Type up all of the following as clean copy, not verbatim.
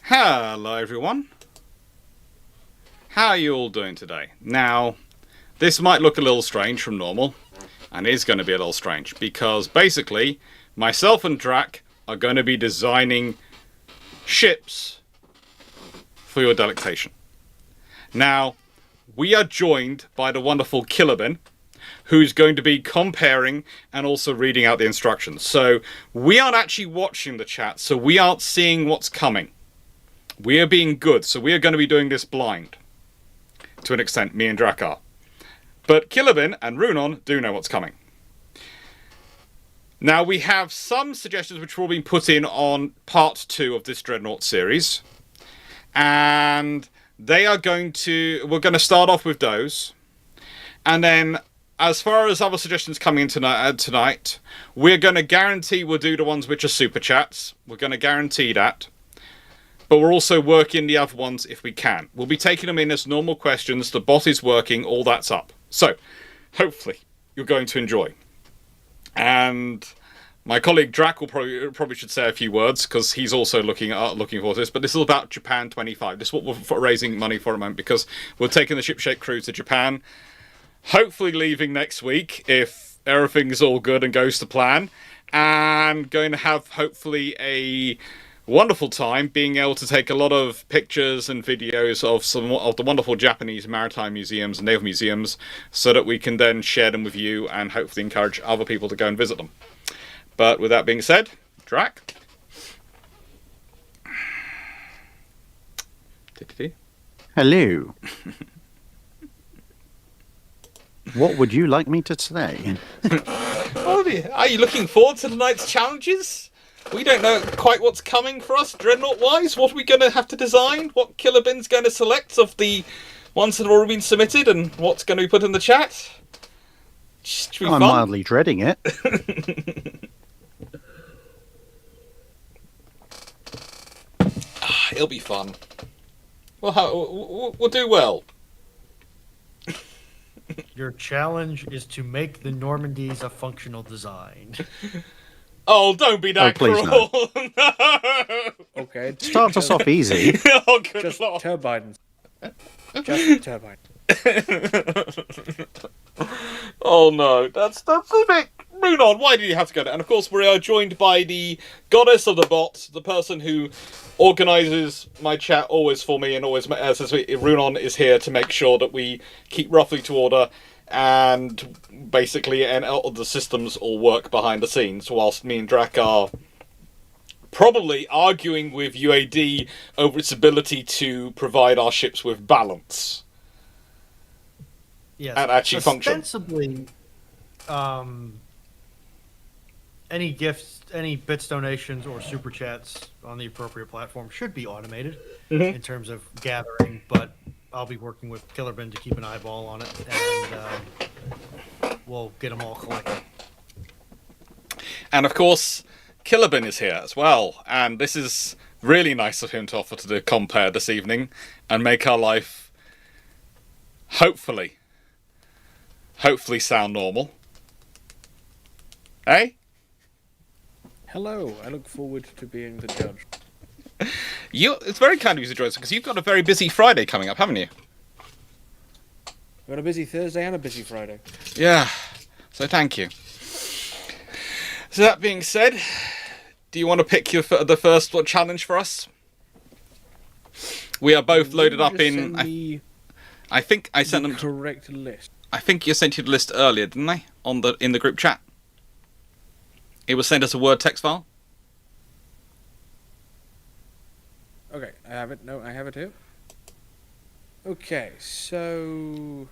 Hello everyone. How are you all doing today? Now, this might look a little strange from normal, and is going to be a little strange, because basically, myself and Drac are going to be designing ships for your delectation. Now, we are joined by the wonderful Kilobin, who's going to be comparing and also reading out the instructions. So, we aren't actually watching the chat, so we aren't seeing what's coming. We are being good, so we are going to be doing this blind. To an extent, me and Drac are. But Kilobin and Runon do know what's coming. Now, we have some suggestions which will be put in on part 2 of this Dreadnought series. And they are going to... We're going to start off with those. And then, as far as other suggestions coming in tonight, we're going to guarantee we'll do the ones which are super chats. We're going to guarantee that. But we're also working the other ones if we can. We'll be taking them in as normal questions. The bot is working. All that's up. So, hopefully, you're going to enjoy. And my colleague Drac will probably should say a few words, because he's also looking for this. But this is about Japan 25. This is what we're raising money for at the moment, because we're taking the ship-shape crew to Japan. Hopefully leaving next week, if everything's all good and goes to plan. And going to have, hopefully, a wonderful time being able to take a lot of pictures and videos of some of the wonderful Japanese maritime museums and naval museums, so that we can then share them with you and hopefully encourage other people to go and visit them. But with that being said, Drac. Hello. What would you like me to say? Are you looking forward to tonight's challenges? We don't know quite what's coming for us, Dreadnought-wise. What are we going to have to design? What Kilobin's going to select of the ones that have already been submitted, and what's going to be put in the chat? Should be I'm fun. mildly dreading it. It'll be fun. We'll do well. Your challenge is to make the Normandies a functional design. Oh, don't be that please cruel. No. Okay. Start us off easy. Oh, good Just lord. turbines. Just turbine. Oh no, that's a bit... Runon, why did you have to go there? And of course we are joined by the goddess of the bot, the person who organises my chat always for me, and always says Runon is here to make sure that we keep roughly to order, and basically and all the systems all work behind the scenes, whilst me and Drac are probably arguing with UAD over its ability to provide our ships with balance. Yes. And actually function. Ostensibly, any gifts, any bits, donations, or super chats on the appropriate platform should be automated in terms of gathering, but I'll be working with Kilobin to keep an eyeball on it, and we'll get them all collected. And of course, Kilobin is here as well, and this is really nice of him to offer to compare this evening and make our life hopefully sound normal. Eh? Hello, I look forward to being the judge. It's very kind of you to join us, because you've got a very busy Friday coming up, haven't you? I've got a busy Thursday and a busy Friday. Yeah, so thank you. So that being said, do you want to pick the first challenge for us? We are both loaded up in... I think I sent them... correct list. I think you sent you the list earlier, didn't I? In the group chat. It was sent as a Word text file. Okay, I have it. No, I have it here. Okay, so...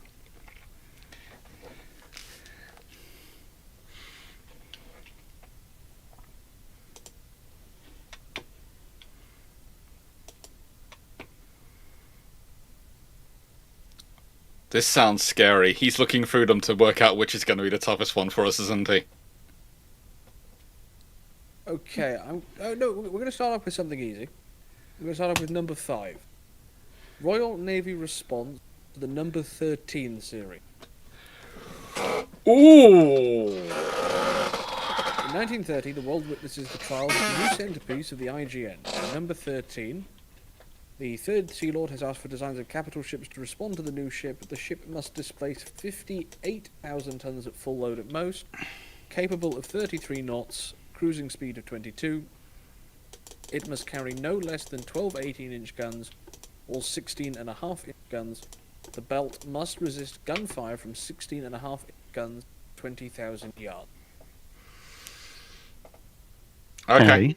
This sounds scary. He's looking through them to work out which is going to be the toughest one for us, isn't he? Okay, no, we're going to start off with something easy. We're going to start off with number 5. Royal Navy response to the number 13 series. Ooh! In 1930, the world witnesses the trials of the new centerpiece of the IGN, the number 13, The third Sea Lord has asked for designs of capital ships to respond to the new ship. The ship must displace 58,000 tons at full load at most, capable of 33 knots, cruising speed of 22. It must carry no less than 12 18-inch guns or 16.5-inch guns. The belt must resist gunfire from 16.5-inch guns, 20,000 yards. Okay.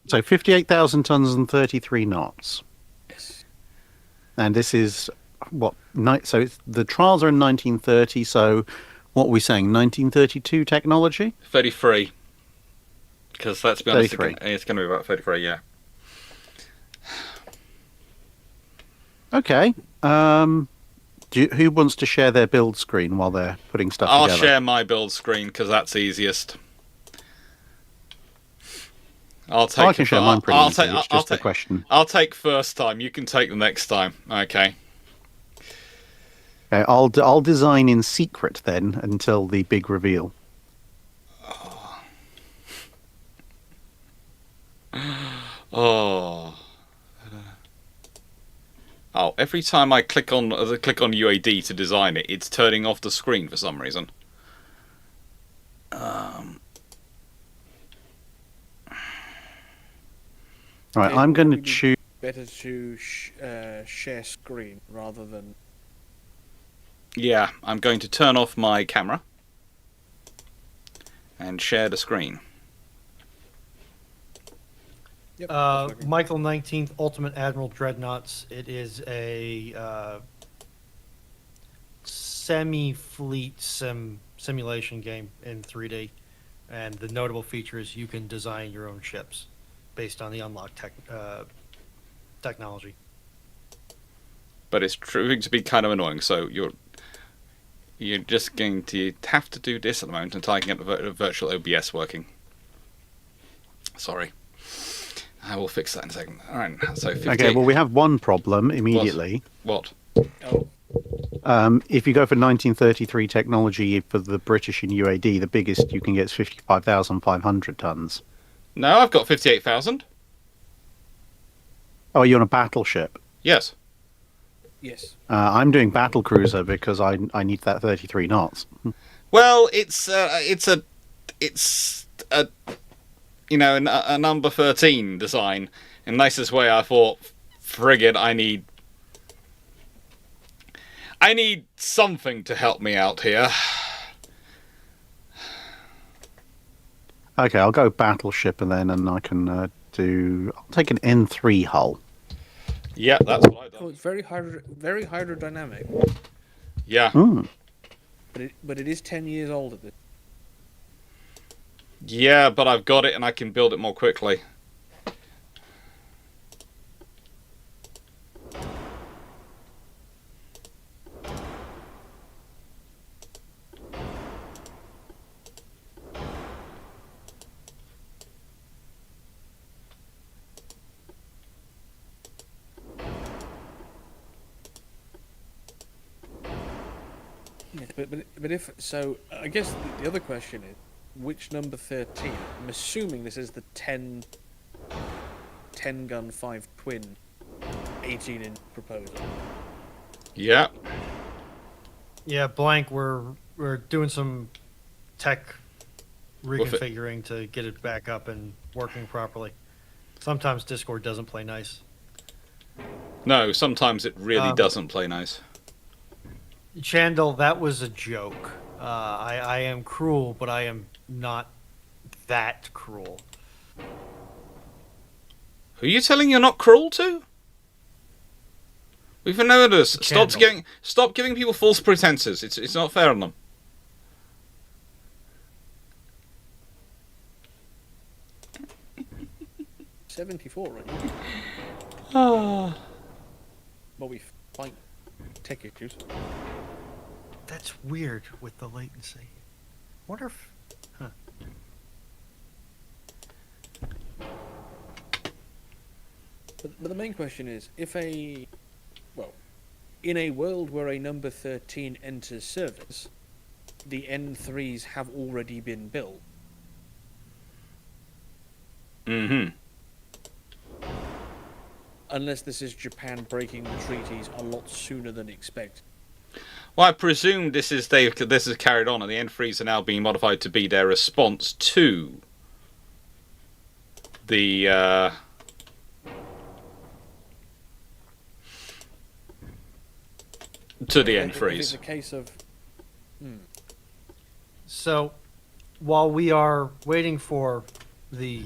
So 58,000 tons and 33 knots. Yes. And this is what? So the trials are in 1930. So what are we saying? 1932 technology? 33. Because let's be honest, 33. it's going to be about 33, yeah. Okay. Who wants to share their build screen while they're putting stuff I'll together? share my build screen because that's easiest. I'll take. I can share mine pretty easy. It's just a take, question. I'll take first time. You can take the next time. Okay. Okay, I'll design in secret then until the big reveal. Oh. Oh, every time I click on UAD to design it, it's turning off the screen for some reason. Right, It I'm going to would be choose. Better to share screen rather than. Yeah, I'm going to turn off my camera and share the screen. Yep, that's working. Michael 19th Ultimate Admiral Dreadnoughts. It is a semi-fleet simulation game in 3D, and the notable feature is you can design your own ships based on the unlocked technology. But it's proving to be kind of annoying. So you're just going to have to do this at the moment until I can get the virtual OBS working. Sorry. I will fix that in a second. All right, so 58. Okay, well, we have one problem immediately. What? Oh, If you go for 1933 technology for the British in UAD, the biggest you can get is 55,500 tons. No, I've got 58,000. Oh, you're on a battleship. Yes. yes. I'm doing battle cruiser because I need that 33 knots. Well, it's a a number 13 design. In the nicest way, I thought, friggin', I need something to help me out here. Okay, I'll go battleship and I can I'll take an N3 hull. Yeah, that's what I Oh, done. it's very hydrodynamic, Yeah. but it is 10 years old at this. Yeah, but I've got it and I can build it more quickly. Yes, but if so, I guess the other question is, which number 13? I'm assuming this is the 10 gun 5 twin 18-inch proposal. Yeah. Yeah, blank. We're doing some tech reconfiguring to get it back up and working properly. Sometimes Discord doesn't play nice. No, sometimes it really doesn't play nice. Chandel, that was a joke. I am cruel, but I am not that cruel. Who are you telling you're not cruel to? We've noticed. Candle. Stop giving people false pretenses. It's not fair on them. $74, right? Ah. Well, we fight tech issues. That's weird with the latency. Wonder if... Huh. But the main question is, in a world where a number 13 enters service, the N3s have already been built. Mm-hmm. Unless this is Japan breaking the treaties a lot sooner than expected. Well, I presume this is carried on, and the end freeze are now being modified to be their response to the end If freeze. it's a case of So, while we are waiting for the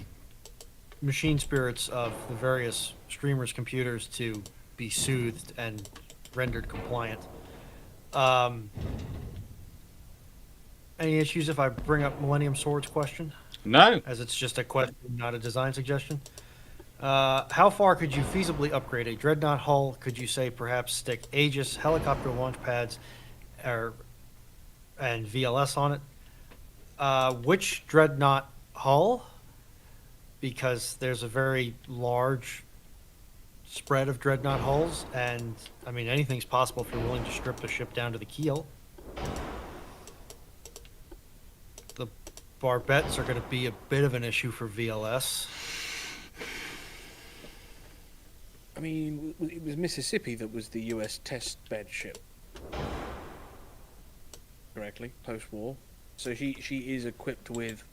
machine spirits of the various streamers' computers to be soothed and rendered compliant, any issues if I bring up Millennium Sword's question, No, as it's just a question, not a design suggestion? How far could you feasibly upgrade a dreadnought hull? Could you say perhaps stick Aegis helicopter launch pads and VLS on it? Which dreadnought hull? Because there's a very large spread of dreadnought hulls, and I mean anything's possible if you're willing to strip the ship down to the keel. The barbettes are going to be a bit of an issue for VLS. I mean, it was Mississippi that was the U.S. test bed ship, correctly, post-war. So she is equipped with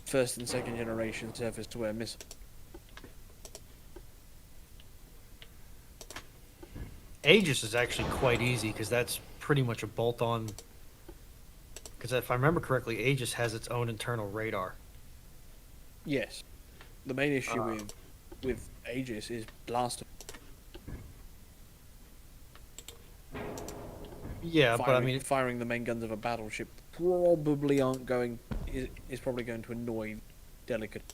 first and second generation surface-to-air missiles. Aegis is actually quite easy because that's pretty much a bolt-on. Because if I remember correctly, Aegis has its own internal radar. Yes, the main issue with Aegis is blaster. Yeah, but I mean, firing the main guns of a battleship probably is probably going to annoy delicate.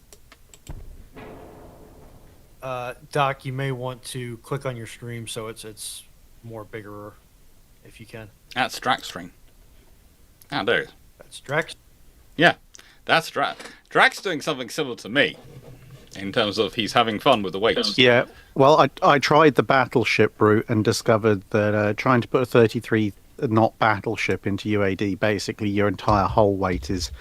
Doc, you may want to click on your stream so it's more bigger, if you can. that's Draxstring. Ah, there it is. That's Drex. Yeah, that's Drax. Drax doing something similar to me, in terms of he's having fun with the weights. Yeah, well, I tried the battleship route and discovered that trying to put a 33 knot battleship into UAD, basically your entire hull weight is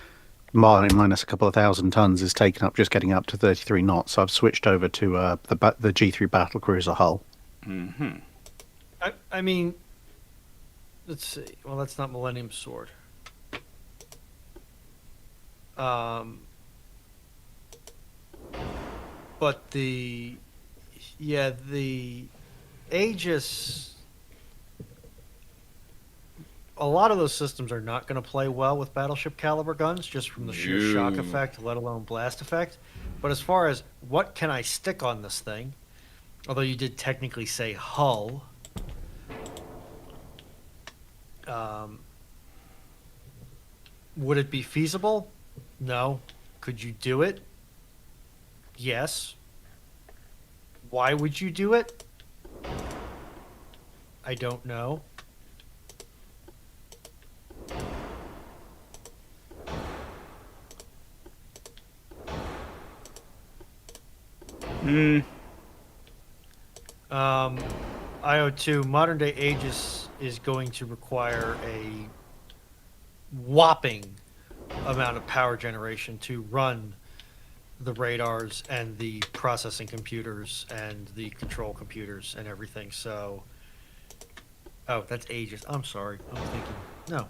minus a couple of thousand tons is taken up just getting up to 33 knots. So I've switched over to the G3 battlecruiser hull. Mm-hmm. I mean, let's see. Well, that's not Millennium Sword. But the Aegis, a lot of those systems are not going to play well with battleship caliber guns, just from the sheer shock effect, let alone blast effect. But as far as what can I stick on this thing, although you did technically say hull, would it be feasible? No. Could you do it? Yes. Why would you do it? I don't know. IO2, modern day Aegis is going to require a whopping amount of power generation to run the radars and the processing computers and the control computers and everything. So, oh, that's Aegis. I'm sorry. I'm thinking, no,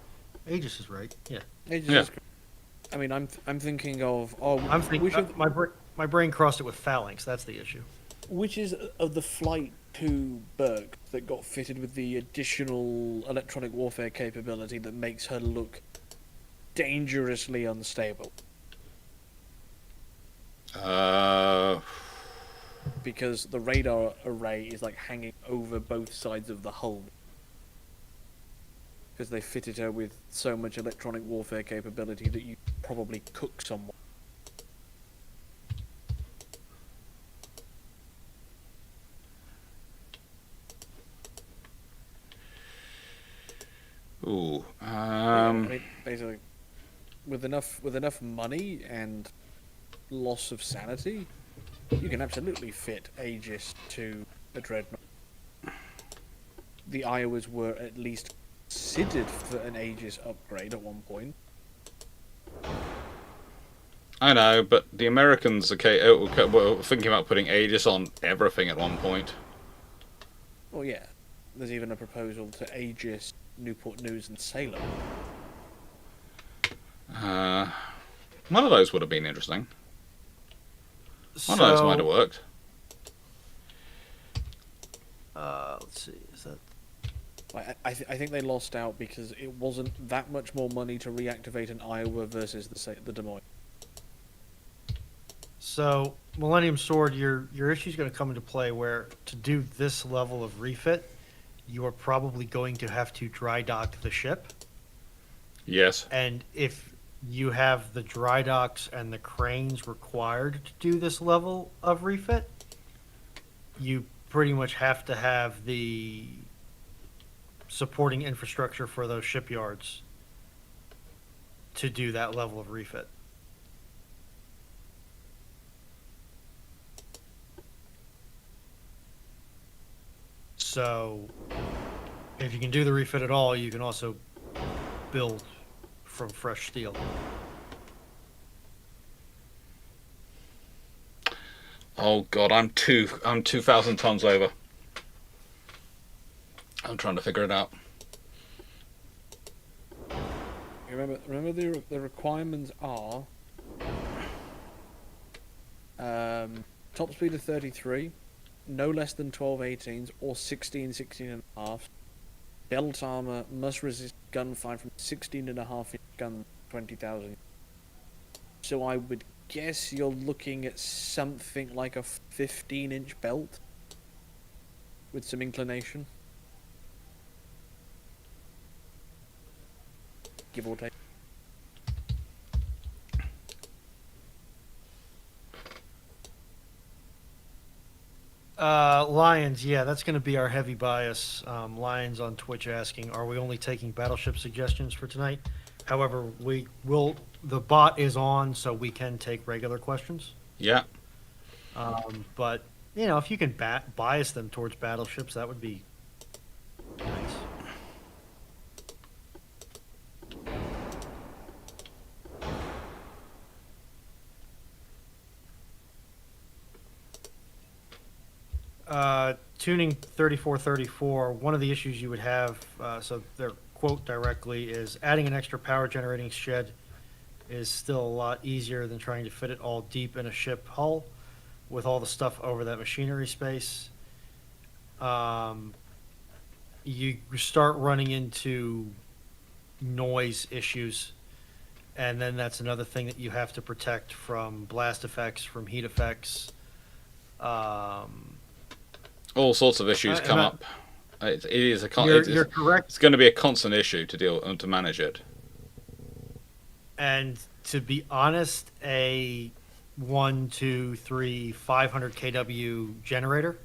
Aegis is right. Yeah. Aegis Yeah. is, I mean, I'm thinking of I'm thinking, my brain crossed it with phalanx. That's the issue. which is of the Flight 2 Berg that got fitted with the additional electronic warfare capability that makes her look dangerously unstable. Because the radar array is like hanging over both sides of the hull. Because they fitted her with so much electronic warfare capability that you probably cook someone. Ooh. I mean, basically, with enough money and loss of sanity, you can absolutely fit Aegis to a Dreadnought. The Iowas were at least considered for an Aegis upgrade at one point. I know, but the Americans were thinking about putting Aegis on everything at one point. Well, yeah. There's even a proposal to Aegis, Newport News, and Salem. One of those would have been interesting. One of those might have worked. Let's see. Is that I think they lost out because it wasn't that much more money to reactivate an Iowa versus the Des Moines. so? Millennium Sword, your issue is going to come into play where to do this level of refit, you are probably going to have to dry dock the ship. Yes. And if you have the dry docks and the cranes required to do this level of refit, you pretty much have to have the supporting infrastructure for those shipyards to do that level of refit. So, if you can do the refit at all, you can also build from fresh steel. Oh god, I'm 2,000 tons over. I'm trying to figure it out. Remember the requirements are top speed of 33, no less than 12 18s or 16 and a half. Belt armor must resist gunfire from 16.5 inch gun 20,000. So I would guess you're looking at something like a 15-inch belt with some inclination, give or take. Lions, yeah, that's going to be our heavy bias. Lions on Twitch asking, are we only taking battleship suggestions for tonight? However, the bot is on, so we can take regular questions. Yeah. But, if you can bias them towards battleships, that would be nice. Tuning 3434, one of the issues you would have, so their quote directly is, adding an extra power generating shed is still a lot easier than trying to fit it all deep in a ship hull with all the stuff over that machinery space. You start running into noise issues, and then that's another thing that you have to protect from blast effects, from heat effects. All sorts of issues come up. It is You're correct. It's going to be a constant issue to deal and to manage it. And to be honest, a 500 kW generator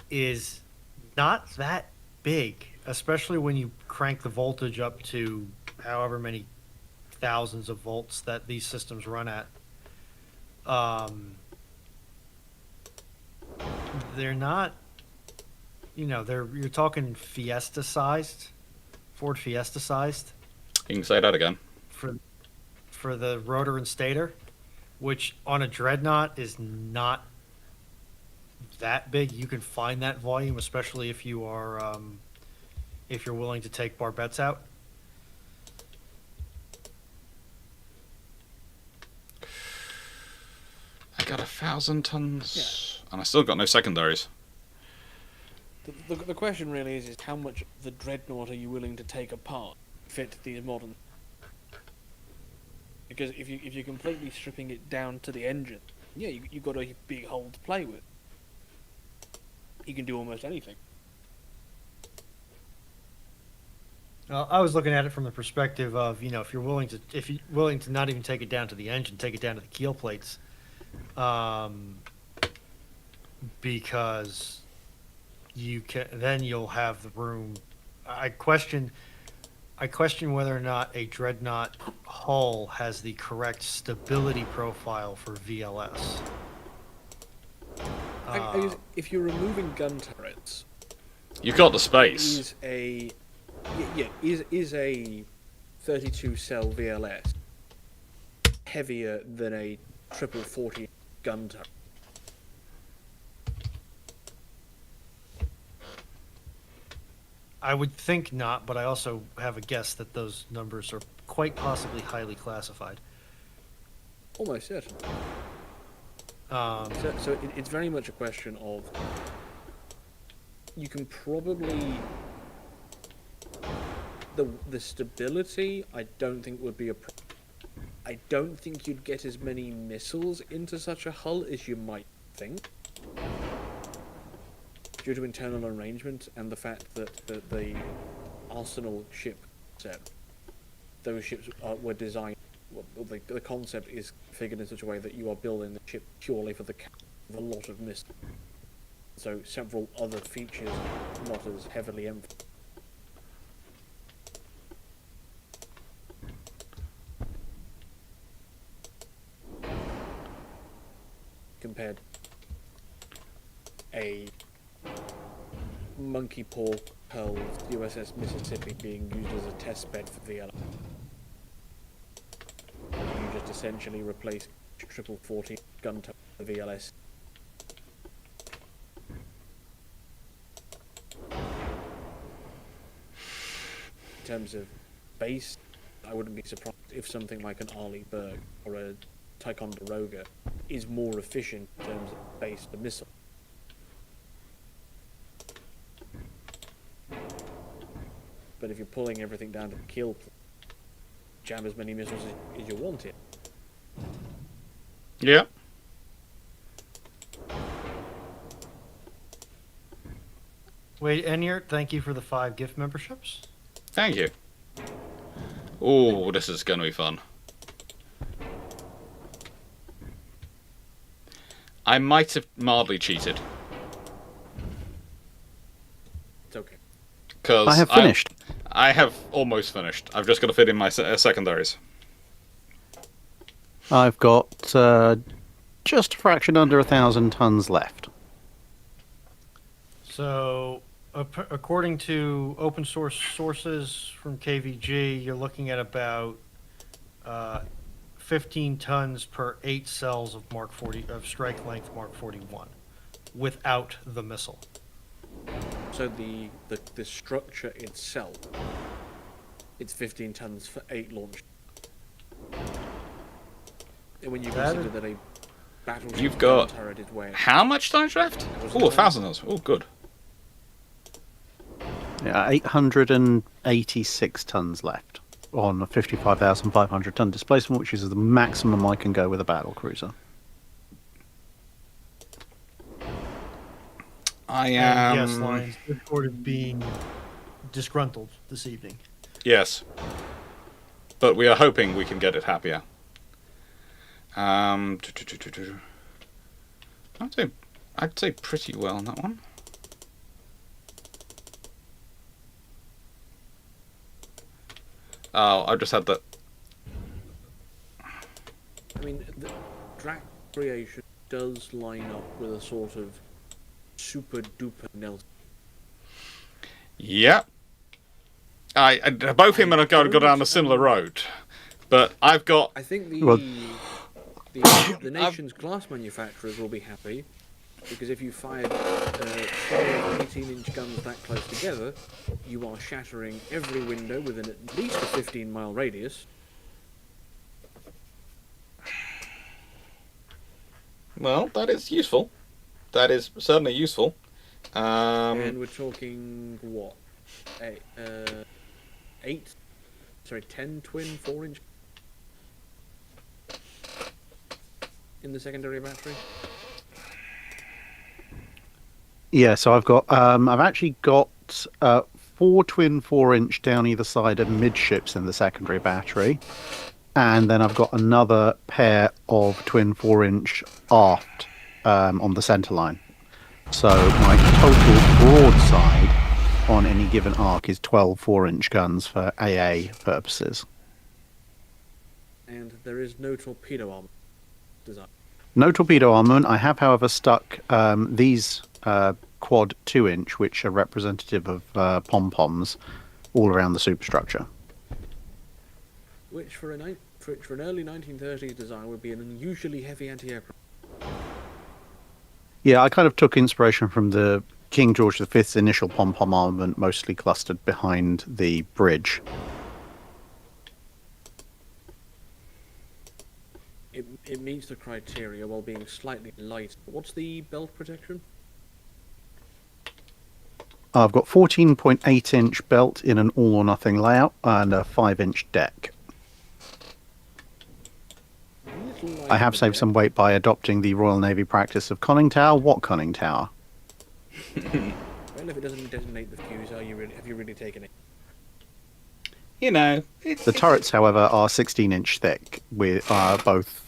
is not that big, especially when you crank the voltage up to however many thousands of volts that these systems run at. They're not, you're talking Fiesta sized, Ford Fiesta sized. You can say that again. For the rotor and stator, which on a Dreadnought is not that big. You can find that volume, especially if you are, if you're willing to take barbettes out. I got 1,000 tons, and I still got no secondaries. The question really is how much of the Dreadnought are you willing to take apart to fit these modern? Because if you're completely stripping it down to the engine, yeah, you've got a big hole to play with. You can do almost anything. I was looking at it from the perspective of, if you're willing to not even take it down to the engine, take it down to the keel plates, because then you'll have the room. I question whether or not a Dreadnought hull has the correct stability profile for VLS. I guess if you're removing gun turrets, You've got the space. Is a 32 cell VLS heavier than a triple 40 gun turret. I would think not, but I also have a guess that those numbers are quite possibly highly classified. Almost certainly. Um, So it's very much a question of, you can probably, the stability I don't think would be a problem. I don't think you'd get as many missiles into such a hull as you might think, due to internal arrangement and the fact that the Arsenal ship set, those ships were designed. Well, the concept is figured in such a way that you are building the ship purely for the with a lot of missiles. So several other features not as heavily emphasized. Compared a monkey paw hull USS Mississippi being used as a test bed for VLS. You just essentially replace triple 40 gun turret with the VLS. In terms of base, I wouldn't be surprised if something like an Arleigh Burke or a Ticonderoga is more efficient in terms of base to missile. But if you're pulling everything down to the kill, jam as many missiles as you want it. Yeah. Wait, Enyart, thank you for the 5 gift memberships. Thank you. Oh, this is going to be fun. I might have mildly cheated. It's okay. Because I have finished. I have almost finished. I've just got to fit in my secondaries. I've got just a fraction under 1,000 tons left. So, according to open source sources from KVG, you're looking at about 15 tons per 8 cells of Mark 40 of strike length Mark 41, without the missile. So the structure itself, it's 15 tons for 8 launch. And when you consider that a battleship You've got turret is where how much time left? Oh, 1,000 tons. Oh, good. Yeah, 886 tons left on a 55,500 ton displacement, which is the maximum I can go with a battle cruiser. I And am. yes, Lions, reported being disgruntled this evening. Yes. But we are hoping we can get it happier. I'd say pretty well on that one. Oh, I just had that. I mean, the Drac creation does line up with a sort of super duper Nelson. Yeah. Both him and I got to go down a similar road. But I've got. I think Well- the nation's glass manufacturers will be happy, because if you fired 12 18-inch guns that close together, you are shattering every window within at least a 15-mile radius. Well, that is useful. That is certainly useful. And we're talking, what? 10 twin 4-inch in the secondary battery? Yeah, so I've got I've actually got 4 twin 4-inch down either side of midships in the secondary battery, and then I've got another pair of twin 4-inch aft on the center line. So my total broadside on any given arc is 12 4-inch guns for AA purposes. And there is no torpedo armor design. No torpedo armament. I have, however, stuck these quad 2-inch, which are representative of pom-poms, all around the superstructure. Which for which for an early 1930s design would be an unusually heavy anti-aircraft. Yeah, I kind of took inspiration from the King George V's initial pom-pom armament, mostly clustered behind the bridge. It meets the criteria while being slightly light. What's the belt protection? I've got 14.8-inch belt in an all-or-nothing layout and a 5-inch deck. I have saved some weight by adopting the Royal Navy practice of conning tower. What conning tower? Well, if it doesn't designate the fuse, have you really taken it? You know, The turrets, however, are 16-inch thick, with both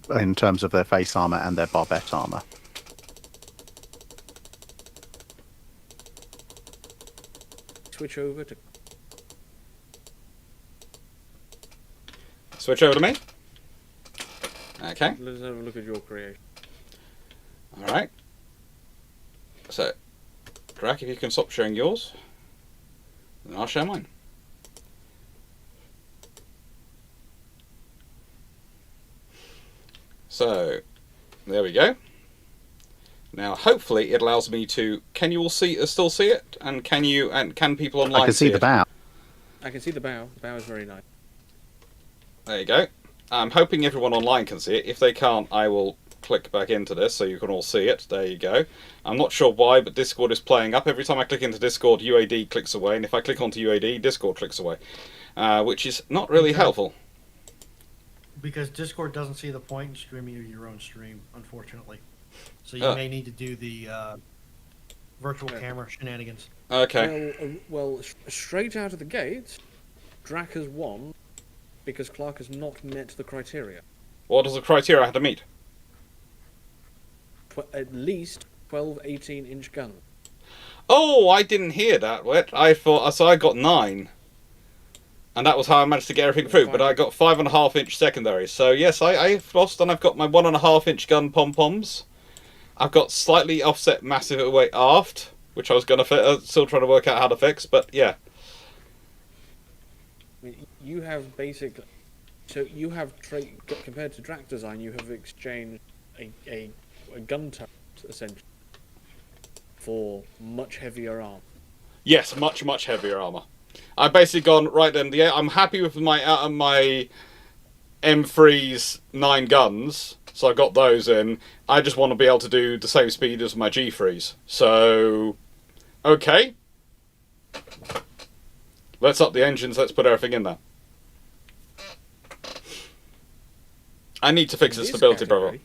in terms of their face armor and their barbette armor. Switch over to... Switch over to me. Okay. Let's have a look at your creation. All right. So, Clarke, if you can stop sharing yours, then I'll share mine. So, there we go. Now, hopefully, it allows me to. Can you all still see it? And can people online I can see the it? bow. I can see the bow. The bow is very nice. There you go. I'm hoping everyone online can see it. If they can't, I will click back into this so you can all see it. There you go. I'm not sure why, but Discord is playing up. Every time I click into Discord, UAD clicks away, and if I click onto UAD, Discord clicks away, which is not really helpful. Because Discord doesn't see the point in streaming your own stream, unfortunately. So you may need to do the virtual camera shenanigans. Okay. Well, straight out of the gate, Drac has won because Clarke has not met the criteria. What does the criteria have to meet? At least 12 18-inch guns. Oh, I didn't hear that. What? I thought so. I got 9. And that was how I managed to get everything through. But I got 5.5-inch secondaries. So yes, I've lost, and I've got my 1.5-inch gun pom-poms. I've got slightly offset massive weight aft, which I was going to still trying to work out how to fix. But yeah. I mean, you have basically... So you have, compared to Drac design, you have exchanged a gun turret, essentially, for much heavier armor. Yes, much heavier armor. I've basically gone right then. I'm happy with my my M3's 9 guns, so I got those in. I just want to be able to do the same speed as my G3s. So, okay, let's up the engines. Let's put everything in there. I need to fix the stability profile.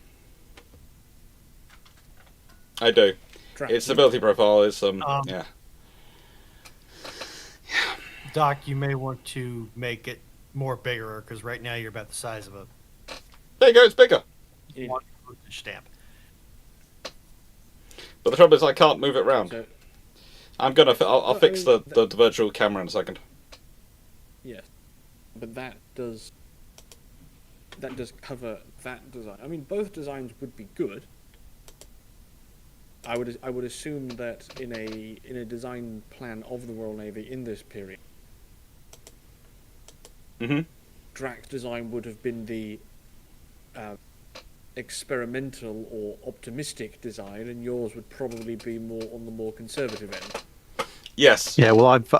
I do. Its stability profile is yeah. Doc, you may want to make it more bigger, because right now you're about the size of a... There you go, it's bigger. Stamp. But the trouble is I can't move it around. So, I'll fix the virtual camera in a second. Yes. But that does cover that design. I mean, both designs would be good. I would assume that in a design plan of the Royal Navy in this period, Drac's design would have been the experimental or optimistic design, and yours would probably be more on the more conservative end. Yes. Yeah. Well, I've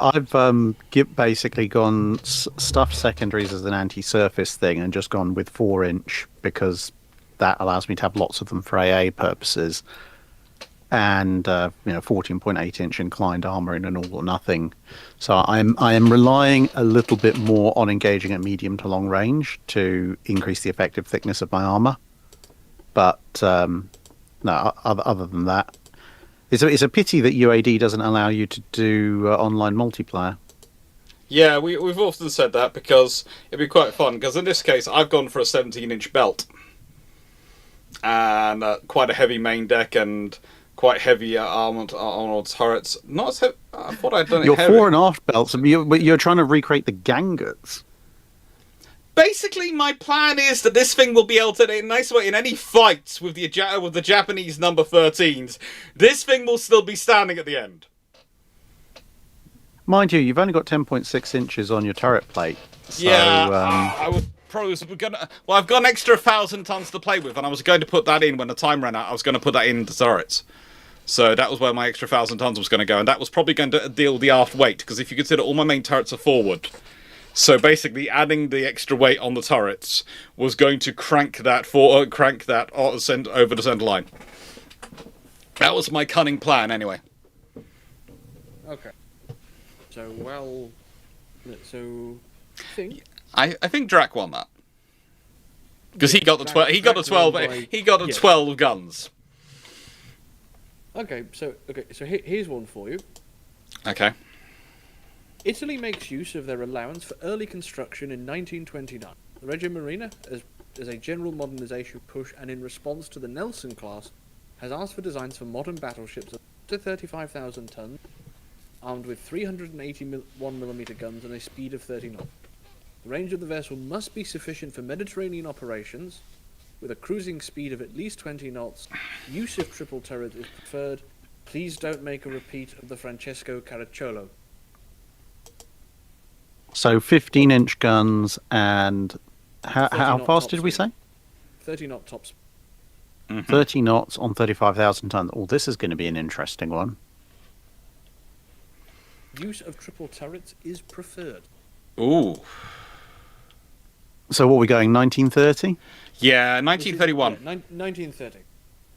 basically gone stuffed secondaries as an anti-surface thing, and just gone with 4-inch because that allows me to have lots of them for AA purposes. And 14.8-inch inclined armor in an all or nothing. So I am relying a little bit more on engaging at medium to long range to increase the effective thickness of my armor. But no, other than that, it's a pity that UAD doesn't allow you to do online multiplayer. Yeah, we've often said that because it'd be quite fun. Because in this case, I've gone for a 17-inch belt and quite a heavy main deck and quite heavy armored turrets. Not as heavy. I thought I'd done it Your heavy. fore and aft belts, but you're trying to recreate the gangers. Basically, my plan is that this thing will be able to, in a nice way, in any fights with the Japanese number 13s, this thing will still be standing at the end. Mind you, you've only got 10.6 inches on your turret plate. So, yeah, I would probably was gonna. Well, I've got an extra 1,000 tons to play with, and I was going to put that in when the time ran out. I was going to put that in the turrets. So that was where my extra 1,000 tons was going to go, and that was probably going to deal the aft weight, because if you consider all my main turrets are forward, so basically adding the extra weight on the turrets was going to crank that send over the centre line. That was my cunning plan, anyway. Okay. So I think Drac won that because he got the 12. He got the 12. He got the 12 guns. Okay, so here's one for you. Okay. Italy makes use of their allowance for early construction in 1929. The Reggio Marina, as a general modernisation push and in response to the Nelson class, has asked for designs for modern battleships up to 35,000 tons, armed with 381mm guns and a speed of 30 knots. The range of the vessel must be sufficient for Mediterranean operations, with a cruising speed of at least 20 knots. Use of triple turret is preferred. Please don't make a repeat of the Francesco Caracciolo. So 15-inch guns and how 30 knot fast top did we speed. say? 30 knot tops. 30 knots on 35,000 tons. Oh, this is going to be an interesting one. Use of triple turrets is preferred. Ooh. So what are we going, 1930? Yeah, 1931. 1930.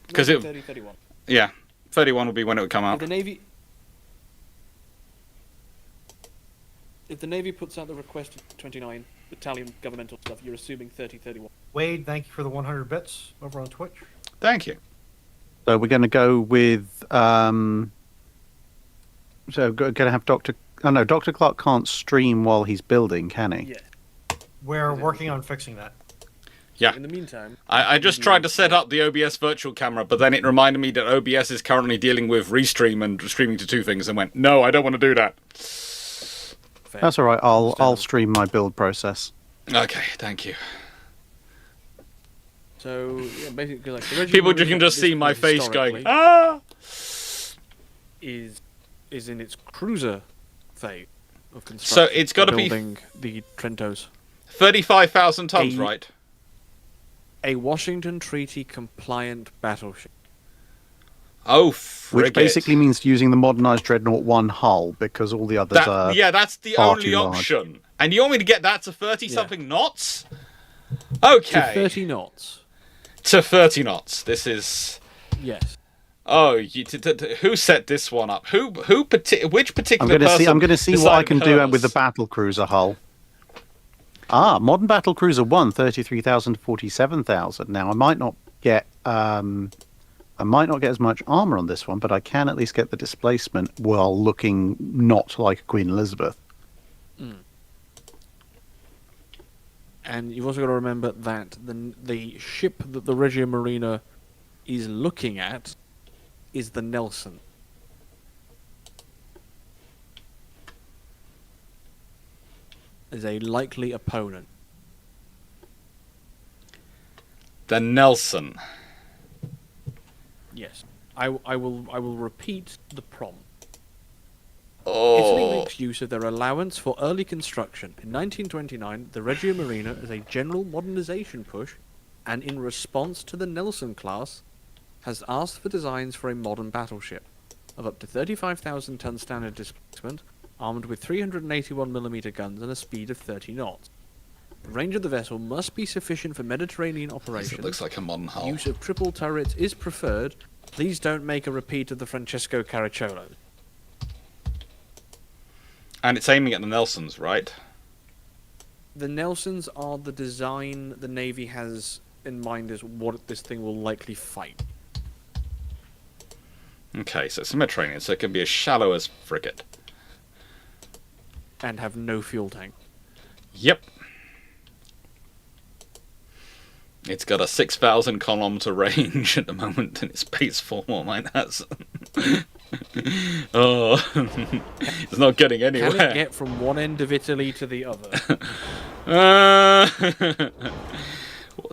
Because it. 31. Yeah, 31 will be when it would come out. If the Navy puts out the requested 29 Italian governmental stuff, you're assuming 3031. Wade, thank you for the 100 bits over on Twitch. Thank you. So we're going to go with... so we're going to have Dr. Oh, no, Dr. Clarke can't stream while he's building, can he? Yeah. We're working on fixing that. Yeah. In the meantime... I just tried to set up the OBS virtual camera, but then it reminded me that OBS is currently dealing with restream and streaming to two things, and went, no, I don't want to do that. Fair. That's all right. I'll stream my build process. Okay, thank you. So, yeah, basically, like... The People Reggio can just see Marina, my face going, historically, ah! is in its cruiser phase of So construction. it's got to be building the Trentos. 35,000 tons, right? A Washington Treaty compliant battleship. Oh, frigate. Which basically means using the modernised Dreadnought 1 hull, because all the others are... Yeah, that's the far only too large. option. And you want me to get that to 30-something knots? Okay. To 30 knots. To 30 knots. This is... Yes. Oh, who set this one up? Which particular person? I'm going to see what I can do decided with the hers? battle cruiser hull. Modern battle cruiser 1, 33,000 to 47,000. Now I might not get as much armor on this one, but I can at least get the displacement while looking not like a Queen Elizabeth. And you've also got to remember that the ship that the Reggio Marina is looking at is the Nelson. As a likely opponent. The Nelson. Yes. I will repeat the prompt. Italy Oh. makes use of their allowance for early construction. In 1929, the Reggio Marina, as a general modernization push, and in response to the Nelson class, has asked for designs for a modern battleship of up to 35,000 ton standard displacement, armed with 381mm guns and a speed of 30 knots. The range of the vessel must be sufficient for Mediterranean operations. It looks like a modern hull. Use of triple turrets is preferred. Please don't make a repeat of the Francesco Caracciolo. And it's aiming at the Nelsons, right? The Nelsons are the design the Navy has in mind as what this thing will likely fight. Okay, so it's the Mediterranean, so it can be as shallow as frigate. And have no fuel tank. Yep. It's got a 6,000 kilometer range at the moment, and its base form on mine has. Oh, it's not getting anywhere. Can it get from one end of Italy to the other?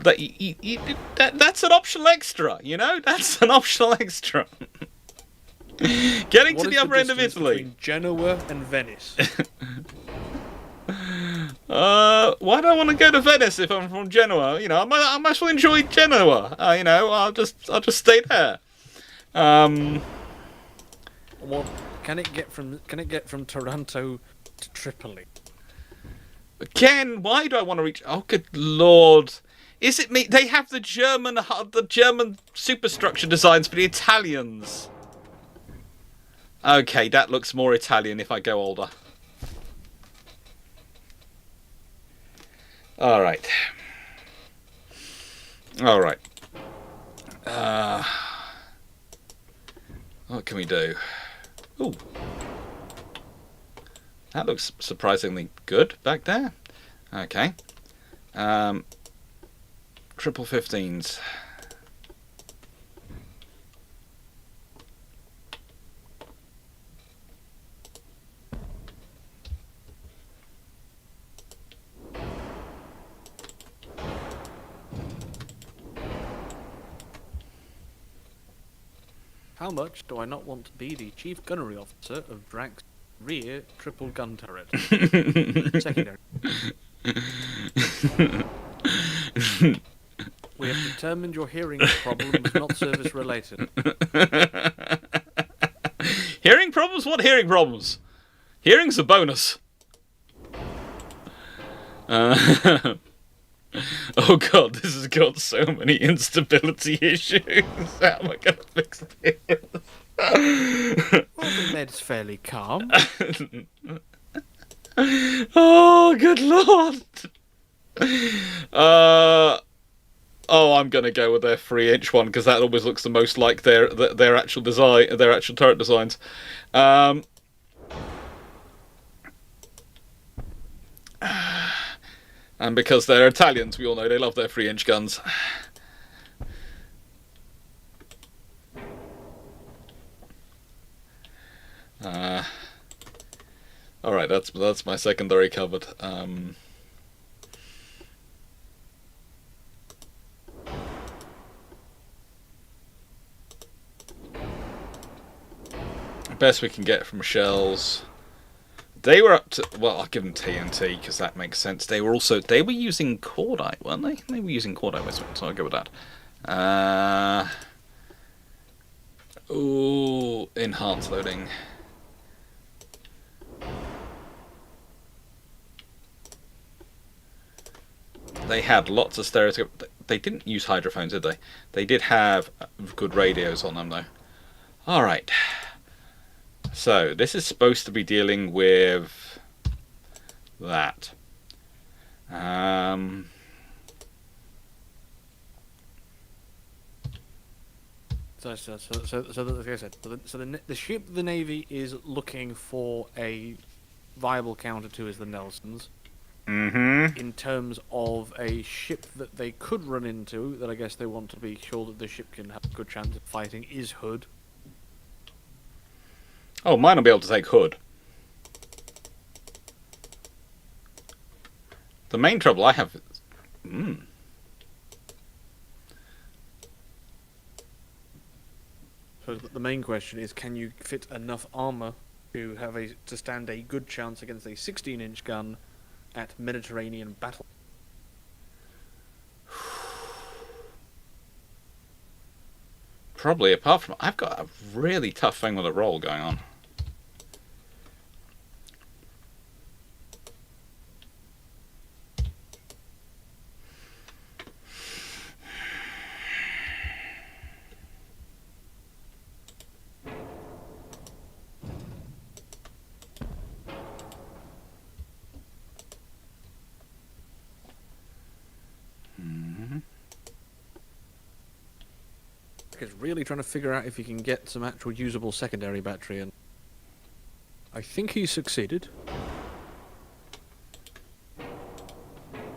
That's an optional extra, you know? That's an optional extra. Getting What to is the upper end of distance Italy. between Genoa and Venice? Why do I want to go to Venice if I'm from Genoa? You know, I might as well enjoy Genoa. You know, I'll just stay there. What can it get from Taranto to Tripoli? Again, why do I want to reach? Oh, good lord! Is it me? They have the German superstructure designs for the Italians. Okay, that looks more Italian if I go older. All right. All right. What can we do? Ooh. That looks surprisingly good back there. Okay. Triple 15s. How much do I not want to be the chief gunnery officer of Drax's rear triple gun turret? Secondary. We have determined your hearing problem is not service related. Hearing problems? What hearing problems? Hearing's a bonus. Oh god, this has got so many instability issues. How am I going to fix this? Well, the med's fairly calm. Oh, good lord. Oh, I'm gonna go with their 3-inch one because that always looks the most like their actual design, their actual turret designs. And because they're Italians, we all know they love their 3-inch guns. All right, that's my secondary covered. Best we can get from shells. They were up to, well, I'll give them TNT because that makes sense. They were using cordite, weren't they? They were using cordite, so I'll go with that. Ooh, enhanced loading. They had lots of stereoscope. They didn't use hydrophones, did they? They did have good radios on them, though. All right. So this is supposed to be dealing with that. So like I said, the ship the Navy is looking for a viable counter to is the Nelsons. Mm-hmm. In terms of a ship that they could run into, that I guess they want to be sure that the ship can have a good chance of fighting, is Hood. Oh, mine will be able to take Hood. The main trouble I have is... So the main question is, can you fit enough armour to stand a good chance against a 16-inch gun at Mediterranean battle? Probably, apart from... I've got a really tough thing with a roll going on. Is really trying to figure out if he can get some actual usable secondary battery, and I think he succeeded.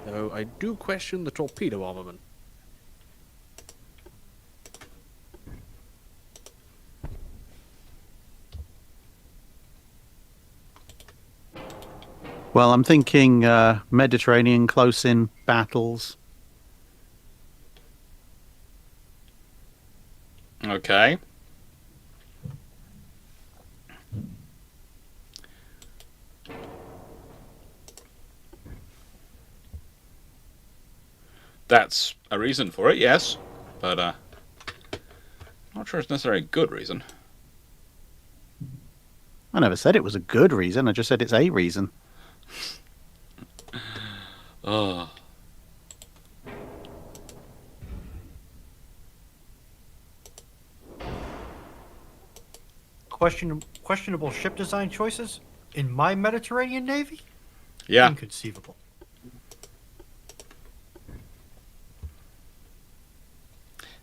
Though I do question the torpedo armament. Well, I'm thinking Mediterranean close-in battles. Okay. That's a reason for it, yes. But, I'm not sure it's necessarily a good reason. I never said it was a good reason. I just said it's a reason. Oh. Questionable ship design choices in my Mediterranean Navy? Yeah. Inconceivable.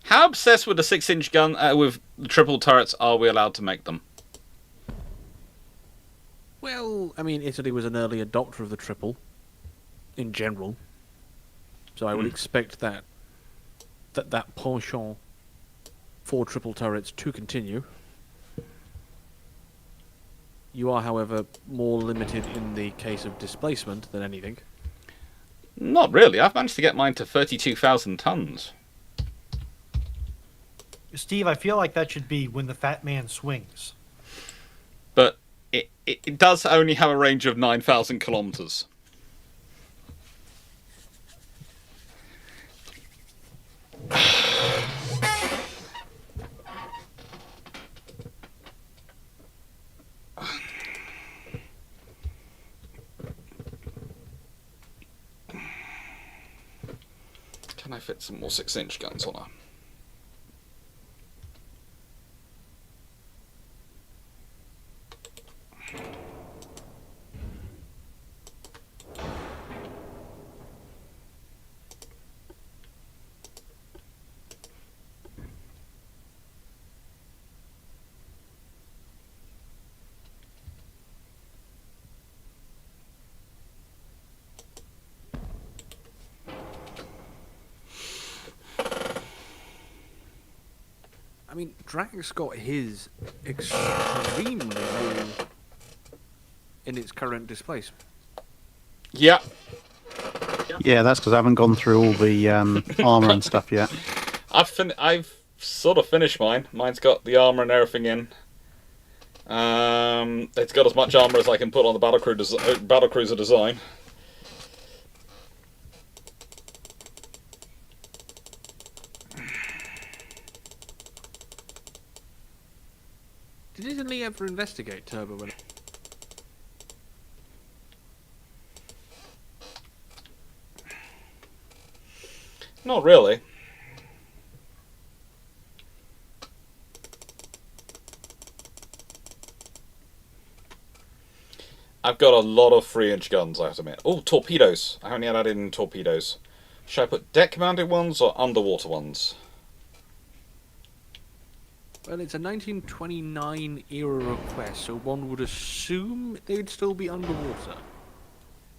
How obsessed with the 6-inch gun, with the triple turrets, are we allowed to make them? Well, I mean, Italy was an early adopter of the triple, in general. So I would expect that penchant for triple turrets to continue. You are, however, more limited in the case of displacement than anything. Not really. I've managed to get mine to 32,000 tons. Steve, I feel like that should be when the fat man swings. But it does only have a range of 9,000 kilometers. Can I fit some more 6-inch guns on her? I mean, Drax got his extremely low in its current displacement. Yeah. Yeah, that's because I haven't gone through all the armor and stuff yet. I've sort of finished mine. Mine's got the armor and everything in. It's got as much armor as I can put on the battlecruiser design. Did Italy ever investigate turbo? Not really. I've got a lot of 3-inch guns, I have to admit. Oh, torpedoes. I haven't yet added in torpedoes. Should I put deck-mounted ones or underwater ones? Well, it's a 1929 era request, so one would assume they'd still be underwater.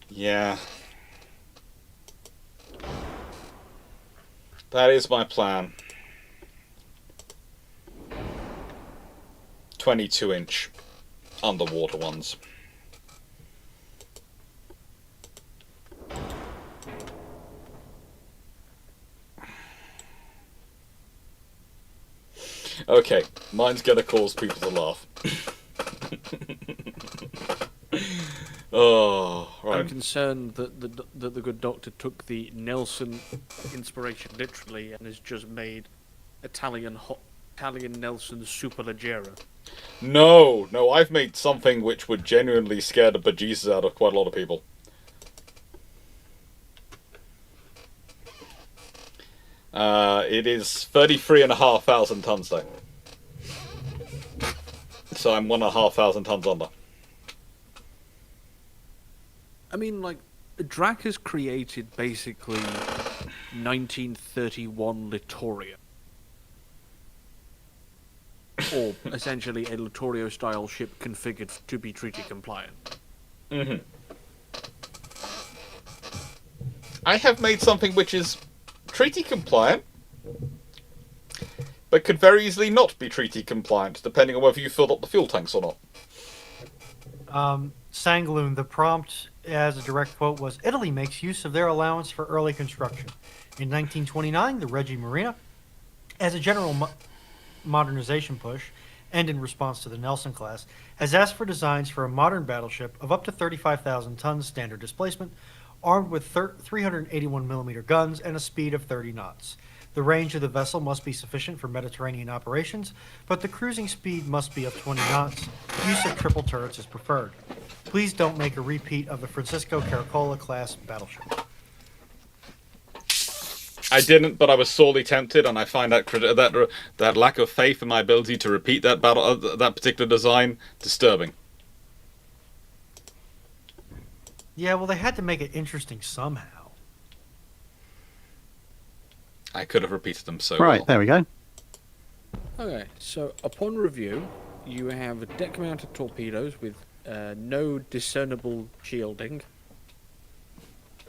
Yeah. That is my plan. 22-inch underwater ones. Okay, mine's gonna cause people to laugh. Oh, right. I'm concerned that the good doctor took the Nelson inspiration literally and has just made Italian Nelson Superleggera. No, I've made something which would genuinely scare the bejesus out of quite a lot of people. It is 33,500 tons though. So I'm 1,500 tons under. I mean, like, Drac has created basically 1931 Littorio. Or essentially a Littorio-style ship configured to be treaty compliant. Mm-hmm. I have made something which is treaty compliant, but could very easily not be treaty compliant, depending on whether you filled up the fuel tanks or not. Sangaloon, the prompt as a direct quote was, Italy makes use of their allowance for early construction. In 1929, the Reggio Marina, as a general modernization push, and in response to the Nelson class, has asked for designs for a modern battleship of up to 35,000 tons standard displacement, armed with 381mm guns and a speed of 30 knots. The range of the vessel must be sufficient for Mediterranean operations, but the cruising speed must be of 20 knots. Use of triple turrets is preferred. Please don't make a repeat of the Francisco Caracola class battleship. I didn't, but I was sorely tempted, and I find that lack of faith in my ability to repeat that that particular design disturbing. Yeah, well, they had to make it interesting somehow. I could have repeated them so Right, well. there we go. Okay, so upon review, you have deck-mounted torpedoes with no discernible shielding.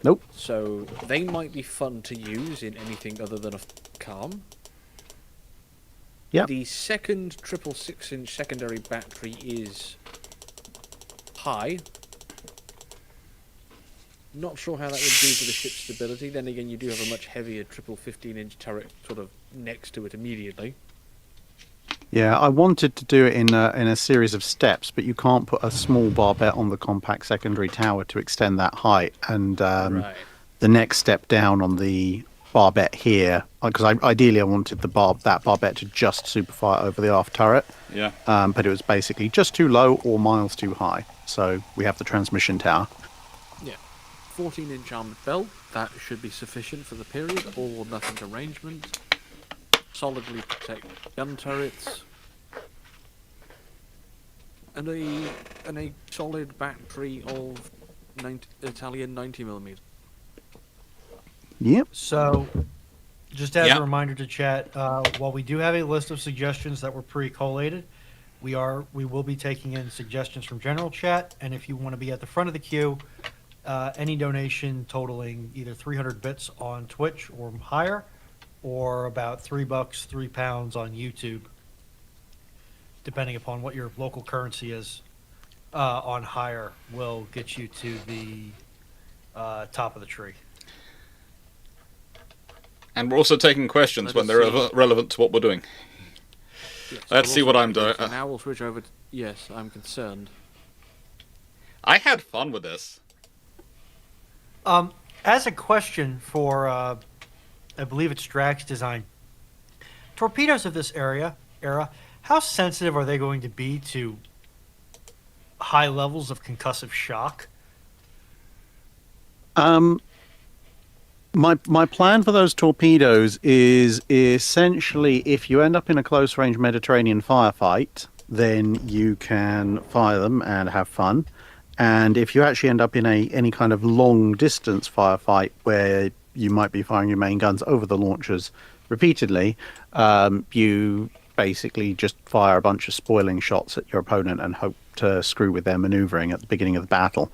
Nope. So they might be fun to use in anything other than a calm. Yep. The second 6.6-inch secondary battery is high. Not sure how that would do for the ship's stability. Then again, you do have a much heavier 15-inch turret sort of next to it immediately. Yeah, I wanted to do it in a series of steps, but you can't put a small barbette on the compact secondary tower to extend that height. And Right. the next step down on the barbette here, because ideally I wanted that barbette to just superfire over the aft turret, Yeah. but it was basically just too low or miles too high. So we have the transmission tower. Yeah. 14-inch armoured belt. That should be sufficient for the period. All or nothing arrangement. Solidly protect gun turrets. And a solid battery of Italian 90mm. Yep. So, just as Yeah. a reminder to chat, while we do have a list of suggestions that were pre-collated, we will be taking in suggestions from general chat, and if you want to be at the front of the queue, any donation totaling either 300 bits on Twitch or higher, or about $3, £3 on YouTube, depending upon what your local currency is, on higher, will get you to the top of the tree. And we're also taking questions when they're relevant to what we're doing. Yes, Let's see what I'm doing. Now we'll switch over to... Yes, I'm concerned. I had fun with this. As a question for, I believe it's Drax Design, torpedoes of this era, how sensitive are they going to be to high levels of concussive shock? My plan for those torpedoes is essentially if you end up in a close range Mediterranean firefight, then you can fire them and have fun. And if you actually end up in any kind of long distance firefight where you might be firing your main guns over the launchers repeatedly, you basically just fire a bunch of spoiling shots at your opponent and hope to screw with their maneuvering at the beginning of the battle.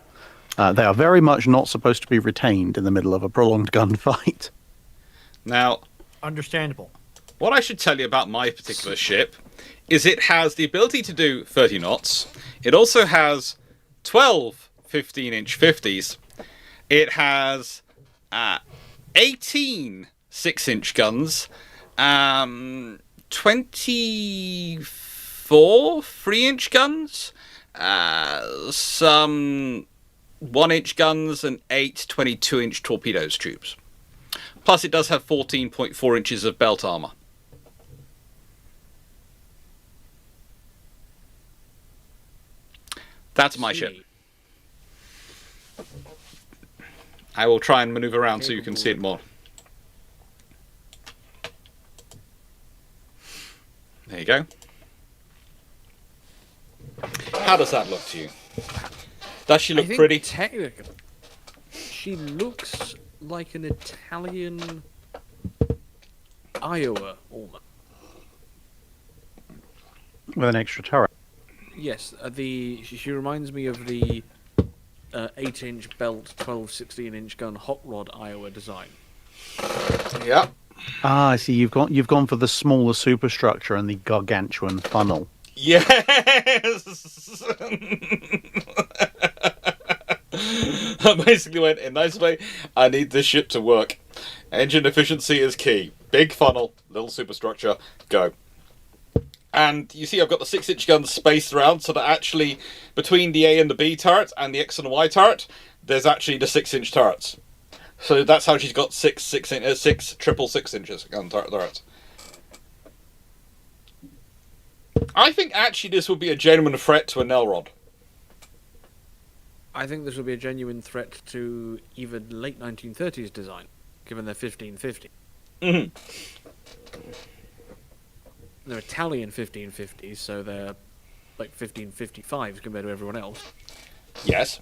They are very much not supposed to be retained in the middle of a prolonged gunfight. Now, Understandable. what I should tell you about my particular ship is it has the ability to do 30 knots. It also has 12 15-inch 50s. It has 18 6-inch guns, 24 3-inch guns, some 1-inch guns, and 8 22-inch torpedoes tubes. Plus, it does have 14.4 inches of belt armor. That's my ship. I will try and maneuver around so you can see it more. There you go. How does that look to you? Does she look pretty? Technically, she looks like an Italian Iowa, almost. With an extra turret. Yes, she reminds me of the 8-inch belt, 12, 16-inch gun hot rod Iowa design. Yeah. Ah, I see. You've gone for the smaller superstructure and the gargantuan funnel. Yes. I basically went in nice way. I need this ship to work. Engine efficiency is key. Big funnel, little superstructure, go. And you see I've got the 6-inch guns spaced around so that actually between the A and the B turret and the X and the Y turret, there's actually the 6-inch turrets. So that's how she's got six triple 6-inches gun turrets. I think actually this would be a genuine threat to a Nelrod. I think this will be a genuine threat to even late 1930s design, given they're 1550. Mm-hmm. They're Italian 1550s, so they're like 1555s compared to everyone else. Yes.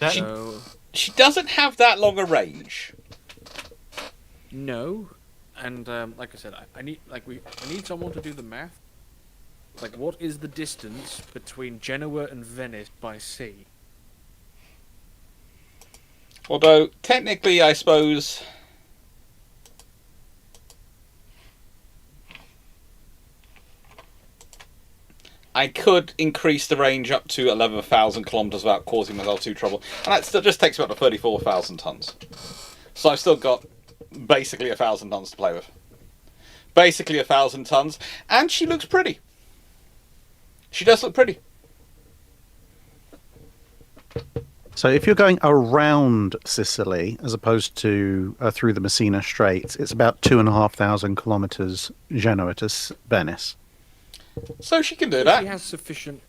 So, She doesn't have that long a range. no, and like I said, I need someone to do the math. Like, what is the distance between Genoa and Venice by sea? Although, technically, I suppose... I could increase the range up to 11,000 kilometres without causing myself too trouble. And that still just takes me up to 34,000 tonnes. So I've still got basically 1,000 tonnes to play with. Basically 1,000 tonnes. And she looks pretty. She does look pretty. So if you're going around Sicily as opposed to through the Messina Straits, it's about 2,500 kilometres Genoa to Venice. So she can do She that. has sufficient.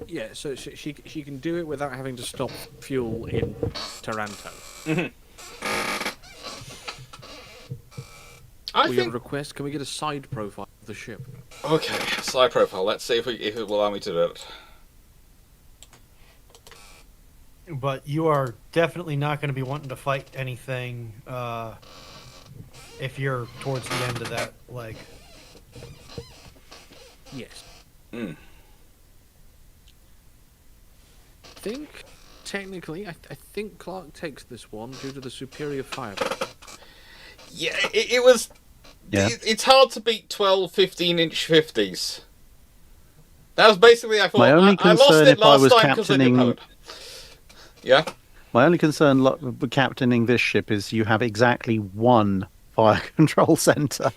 Yeah, so she can do it without having to stop fuel in Taranto. I We have a think... request. Can we get a side profile of the ship? Okay, side profile. Let's see if it will allow me to do it. But you are definitely not going to be wanting to fight anything if you're towards the end of that leg. Yes. Mm. I think technically, I think Clarke takes this one due to the superior firepower. Yeah, it was... Yeah. It's hard to beat 12, 15-inch 50s. That was basically, I thought, My only I lost concern it if I last was time because I didn't have captaining- it. Yeah? My only concern with captaining this ship is you have exactly one fire control centre.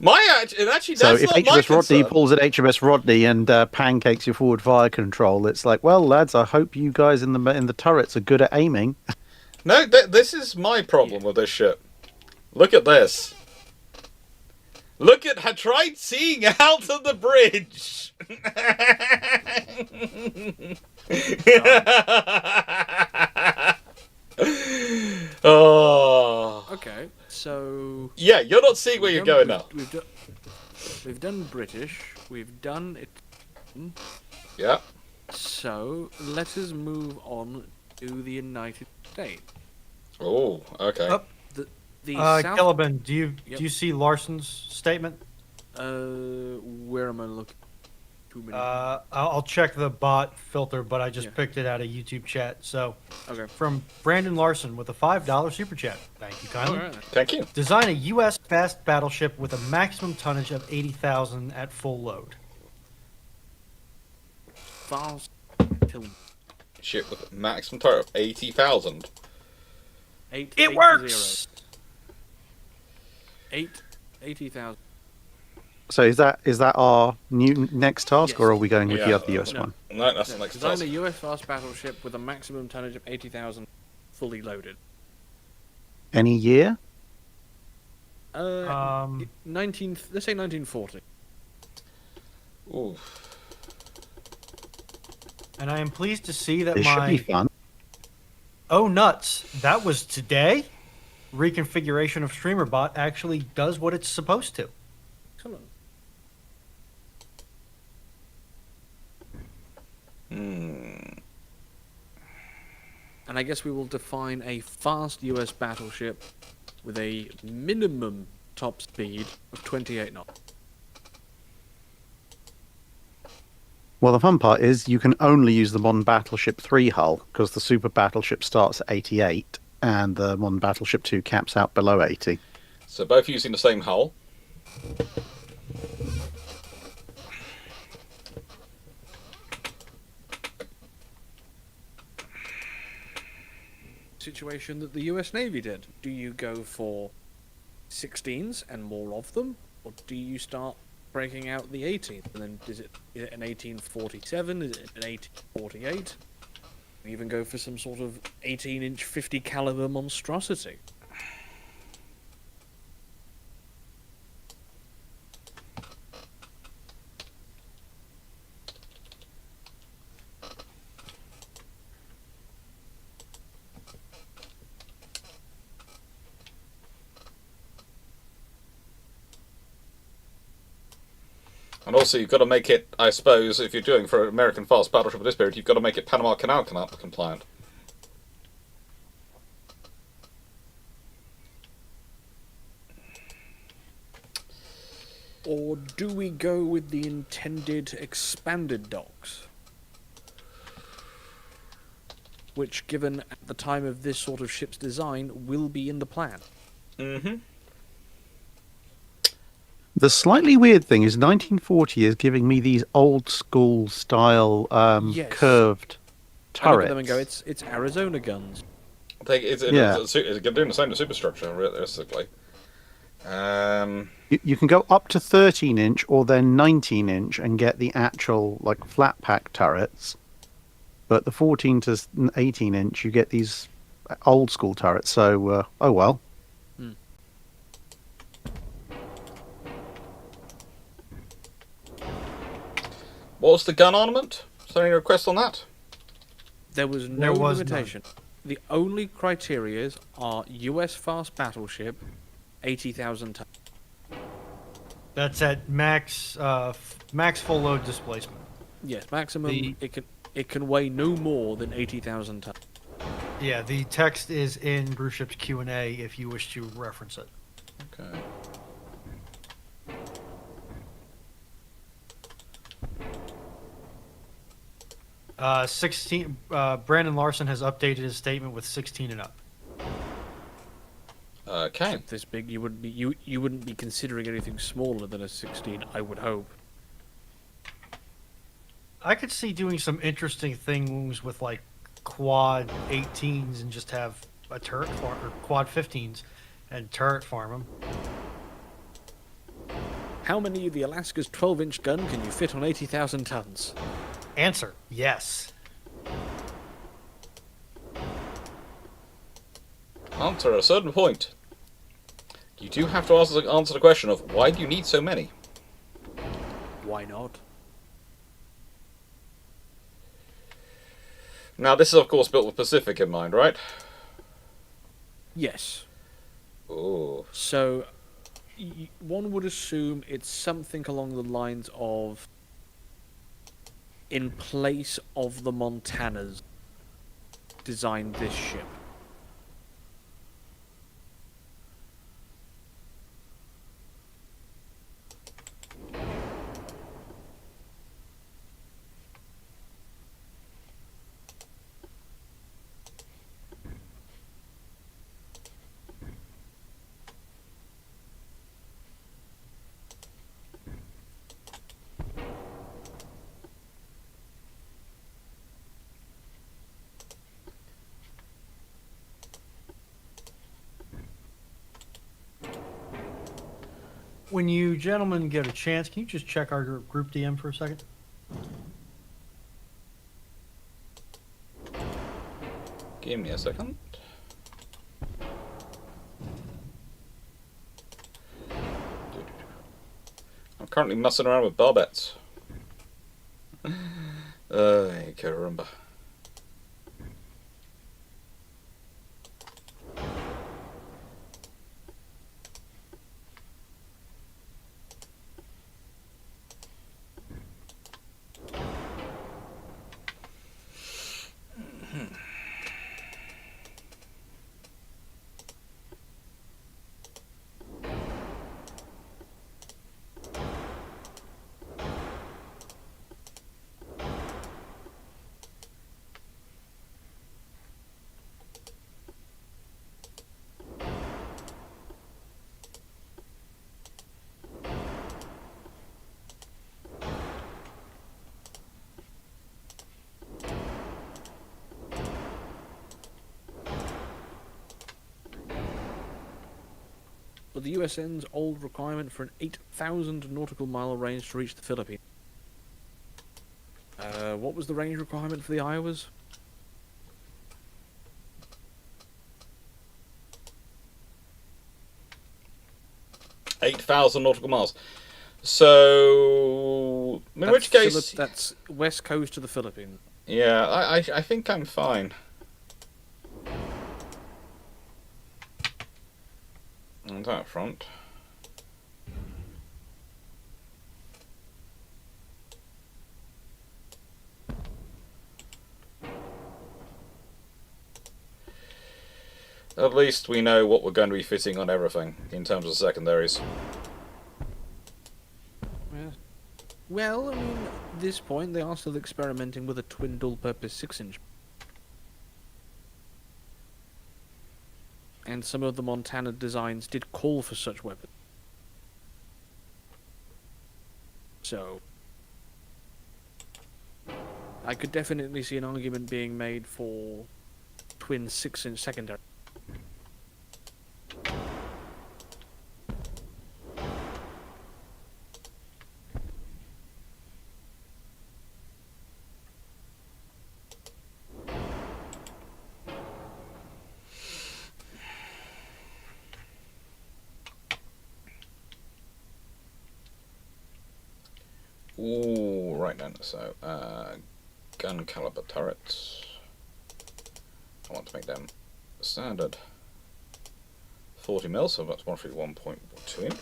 Actually, So that's if not my HMS Rodney concern. pulls at HMS Rodney and pancakes your forward fire control, it's like, well, lads, I hope you guys in the turrets are good at aiming. No, this is my problem with this ship. Look at this. Look at her tried seeing out of the bridge. Oh. Okay, so Yeah, you're not seeing where you're going now. We've done British. We've done it. Yeah. So let us move on to the United States. Oh, okay. Oh. The South. Caliban, do you see Larson's statement? Where am I looking? 2 minutes. I'll check the bot filter, but I just Yeah. picked it out of YouTube chat. So, Okay. from Brandon Larson with a $5 super chat. Thank you kindly. All right. Thank you. Design a U.S. fast battleship with a maximum tonnage of 80,000 at full load. Fast till Ship with maximum turret of 80,000. 8. works! 80,000. So is that our new next task, Yes. or are we going with Yeah. the other US No. one? No, that's the next Design task. a U.S. fast battleship with a maximum tonnage of 80,000, fully loaded. Any year? 19. Let's say 1940. Ooh. And I am pleased to see that This should be fun. Oh nuts, that was today? Reconfiguration of StreamerBot actually does what it's supposed to. Come on. And I guess we will define a fast US battleship with a minimum top speed of 28 knots. Well, the fun part is you can only use the modern Battleship 3 hull because the Super Battleship starts at 88 and the modern Battleship 2 caps out below 80. So both using the same hull. Situation that the US Navy did. Do you go for 16s and more of them, or do you start breaking out the 18th, and then is it an 1847? Is it an 1848? We even go for some sort of 18-inch 50 caliber monstrosity. And also, you've got to make it, I suppose, if you're doing for an American fast battleship of this period, you've got to make it Panama Canal compliant. Or do we go with the intended expanded docks? Which, given at the time of this sort of ship's design, will be in the plan. Mm-hmm. The slightly weird thing is 1940 is giving me these old school style Yes. curved I look turrets. at them and go, it's Arizona guns. I think it's doing the same to superstructure, realistically. You can go up to 13-inch or then 19-inch and get the actual like flat pack turrets. But the 14 to 18-inch, you get these old school turrets. So, oh well. What was the gun armament? Is there any request on that? There was no There was limitation. The only criterias are U.S. fast battleship, 80,000 tons. That's at max max full load displacement. Yes, maximum. It can weigh no more than 80,000 tons. Yeah, the text is in Brewship's Q&A if you wish to reference it. Okay. Uh, 16. Brandon Larson has updated his statement with 16 and up. Okay. This big, you wouldn't be considering anything smaller than a 16. I would hope. I could see doing some interesting things with like quad 18s and just have a turret farm, or quad 15s and turret farm them. How many of the Alaska's 12-inch gun can you fit on 80,000 tons? Answer: yes. Answer at a certain point. You do have to answer the question of why do you need so many? Why not? Now, this is, of course, built with Pacific in mind, right? Yes. Ooh. So, one would assume it's something along the lines of, in place of the Montanas, designed this ship. When you gentlemen get a chance, can you just check our group DM for a second? Give me a second. I'm currently messing around with barbettes. Caramba. but the USN's old requirement for an 8,000 nautical mile range to reach the Philippines. What was the range requirement for the Iowas? 8,000 nautical miles. So, in which case, that's west coast of the Philippines. yeah, I think I'm fine. On that front. At least we know what we're going to be fitting on everything in terms of secondaries. Yeah. Well, I mean, at this point, they are still experimenting with a twin dual-purpose 6-inch. And some of the Montana designs did call for such weapons. So, I could definitely see an argument being made for twin 6-inch secondary. Ooh, right then. So, gun caliber turrets. I want to make them standard 40 mil, so that's roughly 1.2 inch.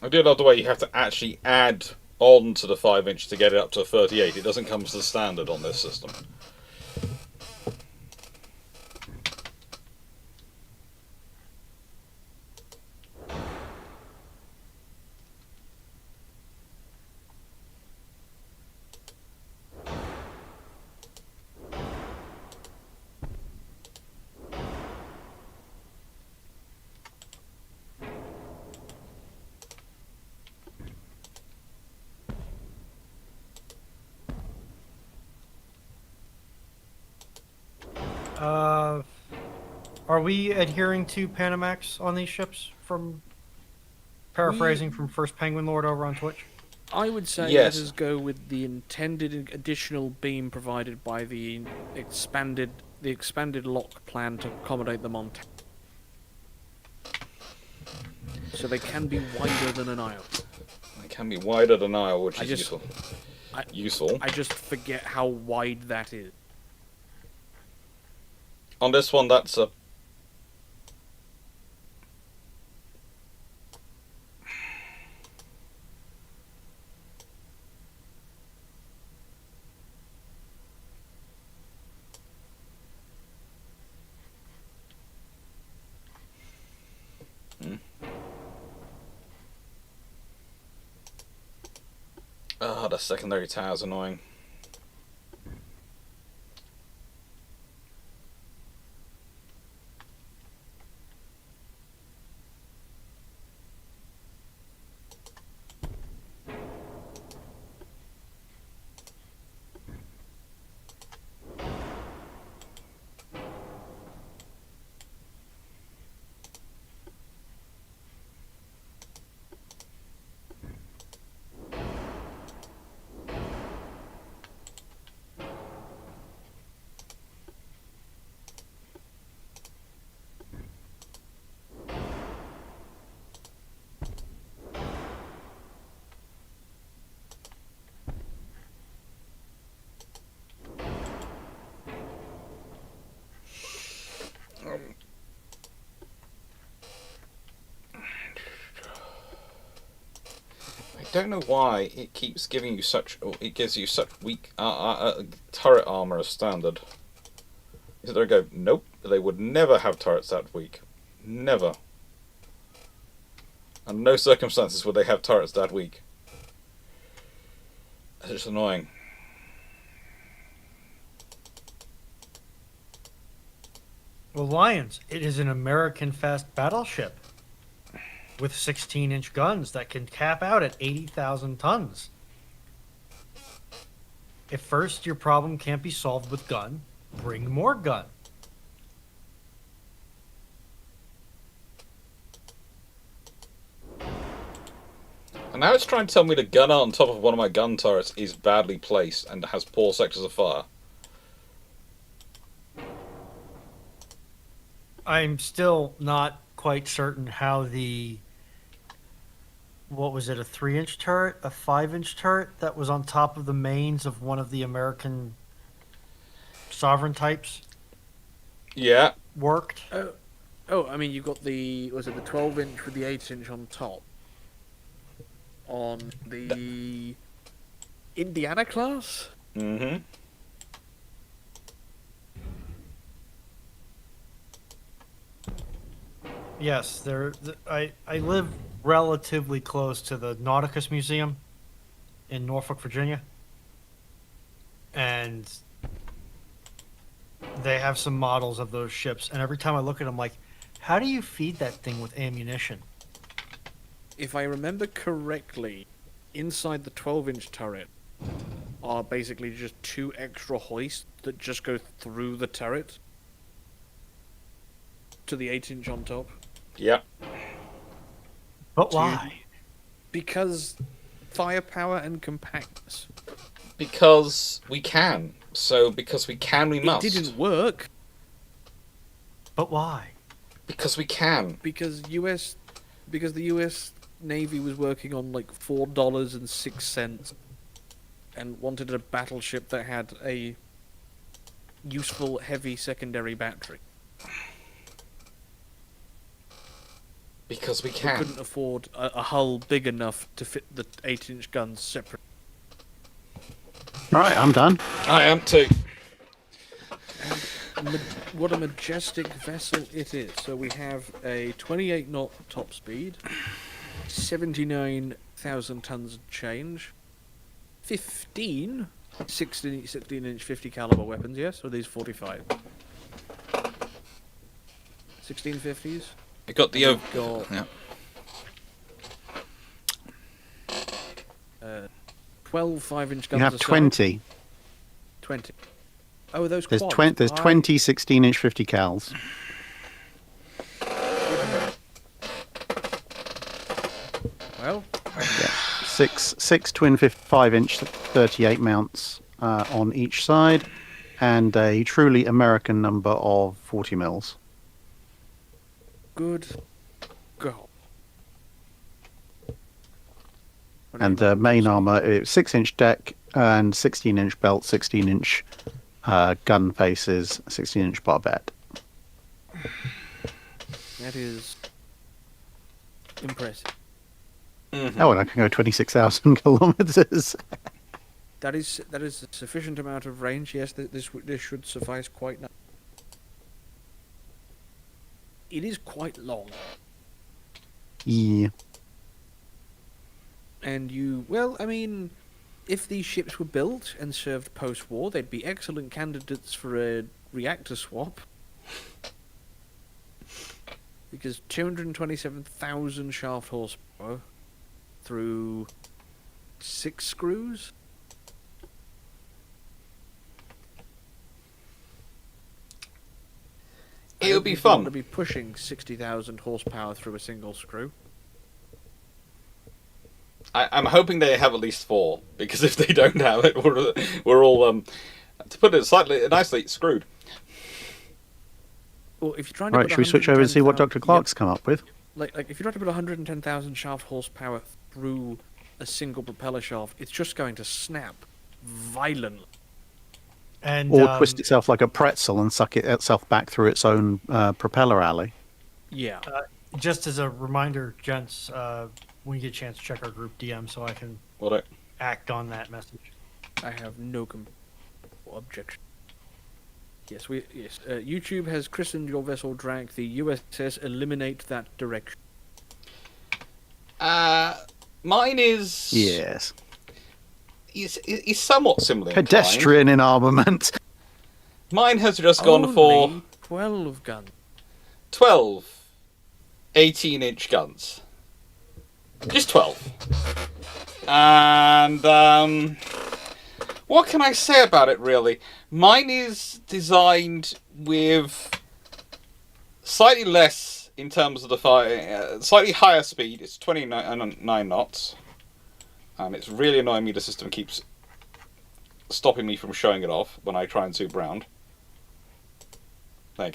I do love the way you have to actually add on to the 5-inch to get it up to a 38. It doesn't come as the standard on this system. Are we adhering to Panamax on these ships? From paraphrasing from First Penguin Lord over on Twitch. I would say Yes. let us go with the intended additional beam provided by the expanded lock plan to accommodate the Montana. So they can be wider than an aisle. It can be wider than aisle, which is useful. Useful. I just forget how wide that is. On this one, that's a... Ah, the secondary tower's annoying. don't know why it keeps giving you such. It gives you such weak turret armor as standard. So they go, nope, they would never have turrets that weak. Never. Under no circumstances would they have turrets that weak. It's just annoying. Well, Lions, it is an American fast battleship with 16-inch guns that can cap out at 80,000 tons. If first your problem can't be solved with gun, bring more gun. And now it's trying to tell me the gunner on top of one of my gun turrets is badly placed and has poor sectors of fire. I'm still not quite certain how the... What was it, a 3-inch turret? A 5-inch turret that was on top of the mains of one of the American sovereign types Yeah. worked? Oh, I mean, you've got the 12-inch with the 8-inch on top. On the Indiana class? Mm-hmm. Yes, I live relatively close to the Nauticus Museum in Norfolk, Virginia. And they have some models of those ships. And every time I look at them, like, how do you feed that thing with ammunition? If I remember correctly, inside the 12-inch turret are basically just 2 extra hoists that just go through the turret to the 8-inch on top. Yeah. But why? Because firepower and compactness. Because we can. So because we can, we must. It didn't work But why? Because we can. because the US Navy was working on like $4.06 and wanted a battleship that had a useful heavy secondary battery. Because we They can. couldn't afford a hull big enough to fit the 8-inch guns separate. Right, I'm done. I am too. What a majestic vessel it is. So we have a 28 knot top speed, 79,000 tons of change, 16 inch 50 caliber weapons, yes? Or are these 45? 1650s? You got the Got yeah. 12 5-inch guns. You have aside. 20. 20. Oh, are those There's quads? 20. There's 20 16-inch 50 cals. Well, Six twin 5-inch 38 mounts on each side, and a truly American number of 40 mils. good go. And the main armor is 6-inch deck and 16-inch belt, 16-inch gun faces, 16-inch barbette. That is impressive. Mm-hmm. Oh, and I can go 26,000 kilometers. That is a sufficient amount of range. Yes, this should suffice quite. It is quite long, Yeah. and I mean, if these ships were built and served post-war, they'd be excellent candidates for a reactor swap. Because 227,000 shaft horsepower through 6 screws. It would be fun fun. to be pushing 60,000 horsepower through a single screw. I'm hoping they have at least 4, because if they don't have it, we're all to put it nicely, screwed. Well, if you're trying to Right, put should we switch over and see what 110,000 Dr. Clarke's come up with? Like if you try to put 110,000 shaft horsepower through a single propeller shaft, it's just going to snap violently. And Or twist itself like a pretzel and suck itself back through its own propeller alley. Yeah. just as a reminder, gents, when you get a chance, check our group DM so I can Will it? act on that message. I have no objection. Yes, YouTube has christened your vessel Drag the USS Eliminate That Direction. Mine is... Yes. Is somewhat similar in kind. Pedestrian in armament. Mine has just gone for Only 12 guns. 12 18-inch guns. Just 12. And, what can I say about it, really? Mine is designed with slightly less in terms of the fire, slightly higher speed. It's 29 knots. And it's really annoying me the system keeps stopping me from showing it off when I try and zoom round. There you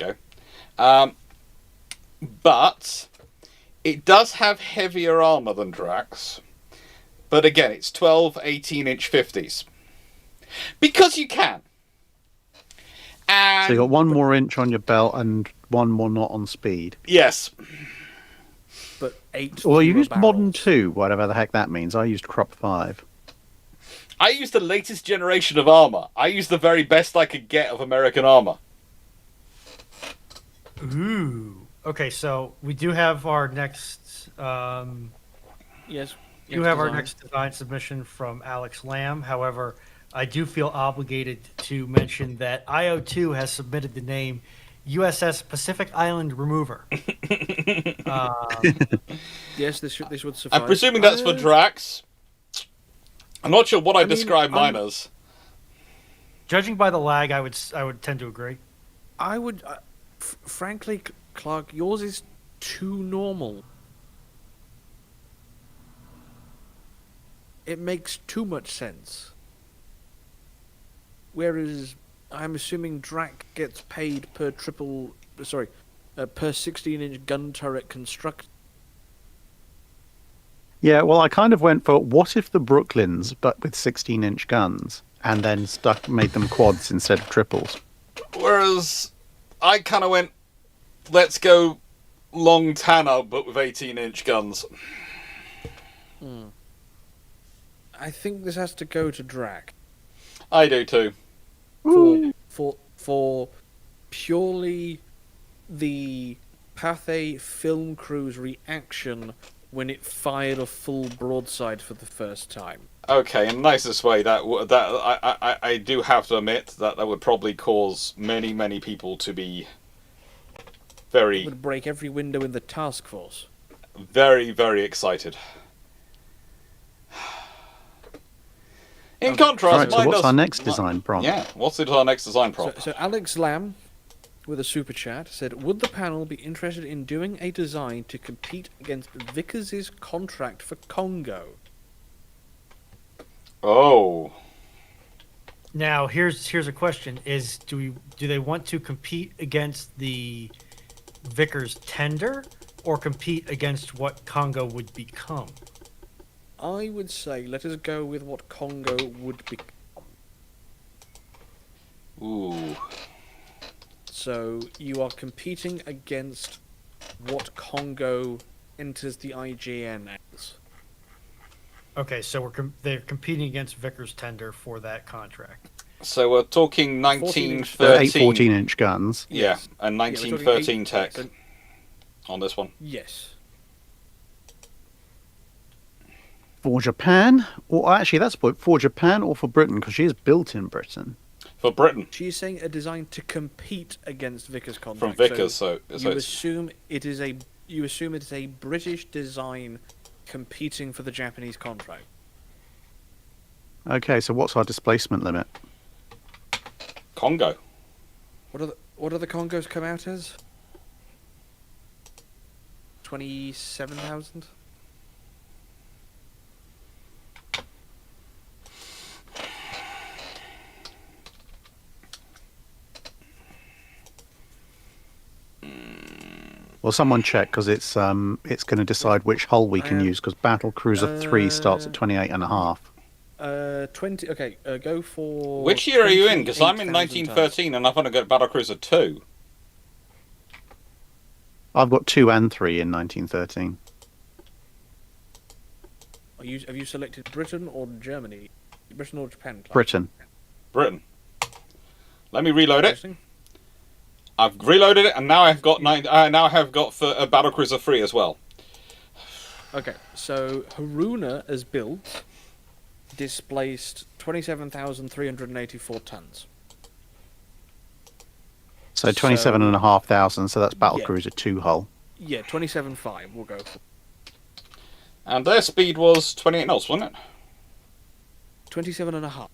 go. But it does have heavier armour than Drax. But again, it's 12 18-inch 50s. Because you can. And So you got 1 more inch on your belt and 1 more knot on speed. yes. But 8 Well, you fewer used Modern barrels. 2, whatever the heck that means. I used Crop 5. I used the latest generation of armour. I used the very best I could get of American armour. Ooh. Okay, so we do have our next. Yes. You have our design. next design submission from Alex Lamb. However, I do feel obligated to mention that IO2 has submitted the name USS Pacific Island Remover. Yes, this would suffice. I'm presuming that's for Drax. I'm not sure what I mean, describe mine as. Judging by the lag, I would tend to agree. I would, frankly, Clarke, yours is too normal. It makes too much sense. Whereas, I'm assuming Drac gets paid per per 16-inch gun turret construct. Yeah, well, I kind of went for what if the Brooklyns, but with 16-inch guns, and then made them quads instead of triples. Whereas I kind of went, let's go long Tanner, but with 18-inch guns. I think this has to go to Drac I do too. for purely the Pathé film crew's reaction when it fired a full broadside for the first time. Okay, in the nicest way, I do have to admit that would probably cause many people to be It very, would break every window in the task force. very excited. In contrast, Right, so mine what's does- our next design prompt? Yeah, what's our next design prompt? So Alex Lamb, with a super chat, said, "Would the panel be interested in doing a design to compete against Vickers' contract for Congo?" Oh, Now, here's a question: do they want to compete against the Vickers tender, or compete against what Congo would become? I would say let us go with what Congo would be. ooh. So you are competing against what Congo enters the IGN as. Okay, so they're competing against Vickers tender for that contract. So we're talking 14-inch. They're 1913. 14-inch guns. Yeah, Yes. and Yeah, we're talking 1913 eight- tech so- on this one. Yes. For Japan? Or actually, that's for Japan or for Britain, because she is built in Britain. For Britain, She's saying a design to compete against Vickers from contract. Vickers, So so you it's assume it is a British design competing for the Japanese contract. Okay, so what's our displacement limit? Congo. What do the Congos come out as? 27,000. Well, someone check, because it's going to decide which hull we can I am- use, because Battle Cruiser 3 starts at 28.5. 20. Okay, go for. Which year are you in? Because I'm in 28,000 tons. 1913 and I've only got Battlecruiser 2. I've got 2 and 3 in 1913. Have you selected Britain or Germany? Britain or Japan? Clarke? Britain. Britain. Let me reload it. Interesting. I've reloaded it, and now I've got now I have got for a battlecruiser 3 as well. Okay, so Haruna as built displaced 27,384 tons. So 27,500. So that's battlecruiser 2 hull. Yeah, 27.5 we'll go for. And their speed was 28 knots, wasn't it? 27.5.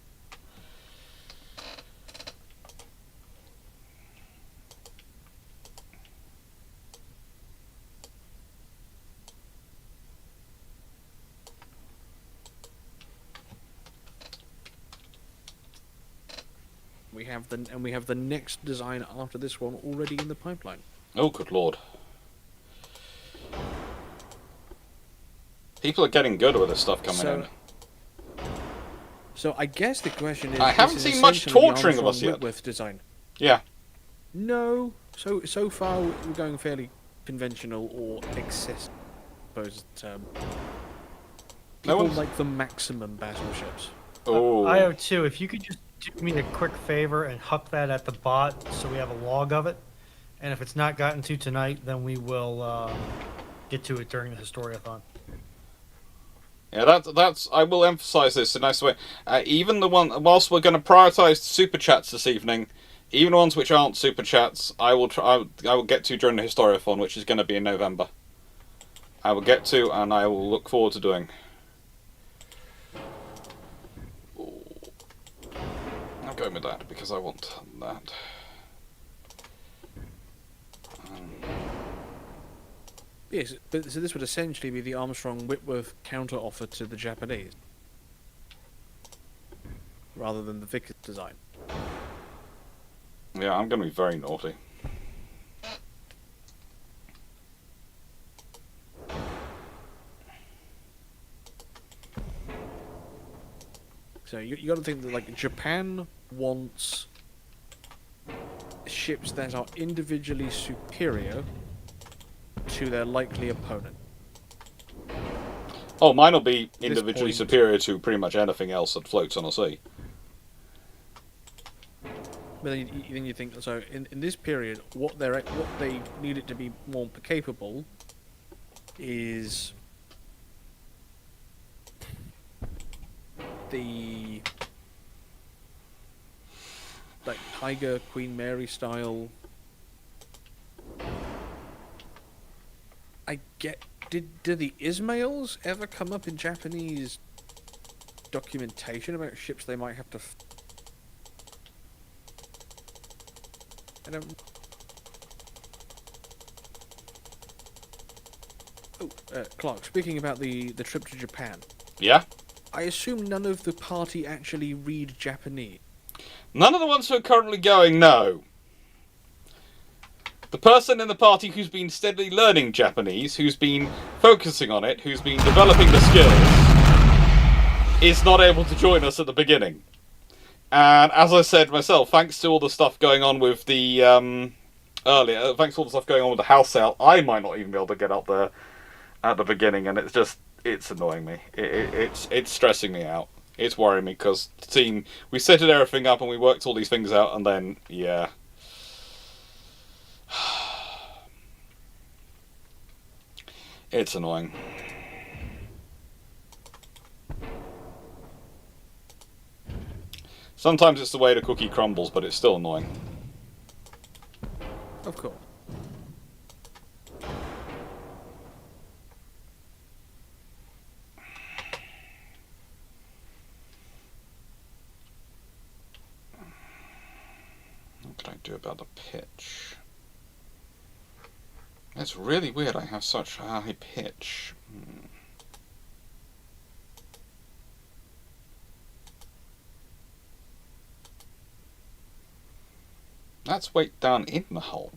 We have the next design after this one already in the pipeline. Oh, good lord. People are getting good with this stuff coming in. So I guess the question is... I haven't seen much torturing of us yet. Whitworth design. Yeah. No. So far we're going fairly conventional or excessive, I suppose the term. People like the maximum battleships. Oh. IO2, if you could just do me a quick favor and huck that at the bot so we have a log of it. And if it's not gotten to tonight, then we will get to it during the Historiathon. Yeah, that's. I will emphasise this in a nice way. Even the one, whilst we're going to prioritise super chats this evening, even the ones which aren't super chats, I will try. I will get to during the Historiathon, which is going to be in November. I will get to, and I will look forward to doing. I'm going with that because I want that. Yes, but so this would essentially be the Armstrong-Whitworth counter-offer to the Japanese, rather than the Vickers design. Yeah, I'm going to be very naughty. So you got to think that like Japan wants ships that are individually superior to their likely opponent. Oh, mine will be individually point- superior to pretty much anything else that floats on the sea. But then you think so in this period, what they need it to be more capable is the like Tiger, Queen Mary style. I get. Did the Ismails ever come up in Japanese documentation about ships they might have to? I don't. Oh, Clarke. Speaking about the trip to Japan, Yeah? I assume none of the party actually read Japanese. None of the ones who are currently going, no. The person in the party who's been steadily learning Japanese, who's been focusing on it, who's been developing the skills, is not able to join us at the beginning. And as I said myself, thanks to all the stuff going on with the thanks to all the stuff going on with the house sale, I might not even be able to get up there at the beginning, and it's annoying me. It's stressing me out. It's worrying me because the team, we set everything up and we worked all these things out, and then yeah. It's annoying. Sometimes it's the way the cookie crumbles, but it's still annoying. Of course. What can I do about the pitch? It's really weird I have such a high pitch. That's weight down in the hull.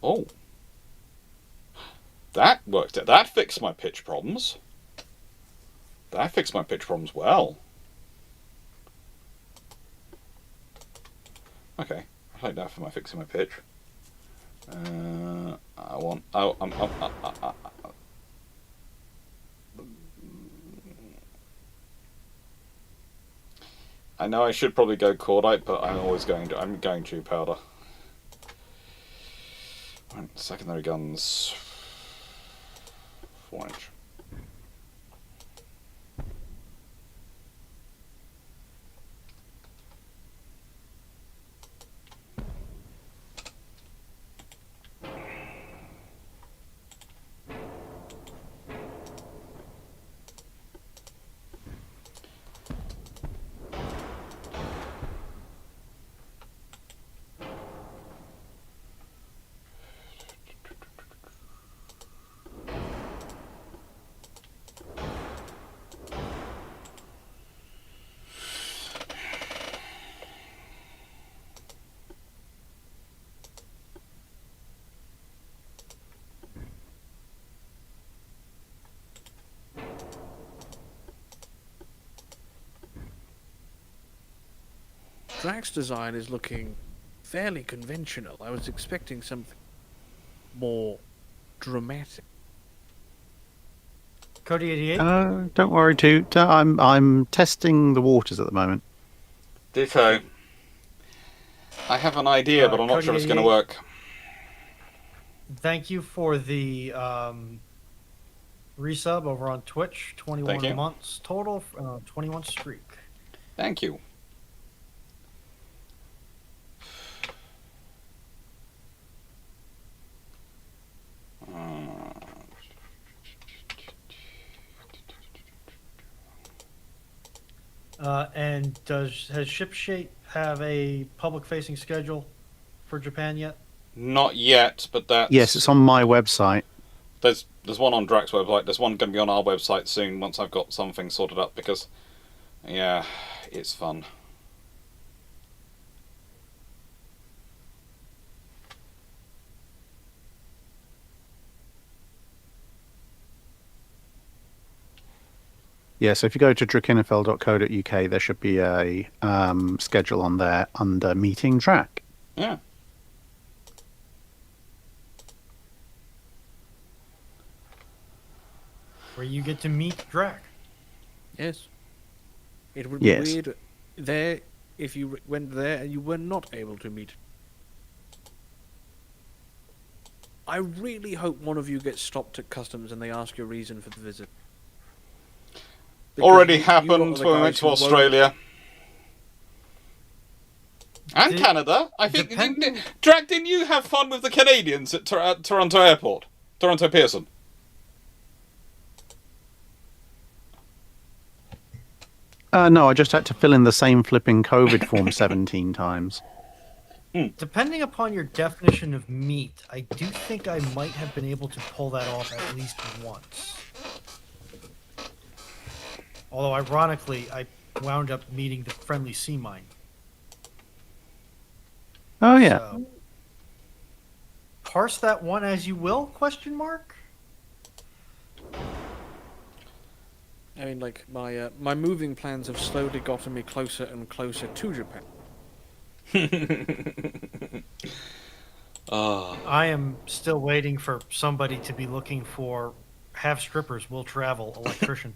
Oh. That worked out. That fixed my pitch problems. That fixed my pitch problems well. Okay, I like that for my fixing my pitch. I want. I know I should probably go cordite, but I'm always going to. I'm going to powder. Right, secondary guns. 4-inch. Drax's design is looking fairly conventional. I was expecting something more dramatic. Cody 88. Don't worry, too. I'm testing the waters at the moment. Ditto. I have an idea, but I'm not Cody sure it's going to 88. work. Thank you for the resub over on Twitch. Thank 21 you. months total, 21 streak. Thank you. And has Shipshape have a public-facing schedule for Japan yet? Not yet, but that's... Yes, it's on my website. There's one on Drax's website. There's one going to be on our website soon once I've got something sorted up because, yeah, it's fun. Yeah, so if you go to drakinefeld.co.uk, there should be a schedule on there under Meeting Track. Yeah. Where you get to meet Drac. Yes. It would Yes. be weird there if you went there and you were not able to meet. I really hope one of you gets stopped at customs and they ask your reason for the visit. Because Already you happened are the when we guys went to who won't- Australia. And Did- Canada. I think... depending- Drag, didn't you have fun with the Canadians at Toronto Airport? Toronto Pearson? No, I just had to fill in the same flipping COVID form 17 times. Depending upon your definition of meet, I do think I might have been able to pull that off at least once. Although, ironically, I wound up meeting the friendly sea mine. Oh, yeah. So, parse that one as you will, question mark? I mean, like, my moving plans have slowly gotten me closer and closer to Japan. I am still waiting for somebody to be looking for have strippers will travel electrician.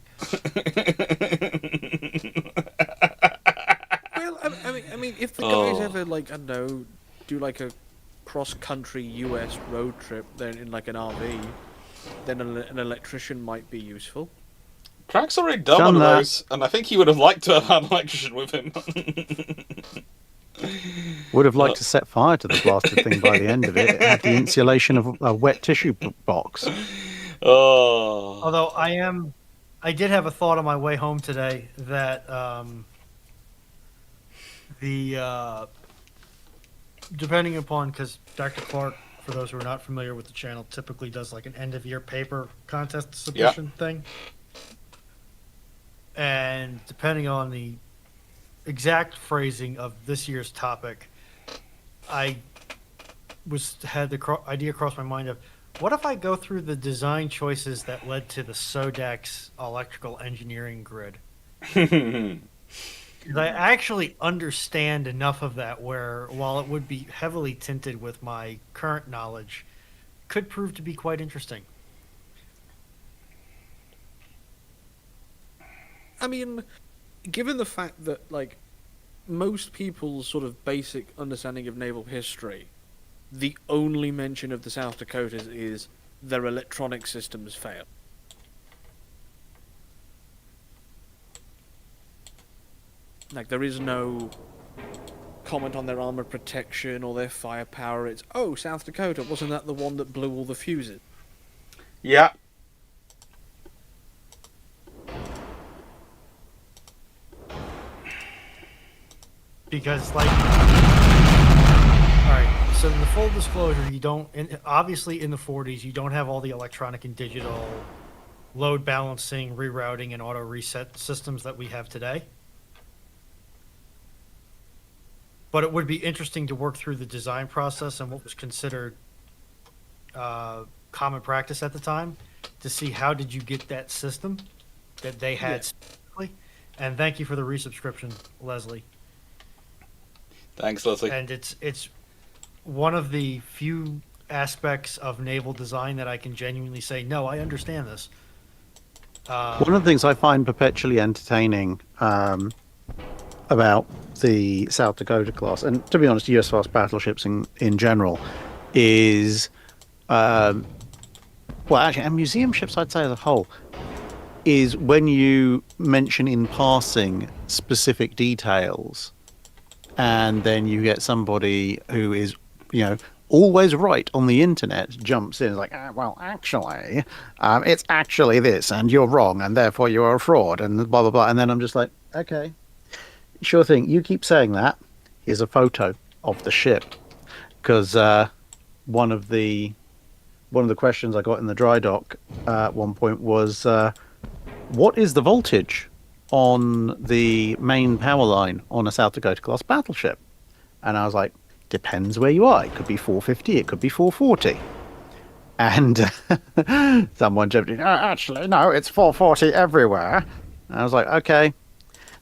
Well, I mean, if the guys ever, like, I don't know, do like a cross-country US road trip, then in like an RV, then an electrician might be useful. Drag's already done Done one of that. those, and I think he would have liked to have had an electrician with him. Would have liked to set fire to the blasted thing by the end of it. It had the insulation of a wet tissue box. Oh. Although I did have a thought on my way home today that depending upon, because Dr. Clarke, for those who are not familiar with the channel, typically does like an end of year paper contest submission thing. And depending on the exact phrasing of this year's topic, I had the idea cross my mind of, what if I go through the design choices that led to the Sodex electrical engineering grid? 'Cause I actually understand enough of that where, while it would be heavily tinted with my current knowledge, could prove to be quite interesting. I mean, given the fact that, like, most people's sort of basic understanding of naval history, the only mention of the South Dakotas is their electronic systems fail. Like, there is no comment on their armor protection or their firepower. It's, oh, South Dakota, wasn't that the one that blew all the fuses? Yeah. Because, like, all right, so in the full disclosure, you don't, obviously in the 40s, you don't have all the electronic and digital load balancing, rerouting, and auto reset systems that we have today. But it would be interesting to work through the design process and what was considered common practice at the time to see how did you get that system that they had specifically. And thank you for the resubscription, Leslie. Thanks, Leslie. And it's one of the few aspects of naval design that I can genuinely say, no, I understand this. One of the things I find perpetually entertaining about the South Dakota class, and to be honest, US class battleships in general, is, well, actually, and museum ships, I'd say as a whole, is when you mention in passing specific details, and then you get somebody who is, always right on the internet jumps in, like, well, actually, it's actually this, and you're wrong, and therefore you're a fraud, and blah blah blah. And then I'm just like, okay, sure thing. You keep saying that. Here's a photo of the ship, because one of the questions I got in the dry dock at one point was, what is the voltage on the main power line on a South Dakota class battleship? And I was like, depends where you are. It could be 450, it could be 440. And someone jumped in, actually, no, it's 440 everywhere. And I was like, okay,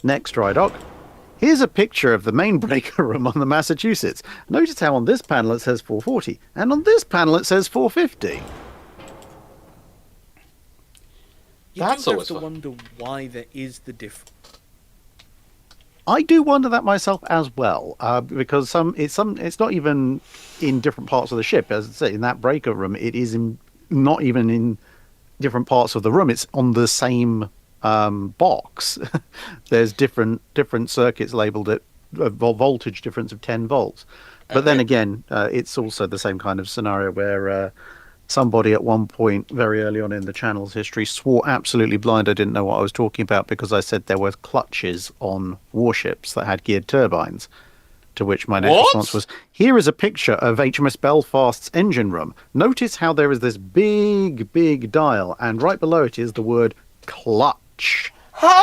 next dry dock. Here's a picture of the main breaker room on the Massachusetts. Notice how on this panel it says 440, and on this panel it says 450. That's do have always to fun. wonder why there is the difference. I do wonder that myself as well, because it's not even in different parts of the ship. As I say, in that breaker room, it is not even in different parts of the room. It's on the same box. There's different circuits labelled at voltage difference of 10 volts. But then again, it's also the same kind of scenario where somebody at one point very early on in the channel's history swore absolutely blind I didn't know what I was talking about because I said there were clutches on warships that had geared turbines. To which my next response was, here is a picture of HMS Belfast's engine room. Notice how there is this big dial, and right below it is the word clutch.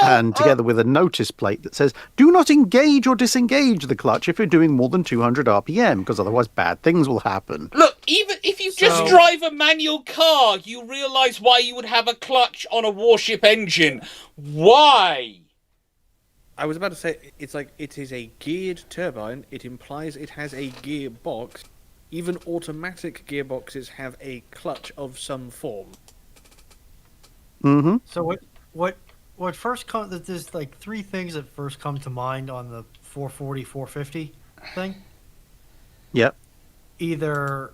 And together with a notice plate that says, do not engage or disengage the clutch if you're doing more than 200 RPM, because otherwise bad things will happen. Look, even if you just drive a manual car, you realise why you would have a clutch on a warship engine. Why? I was about to say, it's like, it is a geared turbine. It implies it has a gearbox. Even automatic gearboxes have a clutch of some form. Mm-hmm. So what first there's like three things that first come to mind on the 440, 450 thing. Yep. Either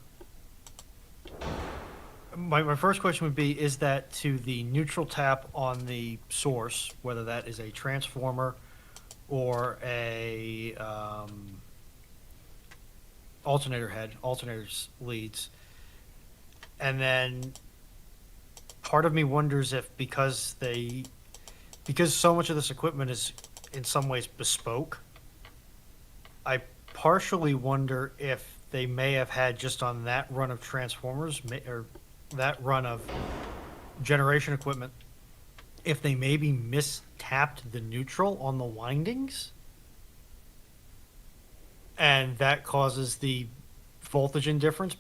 my first question would be, is that to the neutral tap on the source, whether that is a transformer or a alternators leads, and then part of me wonders if because so much of this equipment is in some ways bespoke, I partially wonder if they may have had just on that run of transformers or that run of generation equipment, if they maybe mistapped the neutral on the windings, and that causes the voltage difference,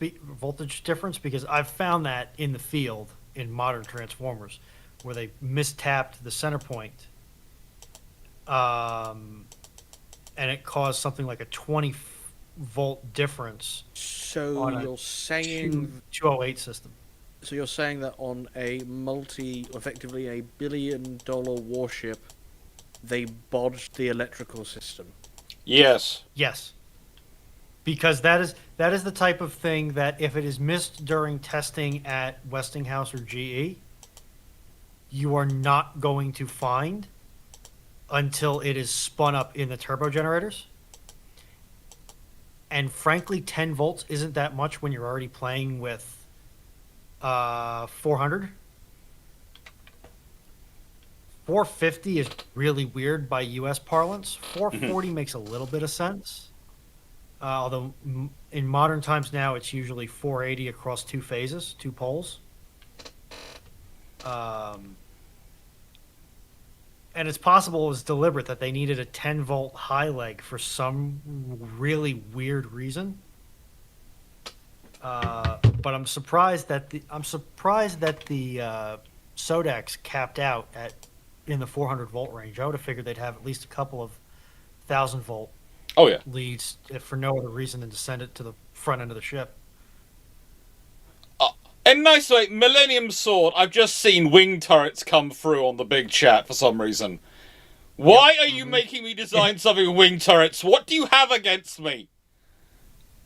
because I've found that in the field in modern transformers where they mistapped the center point, and it caused something like a volt difference So on a you're saying 208 system. So you're saying that on a effectively a billion-dollar warship, they bodged the electrical system. Yes. Yes. Because that is the type of thing that if it is missed during testing at Westinghouse or GE, you are not going to find until it is spun up in the turbo generators. And frankly, 10 volts isn't that much when you're already playing with 400. 450 is really weird by US parlance. 440 makes a little bit of sense. Although in modern times now, it's usually 480 across two phases, two poles. And it's possible it was deliberate that they needed a 10 volt high leg for some really weird reason. But I'm surprised that the Sodex capped out in the 400 volt range. I would have figured they'd have at least a couple of 1,000 volt Oh yeah. leads, if for no other reason than to send it to the front end of the ship. And nice way, Millennium Sword. I've just seen wing turrets come through on the big chat for some reason. Why are you making me design something with wing turrets? What do you have against me?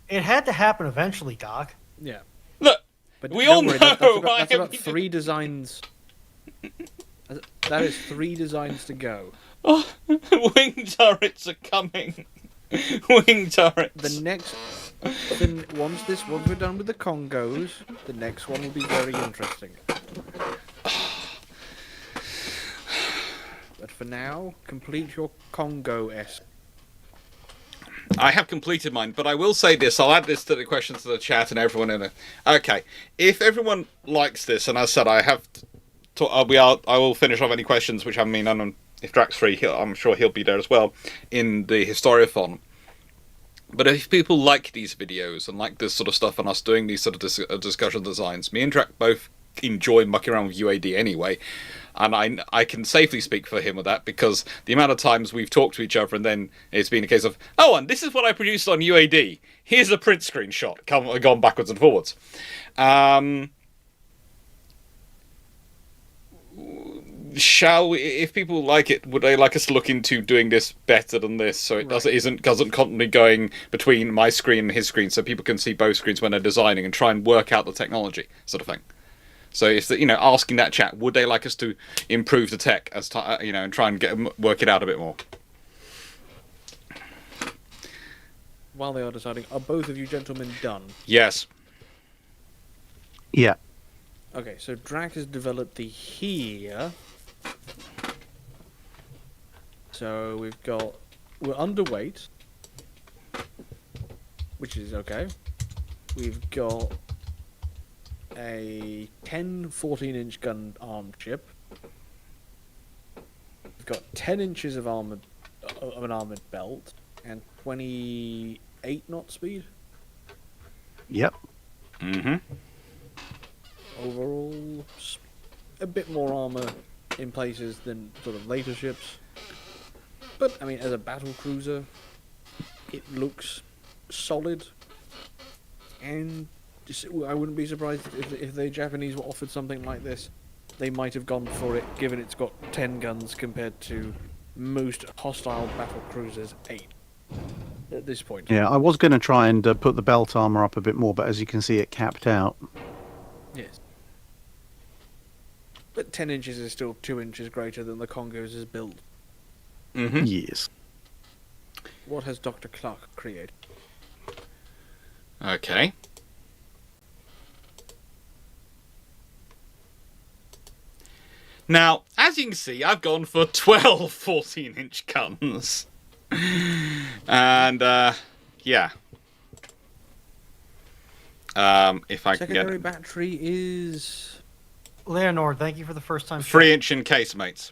It had to happen eventually, Doc. Yeah. Look, But we don't all worry, know that's I about am- 3 designs. That is 3 designs to go. Oh, wing turrets are coming. Wing turrets. The next, once we're done with the Congos, the next one will be very interesting. But for now, complete your Congo-esque. I have completed mine, but I will say this. I'll add this to the questions to the chat and everyone in it. Okay, if everyone likes this, and as I said, I will finish off any questions which I mean. If Drax free, I'm sure he'll be there as well in the Historiathon. But if people like these videos and like this sort of stuff and us doing these sort of discussion designs, me and Drax both enjoy mucking around with UAD anyway. And I can safely speak for him with that, because the amount of times we've talked to each other and then it's been a case of, oh, and this is what I produced on UAD. Here's a print screenshot, gone backwards and forwards. Shall we, if people like it, would they like us to look into doing this better than this, so it doesn't constantly going between my screen and his screen, so people can see both screens when they're designing and try and work out the technology, sort of thing. So if asking that chat, would they like us to improve the tech and try and work it out a bit more? While they are deciding, are both of you gentlemen done? Yes. Yeah. Okay, so Drac has developed the here. So we're underweight, which is okay. We've got a 14-inch gun armed ship. We've got 10 inches of an armored belt and 28 knot speed. Yep. Mm-hmm. Overall, a bit more armor in places than sort of later ships. But I mean, as a battle cruiser, it looks solid, and I wouldn't be surprised if the Japanese were offered something like this. They might have gone for it, given it's got 10 guns compared to most hostile battle cruisers 8 at this point. Yeah, I was going to try and put the belt armor up a bit more, but as you can see, it capped out. Yes. But 10 inches is still 2 inches greater than the Congo's is built. Mm-hmm. Yes. What has Dr. Clarke created? Okay. Now, as you can see, I've gone for 12 14-inch guns. And, yeah. If I can Secondary get battery is... Leonore, thank you for the first time. 3-inch in casemates.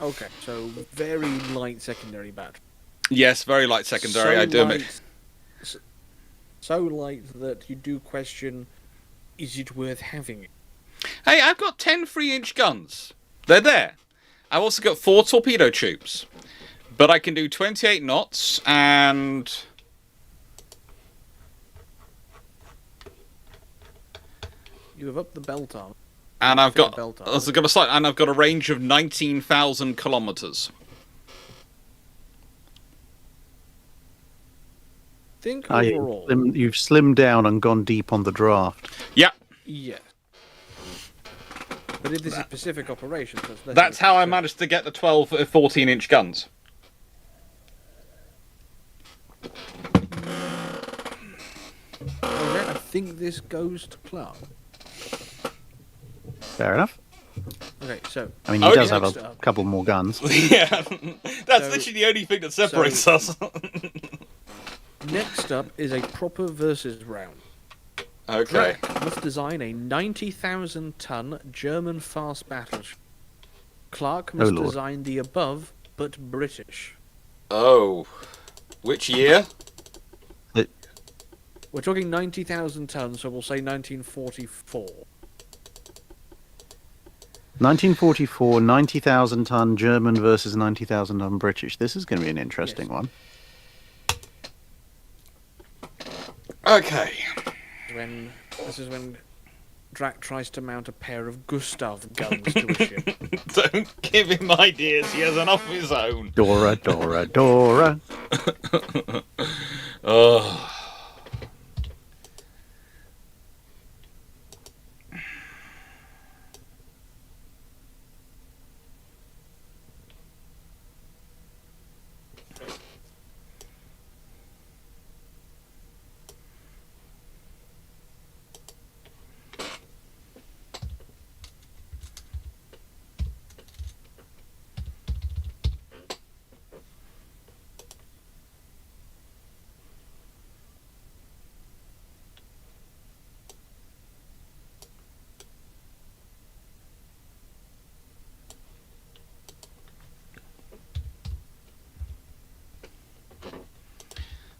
Okay, so very light secondary battery. Yes, very light secondary. So I do admit. light, so light that you do question, is it worth having it? Hey, I've got 10 3-inch guns. They're there. I've also got 4 torpedo tubes. But I can do 28 knots and You have upped the belt arm. And I've got, Belt I've got a range of 19,000 kilometers. Think Ah, overall. you've slimmed down and gone deep on the draft. Yeah, Yeah. But if this is Pacific operations, that's how I managed to get the 12 14-inch guns. I think this goes to Clarke. Fair enough. Okay, so I mean, he Oh, does yeah. have a couple more guns. Yeah, that's So- literally the only thing that separates us. next up is a proper versus round. Okay. Clarke must design a 90,000-ton German fast battleship. Clarke must Lord. design the above, but British. Oh, which year? We're talking 90,000 tons, so we'll say 1944. 1944, 90,000 ton German versus 90,000 ton British. This is going to be an interesting Yes. one. Okay. This is when Drac tries to mount a pair of Gustav guns to a ship. Don't give him ideas. He has enough of his own. Dora, Dora, Dora. Oh.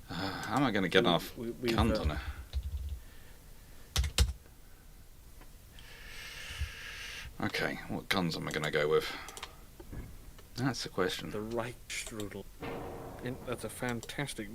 How am I going to get enough we've, guns on it? Okay, what guns am I going to go with? That's the question. The Reichsstrudel. That's a fantastic.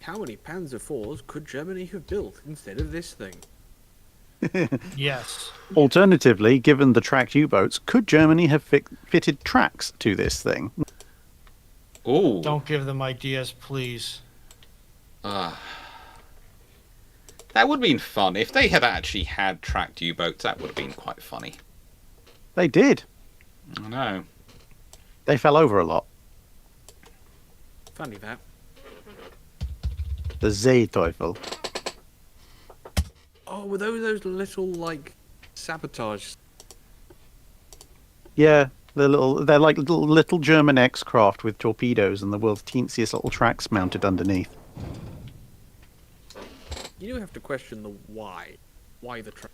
How many Panzer IVs could Germany have built instead of this thing? Yes. Alternatively, given the tracked U-boats, could Germany have fitted tracks to this thing? Ooh. Don't give them ideas, please. That would have been fun. If they had actually had tracked U-boats, that would have been quite funny. They did. I know. They fell over a lot. Funny that. The Seeteufel. Oh, were those little, like, sabotage? Yeah, they're like little German X-craft with torpedoes and the world's teensiest little tracks mounted underneath. You do have to question the why. Why the track?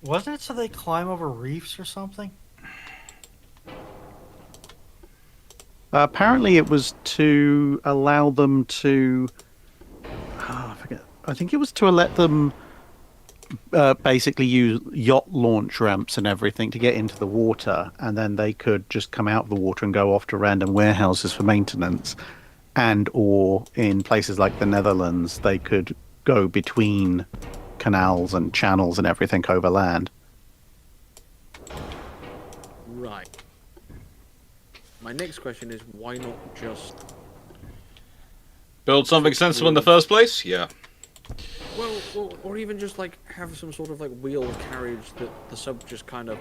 Wasn't it so they climb over reefs or something? Apparently, it was to allow them to. I forget. I think it was to let them basically use yacht launch ramps and everything to get into the water, and then they could just come out of the water and go off to random warehouses for maintenance, or in places like the Netherlands, they could go between canals and channels and everything over land. Right. My next question is, why not just... Build something sensible in the first place? Yeah. Well, or even just, like, have some sort of, like, wheel carriage that the sub just kind of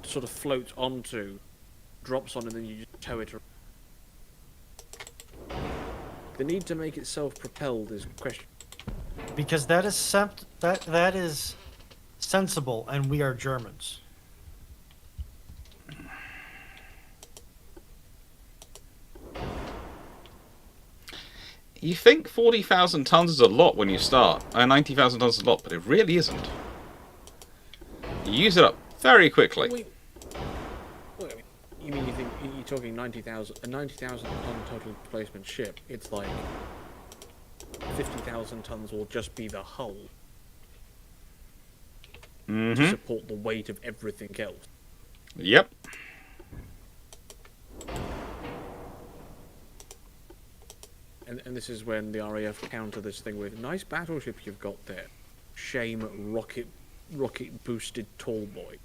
sort of floats onto, drops on, and then you just tow it around. The need to make it self-propelled is a question. Because that is sensible, and we are Germans. You think 40,000 tons is a lot when you start. 90,000 tons is a lot, but it really isn't. You use it up very quickly. Wait, I mean, you mean you think you're talking 90,000 ton total displacement ship? It's like 50,000 tons will just be the hull to support the weight of everything else. Yep. And this is when the RAF counter this thing with nice battleship you've got there. Shame rocket boosted tall boy.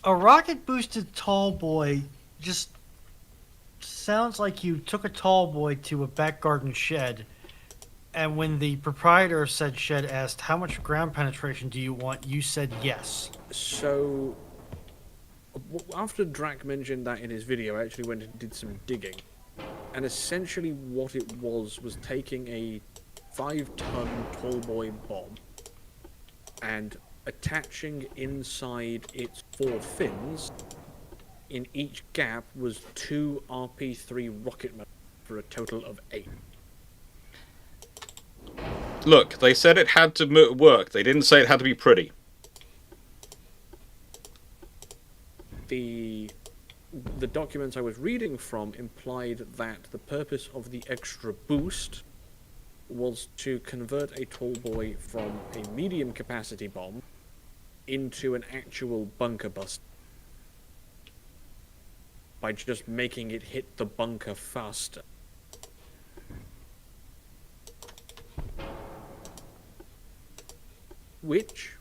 A rocket boosted tall boy just sounds like you took a tall boy to a back garden shed, and when the proprietor of said shed asked how much ground penetration do you want, you said yes. So, after Drac mentioned that in his video, I actually went and did some digging. And essentially what it was taking a 5-ton tallboy bomb and attaching inside its 4 fins. In each gap was 2 RP-3 rocket motors for a total of 8. Look, they said it had to work. They didn't say it had to be pretty. The documents I was reading from implied that the purpose of the extra boost was to convert a tallboy from a medium capacity bomb into an actual bunker bust by just making it hit the bunker faster. Which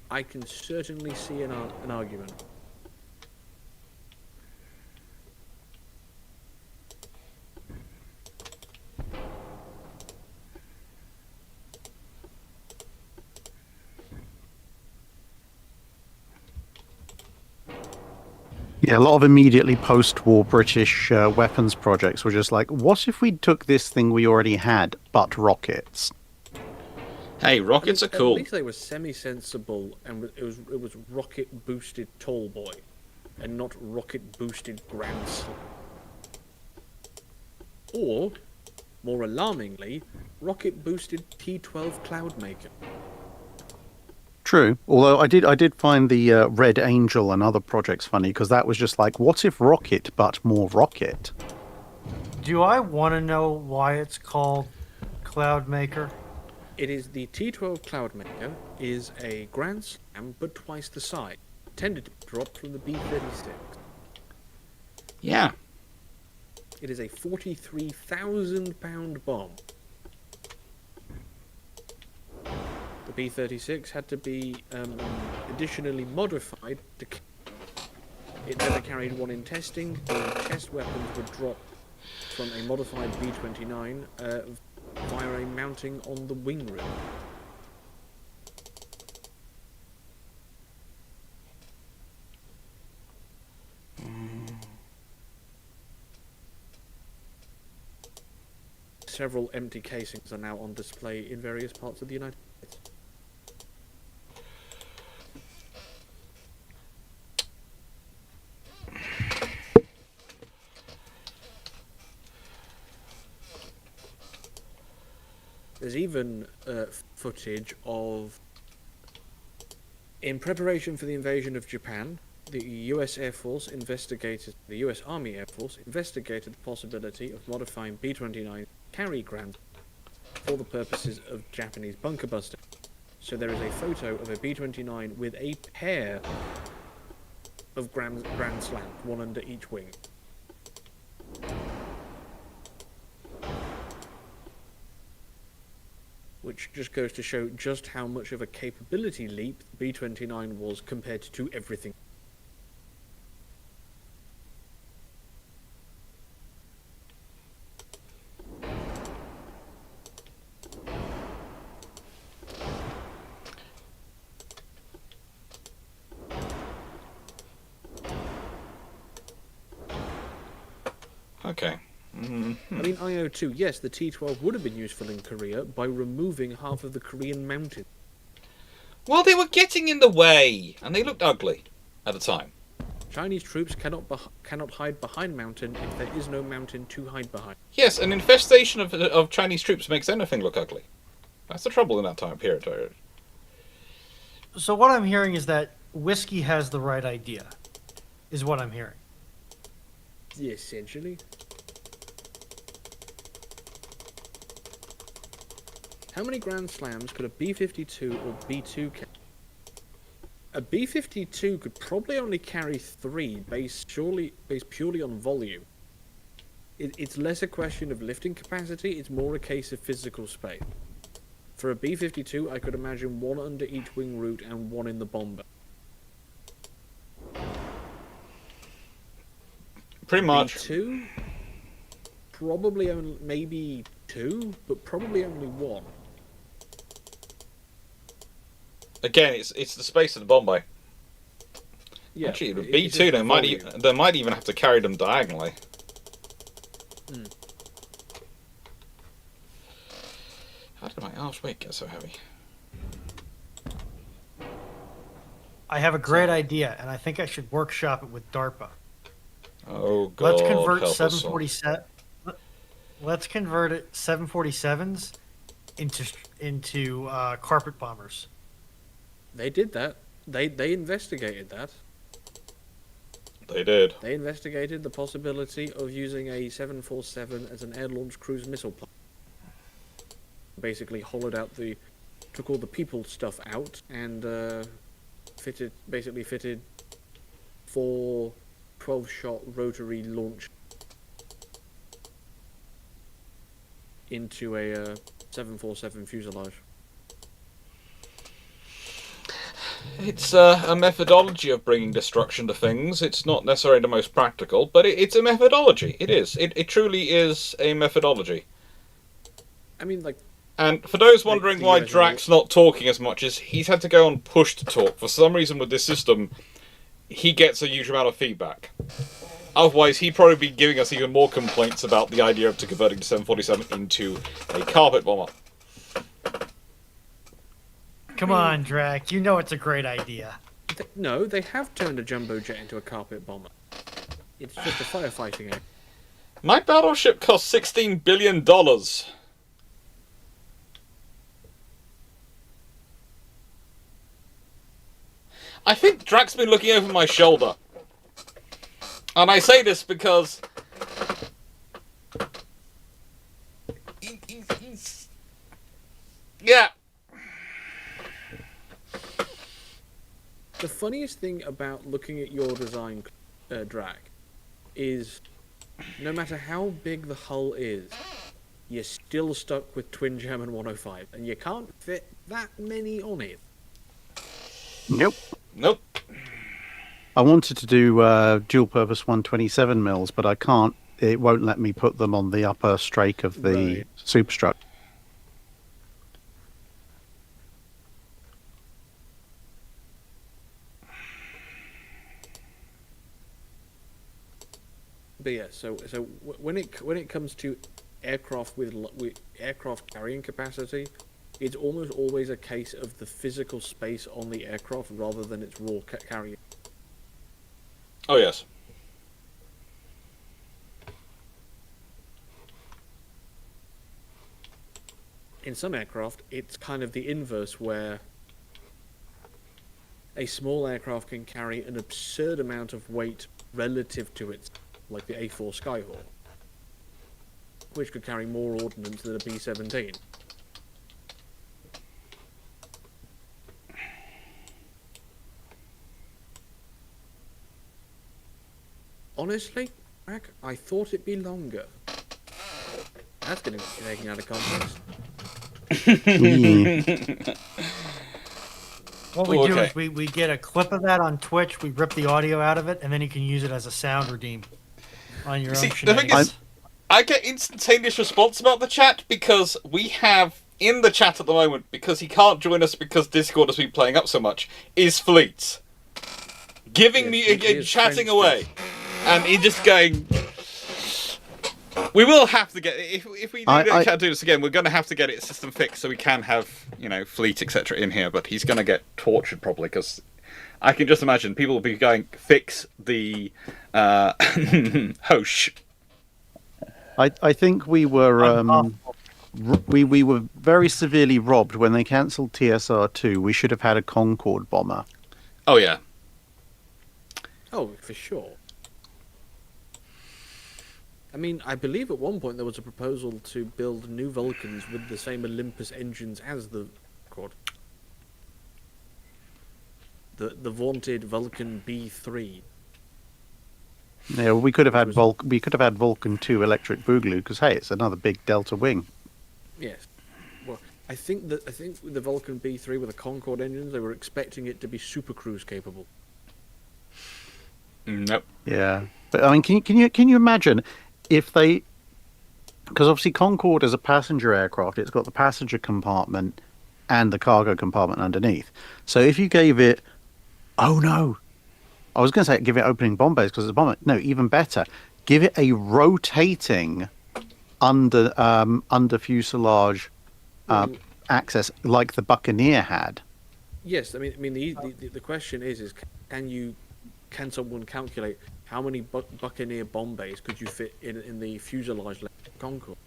I can certainly see an argument. Yeah, a lot of immediately post-war British weapons projects were just like, what if we took this thing we already had, but rockets? Hey, rockets are cool. At least they were semi-sensible, and it was rocket-boosted tallboy, and not rocket-boosted Grand Slam. Or, more alarmingly, rocket-boosted T-12 Cloudmaker. True. Although I did find the Red Angel and other projects funny, because that was just like, what if rocket, but more rocket? Do I want to know why it's called Cloudmaker? It is the T-12 Cloudmaker is a Grand Slam, but twice the size. Tended to be dropped from the B-36. Yeah. It is a 43,000-pound bomb. The B-36 had to be additionally modified to. It never carried one in testing. The test weapons were dropped from a modified B-29 via a mounting on the wing rim. Several empty casings are now on display in various parts of the United States. There's even footage of, in preparation for the invasion of Japan, the US Air Force investigated, the US Army Air Force investigated the possibility of modifying B-29 carry ground for the purposes of Japanese bunker busting. So there is a photo of a B-29 with a pair of Grand Slams, one under each wing. Which just goes to show just how much of a capability leap B-29 was compared to everything. Okay. I mean, IO2, yes, the T-12 would have been useful in Korea by removing half of the Korean mountain. Well, they were getting in the way, and they looked ugly at the time. Chinese troops cannot hide behind mountain if there is no mountain to hide behind. Yes, an infestation of Chinese troops makes anything look ugly. That's the trouble in that time period. So what I'm hearing is that Whiskey has the right idea, is what I'm hearing. Yeah, essentially. How many Grand Slams could a B-52 or B-2 carry? A B-52 could probably only carry 3, based purely on volume. It's less a question of lifting capacity, it's more a case of physical space. For a B-52, I could imagine 1 under each wing root and 1 in the bomber. Pretty much. B-2? Probably only, maybe 2, but probably only 1. Again, it's the space of the bomb bay. Yeah, Actually, the it's just B2, the they might even have to carry them diagonally. How did my arse weight get so heavy? I have a great idea, and I think I should workshop it with DARPA. Oh God! Let's convert help us all. 747. Let's convert it 747s into carpet bombers. They did that. They investigated that. They did. They investigated the possibility of using a 747 as an air-launched cruise missile plane. Basically hollowed out took all the people stuff out and fitted 4 12-shot rotary launch into a 747 fuselage. It's a methodology of bringing destruction to things. It's not necessarily the most practical, but it's a methodology. It is. It truly is a methodology. I mean, like. And for those wondering the why US Drax not talking as much, is he's had to go on push to talk. For some reason with this system, he gets a huge amount of feedback. Otherwise, he'd probably be giving us even more complaints about the idea of converting the 747 into a carpet bomber. Come on, Drac. You know it's a great idea. No, they have turned a jumbo jet into a carpet bomber. It's just a firefighting act. My battleship cost $16 billion. I think Drax's been looking over my shoulder. And I say this because... Yeah. The funniest thing about looking at your design, Drac, is no matter how big the hull is, you're still stuck with twin German 105, and you can't fit that many on it. Nope. Nope. I wanted to do dual-purpose 127 mils, but I can't. It won't let me put them on the upper strake of the Right. superstructure. But yeah, so when it comes to aircraft with aircraft carrying capacity, it's almost always a case of the physical space on the aircraft rather than its raw carrying. Oh, yes. In some aircraft, it's kind of the inverse, where a small aircraft can carry an absurd amount of weight relative to its, like the A4 Skyhawk, which could carry more ordnance than a B-17. Honestly, Jack, I thought it'd be longer. That's going to be taken out of context. What we do Okay. is we get a clip of that on Twitch, we rip the audio out of it, and then you can use it as a sound redeem on your See, own the thing shenanigans. is, I get instantaneous response about the chat because we have in the chat at the moment, because he can't join us because Discord has been playing up so much, is Fleets giving Yes, me he again, is chatting French away, and he just going. We will have to get if we do do this again. We're going to have to get it system fixed so we can have Fleet etc. in here. But he's going to get tortured probably because I can just imagine people will be going fix the Hosh. I think we were we were very severely robbed when they cancelled TSR2. We should have had a Concorde bomber. Oh yeah. Oh, for sure. I mean, I believe at one point there was a proposal to build new Vulcans with the same Olympus engines as the Concorde. The vaunted Vulcan B3. Yeah, we could have had Vulcan 2 Electric Boogaloo because hey, it's another big Delta wing. Yes. Well, I think with the Vulcan B3 with the Concorde engines, they were expecting it to be super cruise capable. Nope. Yeah, but I mean, can you imagine if they? Because obviously Concorde is a passenger aircraft. It's got the passenger compartment and the cargo compartment underneath. So if you gave it, oh no, I was going to say give it opening bomb bays because it's a bomber. No, even better, give it a rotating under fuselage access like the Buccaneer had. Yes, I mean the question is can someone calculate how many Buccaneer bomb bays could you fit in the fuselage Concorde?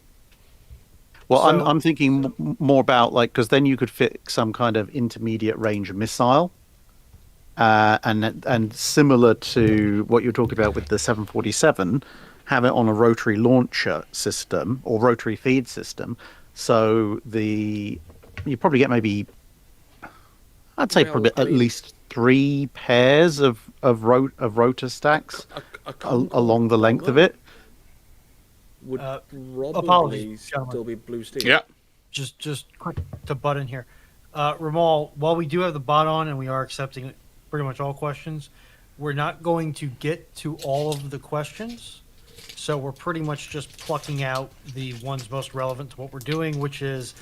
Well, So- I'm thinking more about like because then you could fit some kind of intermediate range missile, and similar to what you're talking about with the 747, have it on a rotary launcher system or rotary feed system. So you probably get maybe, I'd say Well, probably I at mean- least 3 pairs of rotor stacks A Concorde along the length of bomber it. would probably apologies, gentlemen. still be blue steel. Yeah. Just quick to butt in here. Ramal, while we do have the bot on and we are accepting pretty much all questions, we're not going to get to all of the questions. So we're pretty much just plucking out the ones most relevant to what we're doing, which is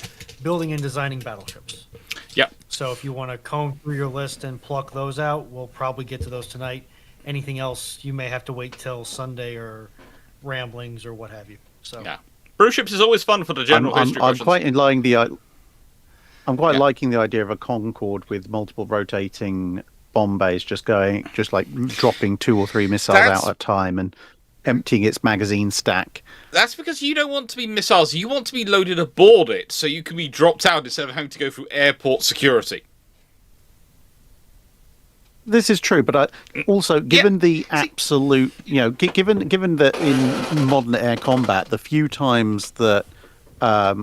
building and designing battleships. Yep. So if you want to comb through your list and pluck those out, we'll probably get to those tonight. Anything else, you may have to wait till Sunday or ramblings or what have you. So Yeah. Brew ships is always fun for the general history I'm questions. quite liking I'm quite Yeah. liking the idea of a Concorde with multiple rotating bomb bays, just like dropping 2 or 3 missiles That's- out at a time and emptying its magazine stack. That's because you don't want to be missiles. You want to be loaded aboard it, so you can be dropped out instead of having to go through airport security. This is true, but also given the absolute, given that in modern air combat, the few times that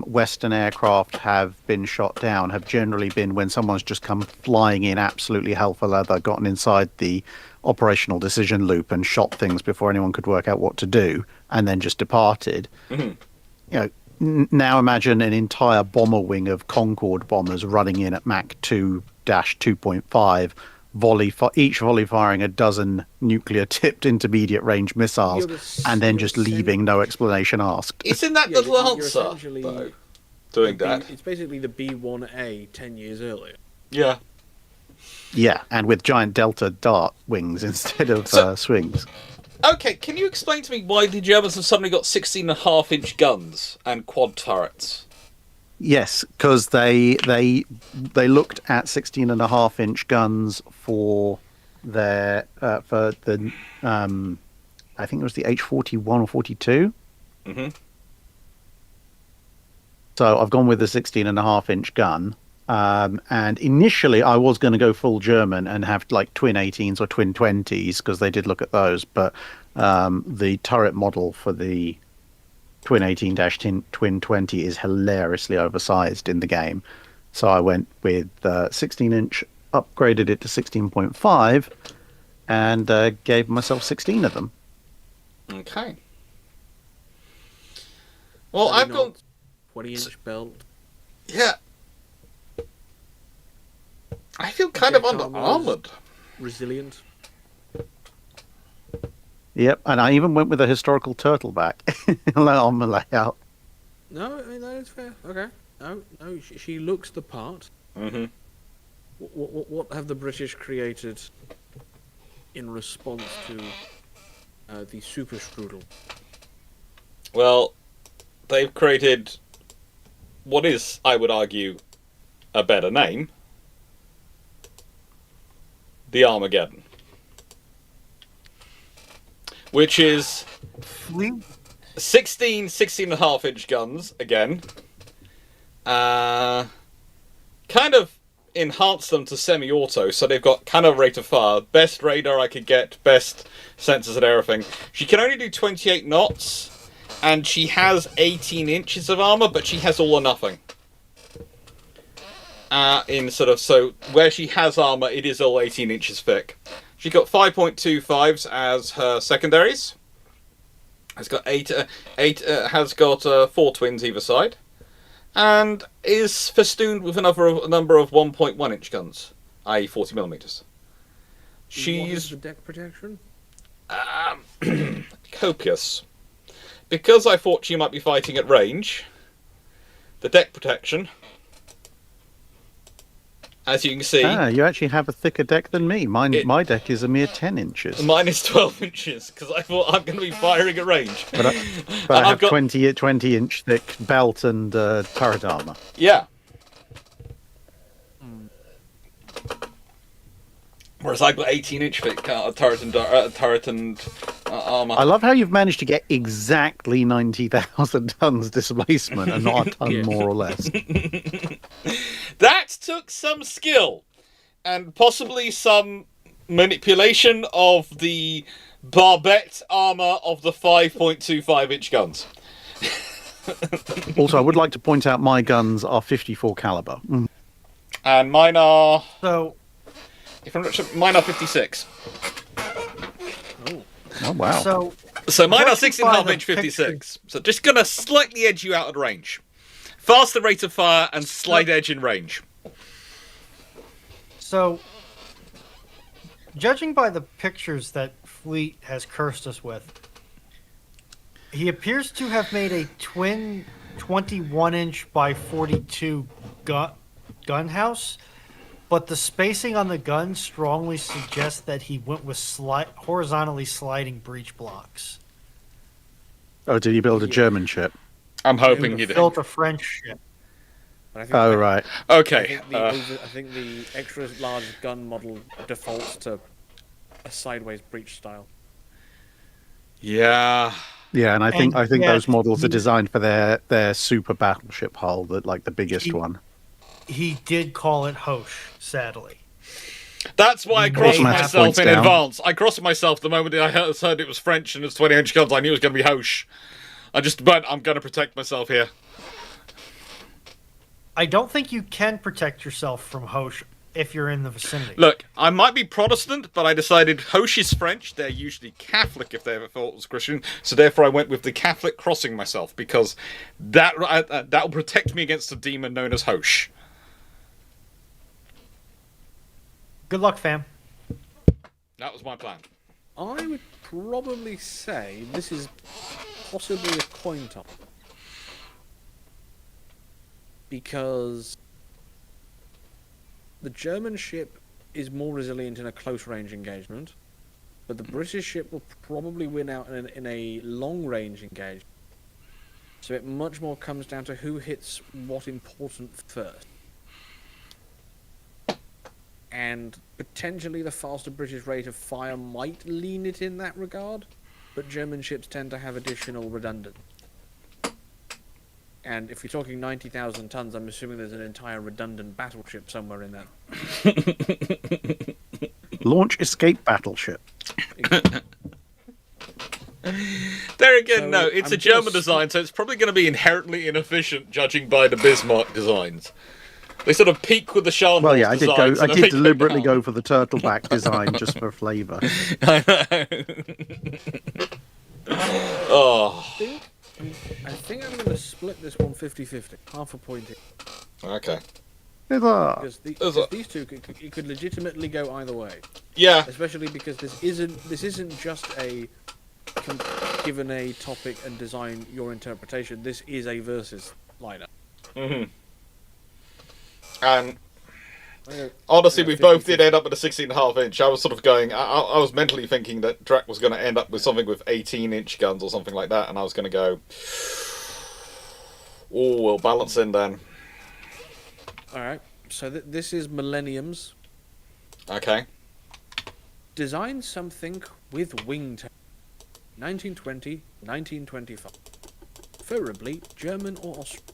Western aircraft have been shot down have generally been when someone's just come flying in absolutely hell for leather, gotten inside the operational decision loop and shot things before anyone could work out what to do, and then just departed. Now imagine an entire bomber wing of Concorde bombers running in at Mach 2-2.5, each volley firing a dozen nuclear-tipped intermediate-range missiles, and then just leaving no explanation asked. Isn't that the you're Lancer, essentially though, doing that? It's basically the B1A 10 years earlier. Yeah. Yeah, and with giant Delta dart wings instead of So- swings. Okay, can you explain to me why the Germans have suddenly got 16.5-inch guns and quad turrets? Yes, because they looked at 16.5-inch guns for their for the I think it was the H-41 or 42. Mm-hmm. So I've gone with the 16.5-inch gun. And initially I was going to go full German and have like twin 18s or twin 20s because they did look at those. But the turret model for the twin 18-twin 20 is hilariously oversized in the game. So I went with 16-inch, upgraded it to 16.5, and gave myself 16 of them. Okay. Well, I've got... 20-inch belt. Yeah. I feel kind of Projectile under-armoured. Resilient. Yep, and I even went with a historical turtleback on the layout. No, I mean, that is fair. Okay. No, she looks the part. Mm-hmm. What have the British created in response to the Super Strudel? Well, they've created what is, I would argue, a better name. The Armageddon. Which is 16.5-inch guns, again, kind of enhance them to semi-auto, so they've got kind of rate of fire. Best radar I could get, best sensors and everything. She can only do 28 knots, and she has 18 inches of armor, but she has all or nothing. So where she has armor, it is all 18 inches thick. She got 5.25s as her secondaries. Has got has got 4 twins either side, and is festooned with a number of 1.1 inch guns, i.e. 40 millimeters. What is the deck protection? Copious. Because I thought she might be fighting at range, the deck protection, as you can see... you actually have a thicker deck than me. My deck is a mere 10 inches. Mine is 12 inches, because I thought I'm going to be firing at range. But I have 20-inch thick belt and turret armor. Yeah. Whereas I've got 18-inch thick turret and armor. I love how you've managed to get exactly 90,000 tons displacement and not a ton more or less. That took some skill and possibly some manipulation of the barbette armor of the 5.25-inch guns. Also, I would like to point out my guns are 54 caliber. And mine are... So, if I'm not sure, mine are 56. Oh, wow. So mine are judging 6.5 by inch the 56. So just gonna slightly edge you out at range. Faster rate of fire and slight edge in range. So, judging by the pictures that Fleet has cursed us with, he appears to have made a twin 21-inch by 42 gun house, but the spacing on the gun strongly suggests that he went with horizontally sliding breech blocks. Oh, did he build a German ship? I'm hoping he did. Built a French ship. But I think Oh, right. Okay. I think the extra large gun model defaults to a sideways breech style. Yeah. Yeah, and I think yeah, those models are designed for their super battleship hull, the biggest one. He did call it Hoche, sadly. That's why I crossed Automatic myself points in down. advance. I crossed myself the moment I heard it was French and it's 20-inch guns. I knew it was going to be Hoche. But I'm going to protect myself here. I don't think you can protect yourself from Hoche if you're in the vicinity. Look, I might be Protestant, but I decided Hoche is French. They're usually Catholic if they ever thought it was Christian. So therefore I went with the Catholic crossing myself, because that will protect me against the demon known as Hoche. Good luck, fam. That was my plan. I would probably say this is possibly a coin toss. Because the German ship is more resilient in a close range engagement, but the British ship will probably win out in a long range engagement. So it much more comes down to who hits what important first. And potentially the faster British rate of fire might lean it in that regard, but German ships tend to have additional redundant. And if you're talking 90,000 tons, I'm assuming there's an entire redundant battleship somewhere in that. Launch escape battleship. There again, So, no, it's I'm a German just- design, so it's probably going to be inherently inefficient, judging by the Bismarck designs. They sort of peak with the Scharnhorst Well, yeah, I designs, and then did they deliberately down. go for the turtleback design just for flavour. Oh, I think I'm going to split this one 50-50, half a point each. okay. Because Is it? these two could legitimately go either way, Yeah, especially because this isn't just a given a topic and design your interpretation. This is a versus lineup. and Okay. honestly, Yeah, we both 50-50. did end up with a 16.5 inch. I was sort of going, I was mentally thinking that Drac was going to end up with something with 18-inch guns or something like that, and I was going to go, oh, we'll balance in then. Alright, so this is Millenniums. Okay. Design something with wing tech. 1920, 1925. Preferably German or Austrian.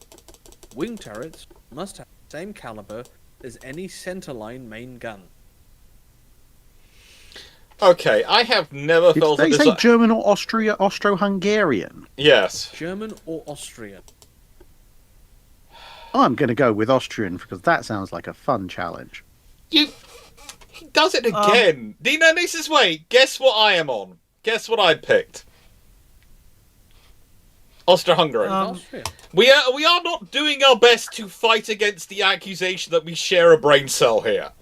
Wing turrets must have the same caliber as any centerline main gun. Okay, I have never Did felt a they say German or Austro-Hungarian? Yes. German or Austrian? I'm going to go with Austrian because that sounds like a fun challenge. He does it again. Dino, this is wait. Guess what I am on. Guess what I picked. Austro-Hungary. Austria. We are not doing our best to fight against the accusation that we share a brain cell here.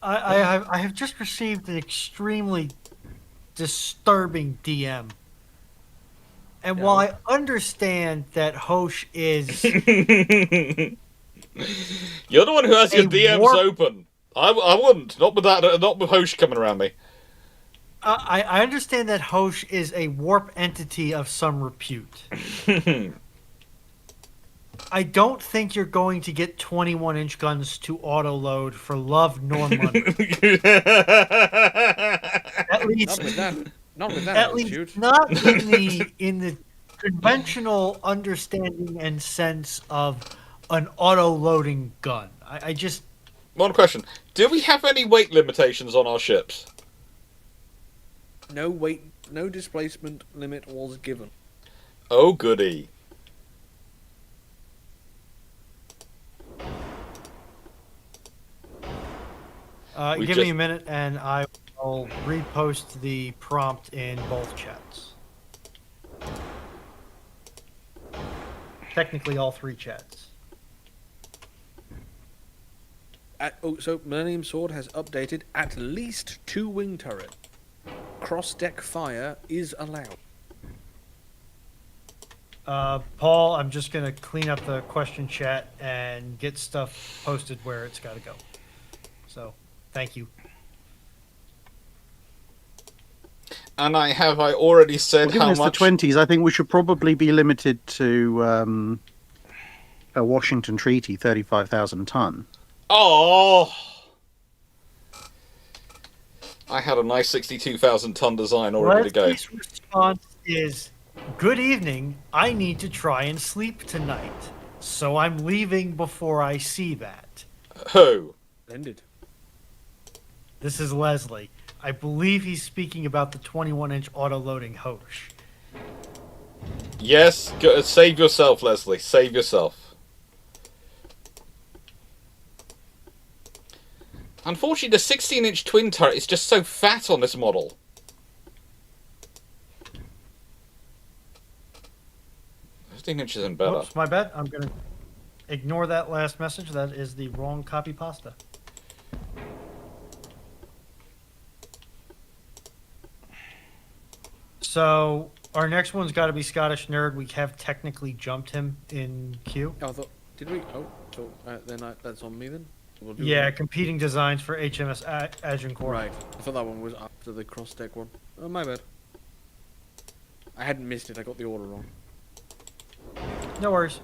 I have just received an extremely disturbing DM. And while I understand that Hosh is You're the one who has your A DMs warp- open. I wouldn't. Not with that. Not with Hosh coming around me. I understand that Hosh is a warp entity of some repute. I don't think you're going to get 21-inch guns to auto-load for love nor money. At least, Not with that at attitude. least not in the conventional understanding and sense of an auto-loading gun. I just One question: do we have any weight limitations on our ships? No weight, no displacement limit was given. Oh, goody. give me a minute and I will repost the prompt in both chats. Technically, all three chats. So Millennium Sword has updated at least 2 wing turrets. Cross-deck fire is allowed. Paul, I'm just going to clean up the question chat and get stuff posted where it's got to go. So, thank you. And I already said Given how it's much? the 20s, I think we should probably be limited to a Washington Treaty, 35,000 ton. Oh, I had a nice 62,000 ton design all ready to go. Leslie's response is, "Good evening. I need to try and sleep tonight, so I'm leaving before I see that." Who? Ended. This is Leslie. I believe he's speaking about the 21-inch auto-loading Hosh. Yes, save yourself, Leslie. Save yourself. Unfortunately, the 16-inch twin turret is just so fat on this model. Inches and better. Oops, my bad. I'm going to ignore that last message. That is the wrong copy pasta. So, our next one's got to be Scottish Nerd. We have technically jumped him in queue. Oh, I thought, did we? Oh, so that's on me then? We'll do Yeah, that. competing designs for HMS Agincourt. Right. I thought that one was after the cross-deck one. Oh, my bad. I hadn't missed it. I got the order wrong. No worries.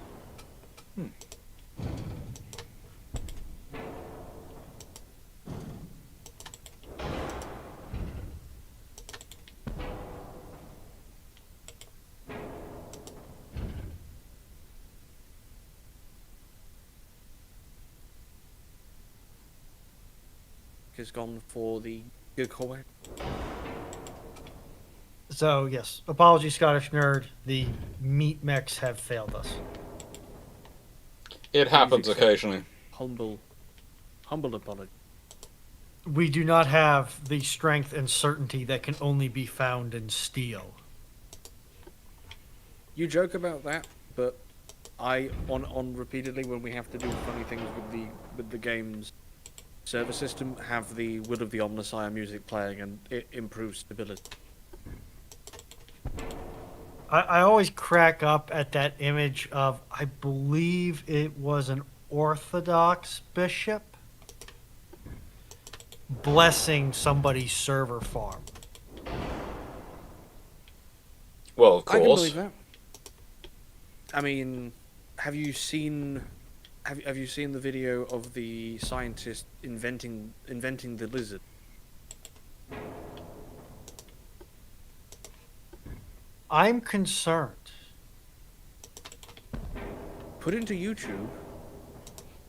Has gone for the gigawatt. So, yes, apologies, Scottish Nerd. The meat mechs have failed us. It happens occasionally. Humble apology. We do not have the strength and certainty that can only be found in steel. You joke about that, but I on repeatedly when we have to do funny things with the game's server system, have the Will of the Omnissiah music playing, and it improves stability. I always crack up at that image of, I believe it was an Orthodox bishop blessing somebody's server farm. Well, of I can course. believe that. I mean, have you seen the video of the scientist inventing the lizard? I'm concerned. Put into YouTube.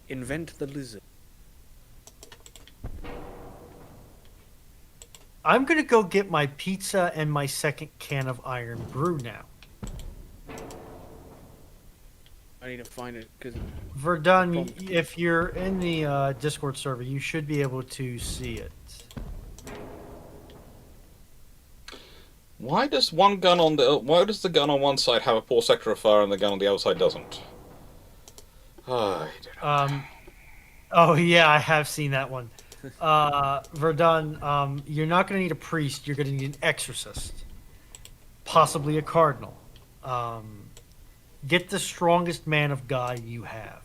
Invent the lizard. I'm gonna go get my pizza and my second can of Iron Brew now. I need to find it because Verdun, if you're in the Discord server, you should be able to see it. Why does one gun on the why does the gun on one side have a poor sector of fire and the gun on the other side doesn't? I don't know. Oh yeah, I have seen that one. Verdun, you're not going to need a priest. You're going to need an exorcist, possibly a cardinal. Get the strongest man of God you have.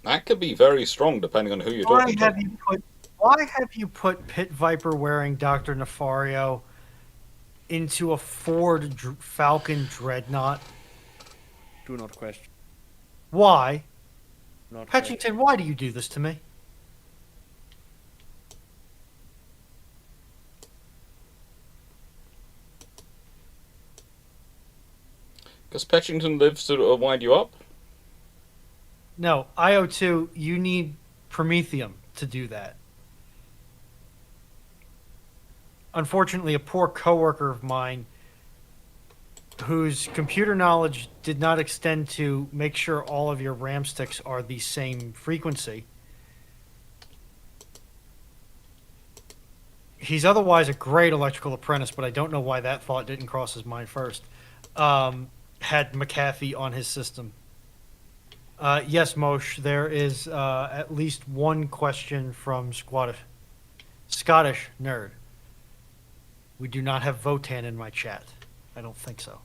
That could be very strong depending on who you're Why talking have to. you put Pit Viper wearing Dr. Nefario into a Ford Falcon Dreadnought? do not question. Why? Not question. Petchington, why do you do this to me? Because Petchington lives to wind you up? No, IO2, you need Promethium to do that. Unfortunately, a poor coworker of mine whose computer knowledge did not extend to make sure all of your RAM sticks are the same frequency. He's otherwise a great electrical apprentice, but I don't know why that thought didn't cross his mind first. Had McAfee on his system. Yes, Moshe, there is at least one question from Scottish Nerd. We do not have Votan in my chat. I don't think so.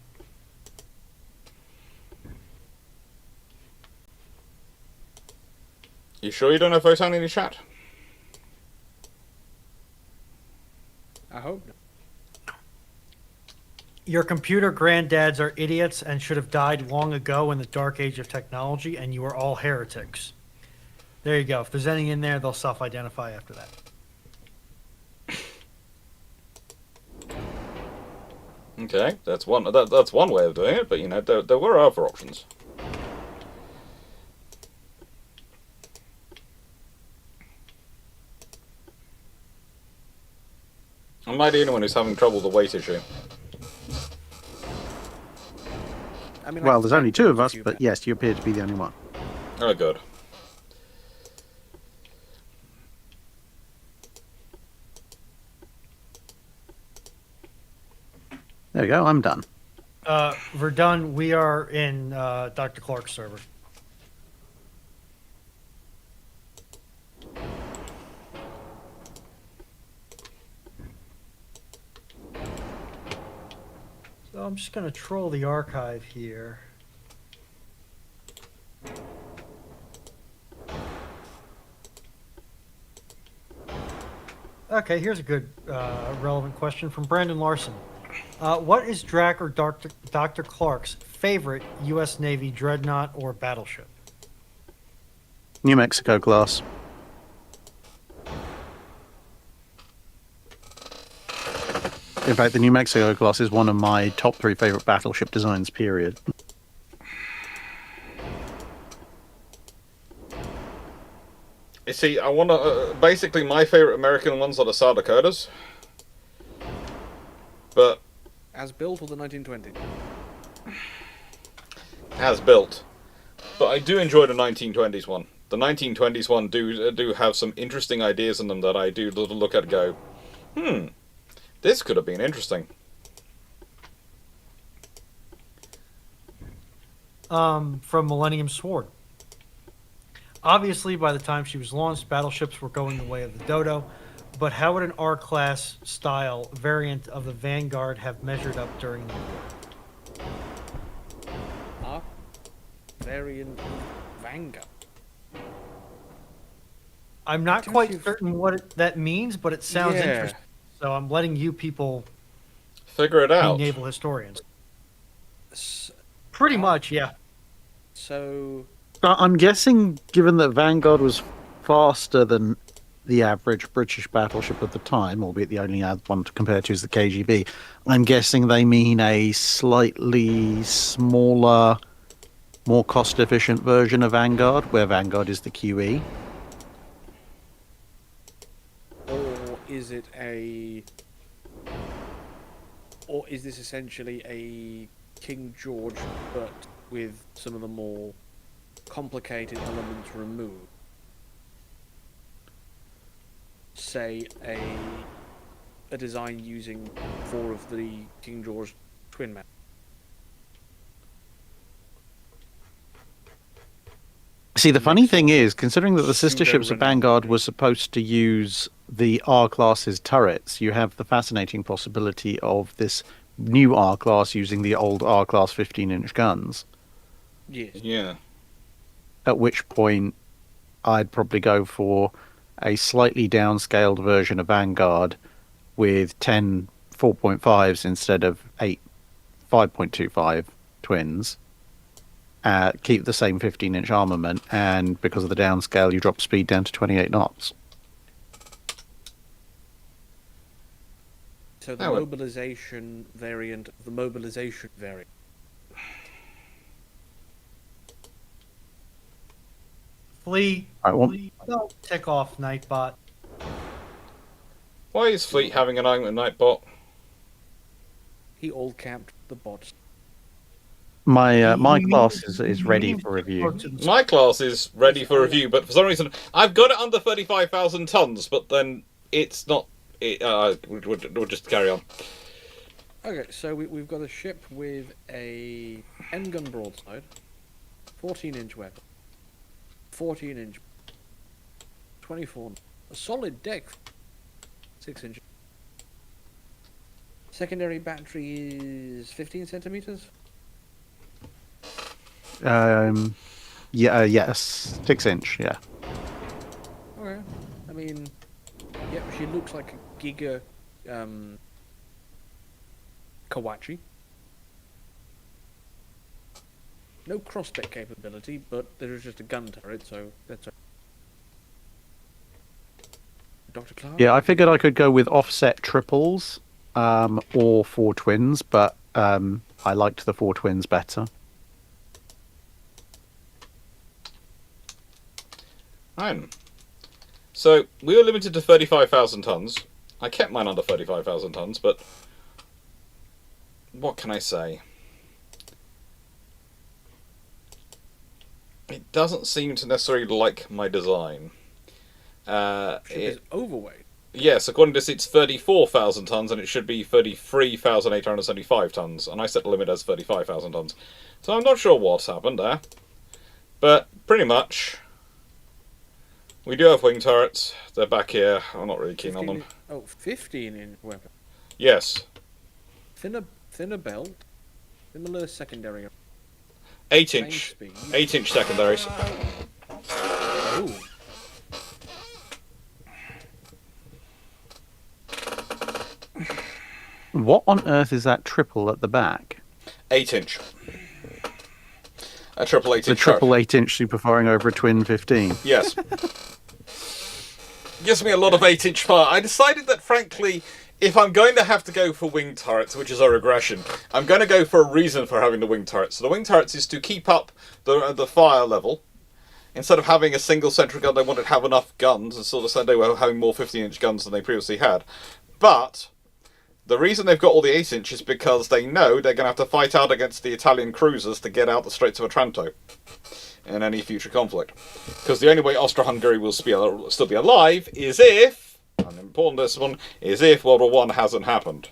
You sure you don't have Votan in your chat? I hope not. Your computer granddads are idiots and should have died long ago in the dark age of technology, and you are all heretics. There you go. If there's any in there, they'll self-identify after that. Okay, that's one way of doing it, but you know there were other options. Am I the only one who's having trouble with the weight issue? I mean, Well, I there's only two of us, you, but yes, you appear to be the only one. Oh, good. There we go, I'm done. Verdun, we are in Dr. Clarke's server. So I'm just going to troll the archive here. Okay, here's a good relevant question from Brandon Larson. What is Drac or Dr. Clarke's favorite U.S. Navy dreadnought or battleship? New Mexico class. In fact, the New Mexico class is one of my top 3 favorite battleship designs, period. You see, I want to... basically, my favorite American ones are the South Dakotas. But... as built for the 1920s. as built. But I do enjoy the 1920s one. The 1920s one do have some interesting ideas in them that I do look at and go, this could have been interesting. From Millennium Sword. Obviously, by the time she was launched, battleships were going the way of the dodo. But how would an R-class style variant of the Vanguard have measured up during the war? Our variant of Vanguard. I'm not don't quite you- certain what that means, but it sounds Yeah. interesting. So I'm letting you people Figure it be out. naval historians. S- Pretty much, yeah. So I'm guessing, given that Vanguard was faster than the average British battleship of the time, albeit the only other one to compare to is the KGB, I'm guessing they mean a slightly smaller, more cost-efficient version of Vanguard, where Vanguard is the QE. or is it or is this essentially a King George but with some of the more complicated elements removed? Say a design using 4 of the King George twin men. See, the funny Next thing one. is, considering that the sister ships of Pseudo-Renault. Vanguard were supposed to use the R-class's turrets, you have the fascinating possibility of this new R-class using the old R-class 15-inch guns, Yes. Yeah. at which point I'd probably go for a slightly downscaled version of Vanguard with 10 4.5s instead of 8 5.25 twins. Keep the same 15-inch armament, and because of the downscale, you drop speed down to 28 knots. So the That would- mobilization variant of the mobilization variant. Fleet, Right, well, don't tick off Nightbot. Why is Fleet having an argument with Nightbot? He all capped the bots. my You class mean- is you ready mean for review. talk to the- My class is ready for review, but for some reason I've got it under 35,000 tons, but then it's not. We'll just carry on. Okay, so we've got a ship with a 10-gun broadside, 14-inch weapon, 14-inch, 24, a solid deck, 6 inches. Secondary battery is 15 centimeters. Yes, 6-inch. Yeah. Okay, I mean, yep, she looks like a Giga Kawachi. No cross-deck capability, but there is just a gun turret, so that's. Dr. Clarke? Yeah, I figured I could go with offset triples, or 4 twins, but I liked the 4 twins better. Fine. So we were limited to 35,000 tons. I kept mine under 35,000 tons, but what can I say? It doesn't seem to necessarily like my design. Ship is overweight. Yes, according to this, it's 34,000 tons, and it should be 33,875 tons, and I set the limit as 35,000 tons. So I'm not sure what's happened there, but pretty much. We do have wing turrets. They're back here. I'm not really keen on them. 15-inch weapon. Yes. Thinner belt. Similar secondary. 8-inch. Same speed. 8-inch secondaries. Oh. What on earth is that triple at the back? 8-inch. A triple 8-inch. The triple 8-inch super firing over a twin 15. Yes. Gives me a lot of 8-inch fire. I decided that, frankly, if I'm going to have to go for wing turrets, which is a regression, I'm going to go for a reason for having the wing turrets. So the wing turrets is to keep up the fire level. Instead of having a single central gun, they wanted to have enough guns, and sort of said they were having more 15-inch guns than they previously had. But the reason they've got all the 8-inch is because they know they're going to have to fight out against the Italian cruisers to get out the Straits of Otranto in any future conflict. Because the only way Austro-Hungary will still be alive is if, and important this one, is if World War I hasn't happened.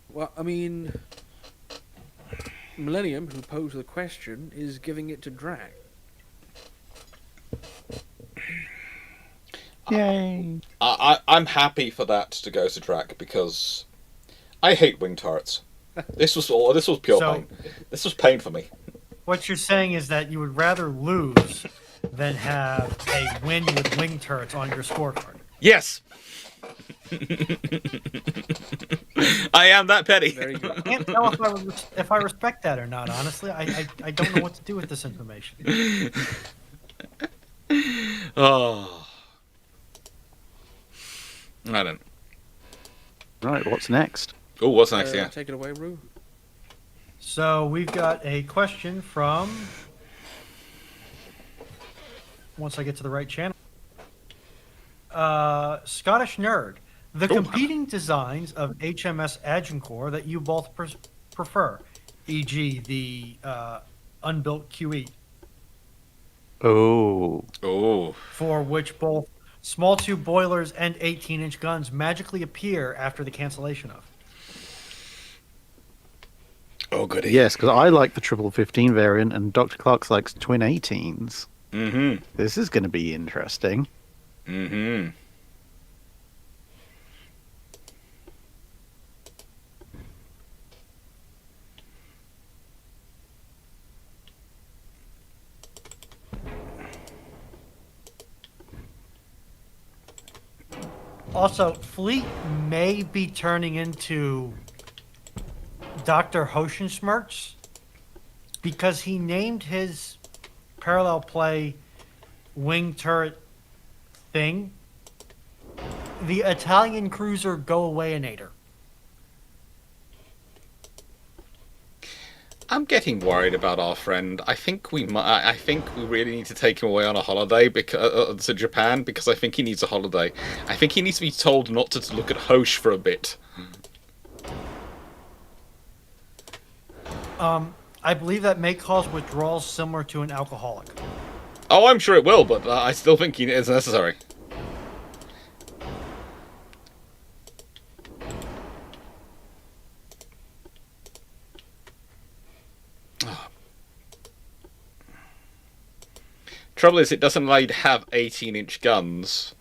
Well, I mean, Millennium, who posed the question, is giving it to drag. Yay! I'm happy for that to go to track because I hate wing turrets. This was pure So- pain. This was pain for me. What you're saying is that you would rather lose than have a win with wing turrets on your scorecard. Yes. I am that petty. Very good. I can't tell if I respect that or not, honestly. I don't know what to do with this information. Oh. I don't. Right, what's next? Oh, what's next? Yeah. Take it away, Rue. So we've got a question from, once I get to the right channel, Scottish Nerd. The competing designs of HMS Agincourt that you both prefer, e.g. the unbuilt QE, Oh, Oh. for which both small tube boilers and 18-inch guns magically appear after the cancellation of. Oh, goody. yes, because I like the triple 15 variant, and Dr. Clarke likes twin 18s. Mm-hmm. This is going to be interesting. Mm-hmm. Also, Fleet may be turning into Dr. Hoshenschmerz because he named his parallel play wing turret thing the Italian cruiser Go Awayinator. I'm getting worried about our friend. I think we really need to take him away on a holiday to Japan because I think he needs a holiday. I think he needs to be told not to look at Hosh for a bit. I believe that may cause withdrawals similar to an alcoholic. Oh, I'm sure it will, but I still think he is necessary. Trouble is, it doesn't allow you to have 18-inch guns.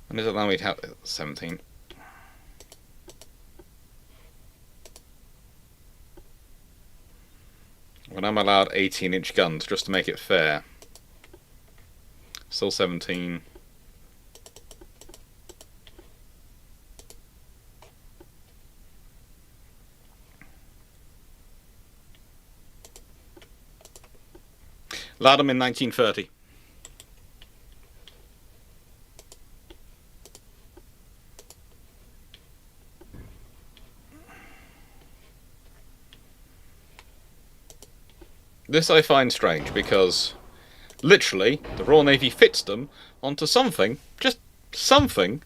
And does it allow me to have 17? When I'm allowed 18-inch guns, just to make it fair. Still 17. Allowed them in 1930. This I find strange because, literally, the Royal Navy fits them onto something, just something,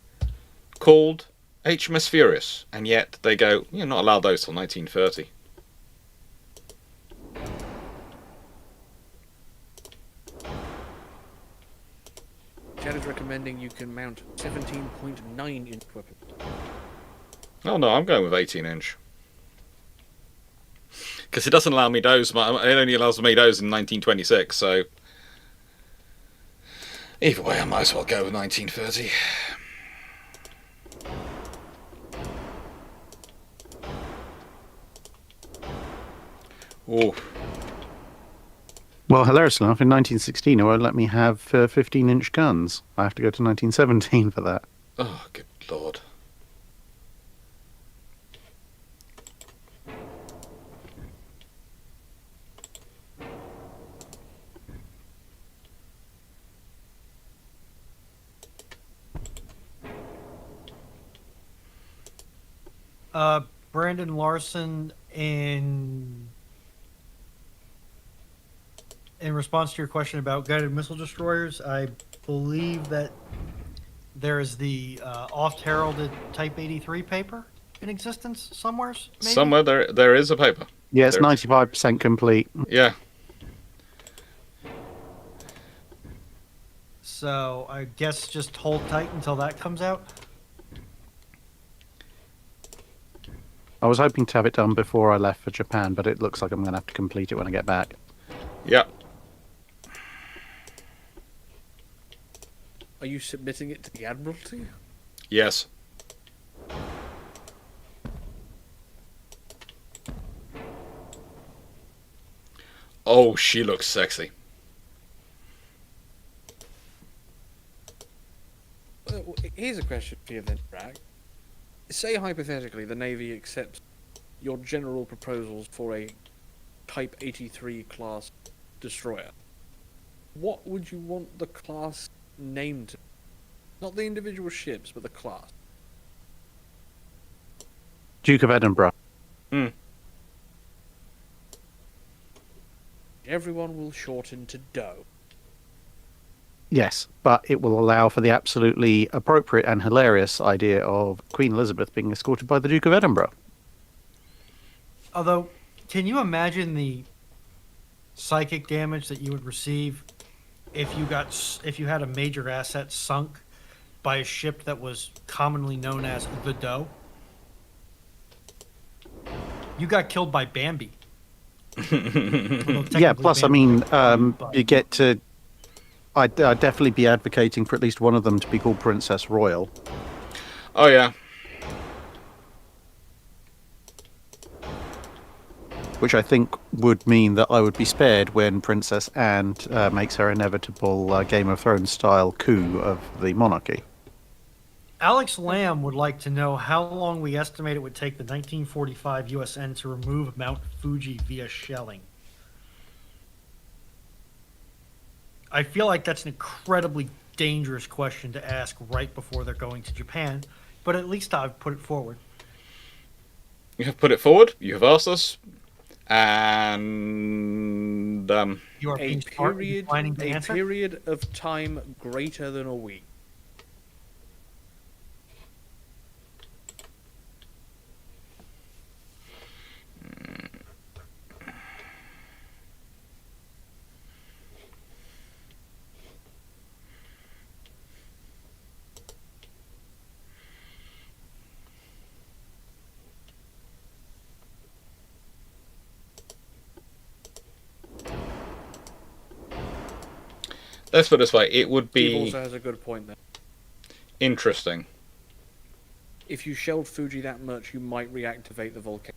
called HMS Furious, and yet they go, you're not allowed those till 1930. Chad is recommending you can mount 17.9-inch weapons. Oh no, I'm going with 18-inch. Because it doesn't allow me those, it only allows me those in 1926, so... Either way, I might as well go with 1930. Ooh. Well, hilarious enough, in 1916 it won't let me have 15-inch guns. I have to go to 1917 for that. Oh, good lord. Brandon Larson, in response to your question about guided missile destroyers, I believe that there is the oft-heralded Type 83 paper in existence somewhere. Maybe? Somewhere there is a paper. Yeah, it's There- 95% complete. Yeah. So I guess just hold tight until that comes out. I was hoping to have it done before I left for Japan, but it looks like I'm going to have to complete it when I get back. Yep. Are you submitting it to the Admiralty? Yes. Oh, she looks sexy. Here's a question for you then, Drag. Say hypothetically the Navy accepts your general proposals for a Type 83 class destroyer. What would you want the class named to? Not the individual ships, but the class. Duke of Edinburgh. Hmm. Everyone will shorten to Doe. Yes, but it will allow for the absolutely appropriate and hilarious idea of Queen Elizabeth being escorted by the Duke of Edinburgh. Although, can you imagine the psychic damage that you would receive if you had a major asset sunk by a ship that was commonly known as the Doe? You got killed by Bambi. Yeah, plus, I mean, you get to... I'd definitely be advocating for at least one of them to be called Princess Royal. Oh, yeah. Which I think would mean that I would be spared when Princess Anne makes her inevitable Game of Thrones style coup of the monarchy. Alex Lamb would like to know how long we estimate it would take the 1945 USN to remove Mount Fuji via shelling. I feel like that's an incredibly dangerous question to ask right before they're going to Japan, but at least I've put it forward. You have put it forward. You have asked us. And You are A being smart and declining to answer? period of time greater than a week. let's put it this way: it would Steve be also has a good point there. interesting. If you shelled Fuji that much, you might reactivate the volcano.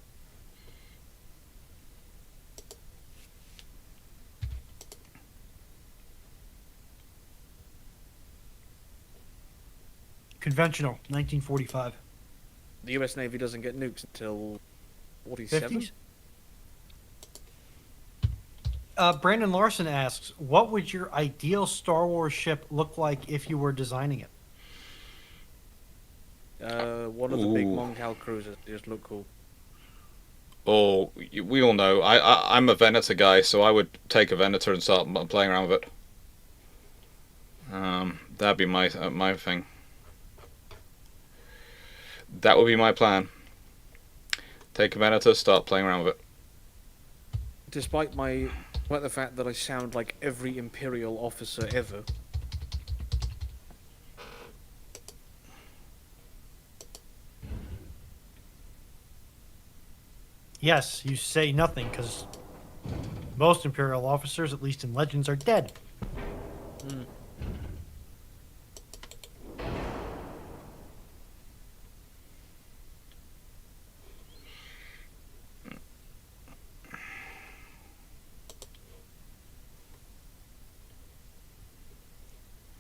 Conventional, 1945. The US Navy doesn't get nukes until 47? 50s? Brandon Larson asks, what would your ideal Star Wars ship look like if you were designing it? One of the big Ooh. Moncal cruisers. They just look cool. Or we all know I'm a Venator guy, so I would take a Venator and start playing around with it. That'd be my thing. That would be my plan. Take a Venator, start playing around with it. Despite the fact that I sound like every Imperial officer ever. Yes, you say nothing because most Imperial officers, at least in Legends, are dead.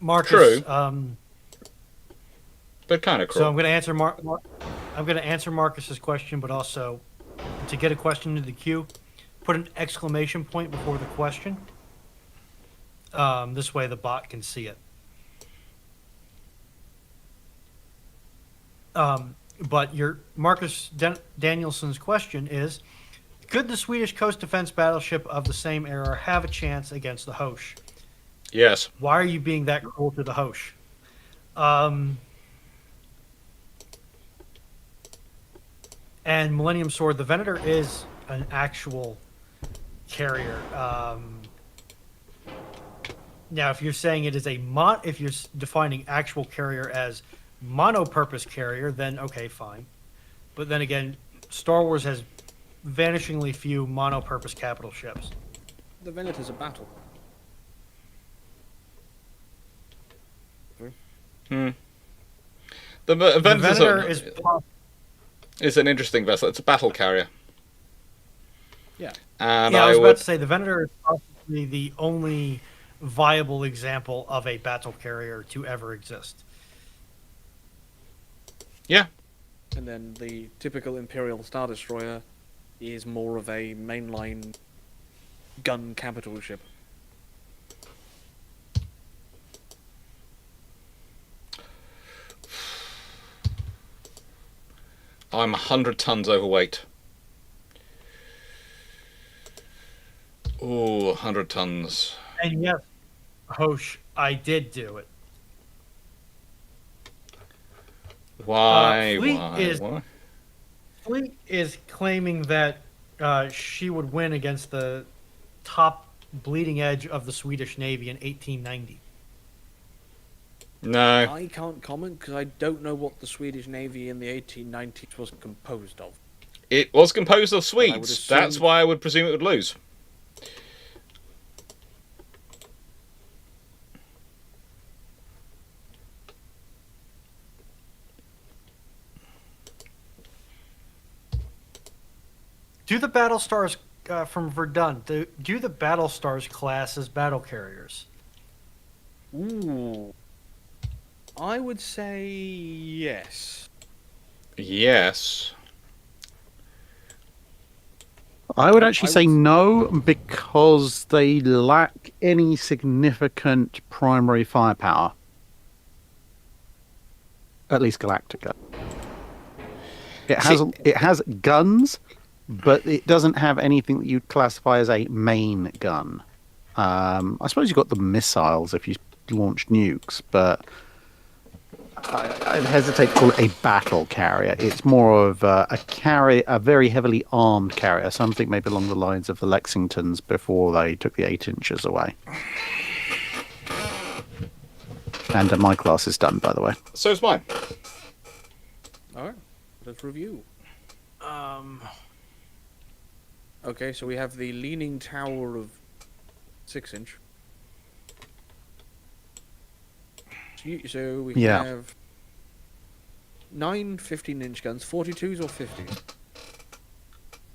Marcus, True. um, But kind of so cool. I'm going to answer I'm going to answer Marcus's question, but also to get a question into the queue, put an exclamation point before the question. This way the bot can see it. But your Marcus Danielson's question is, could the Swedish coast defense battleship of the same era have a chance against the Hosh? Yes. Why are you being that cruel to the Hosh? And Millennium Sword, the Venator is an actual carrier. Now, if you're saying it is if you're defining actual carrier as mono-purpose carrier, then okay, fine. But then again, Star Wars has vanishingly few mono-purpose capital ships. The Venator's a battle. The The Venator is an interesting vessel. It's a battle carrier. Yeah. And I was would... about to say the Venator is possibly the only viable example of a battle carrier to ever exist. Yeah. And then the typical Imperial Star Destroyer is more of a mainline gun capital ship. I'm 100 tons overweight. Ooh, 100 tons. And yes, Hosh, I did do it. Why? Fleet Why? Fleet is claiming that she would win against the top bleeding edge of the Swedish Navy in 1890. No. I can't comment because I don't know what the Swedish Navy in the 1890s was composed of. It was composed of would Swedes. assume- That's why I would presume it would lose. Do the battle stars from Verdun, do the battle stars class as battle carriers? Ooh. I would say yes. Yes. I would actually I say would- no, because they lack any significant primary firepower. At least Galactica. It has guns, but it doesn't have anything that you'd classify as a main gun. I suppose you've got the missiles if you launch nukes, but I'd hesitate to call it a battle carrier. It's more of a very heavily armed carrier, something maybe along the lines of the Lexingtons before they took the 8 inches away. And my class is done, by the way. So is mine. Alright, let's review. Okay, so we have the Leaning Tower of 6 inch. So we Yeah. have 9 15-inch guns, 42s or 50s?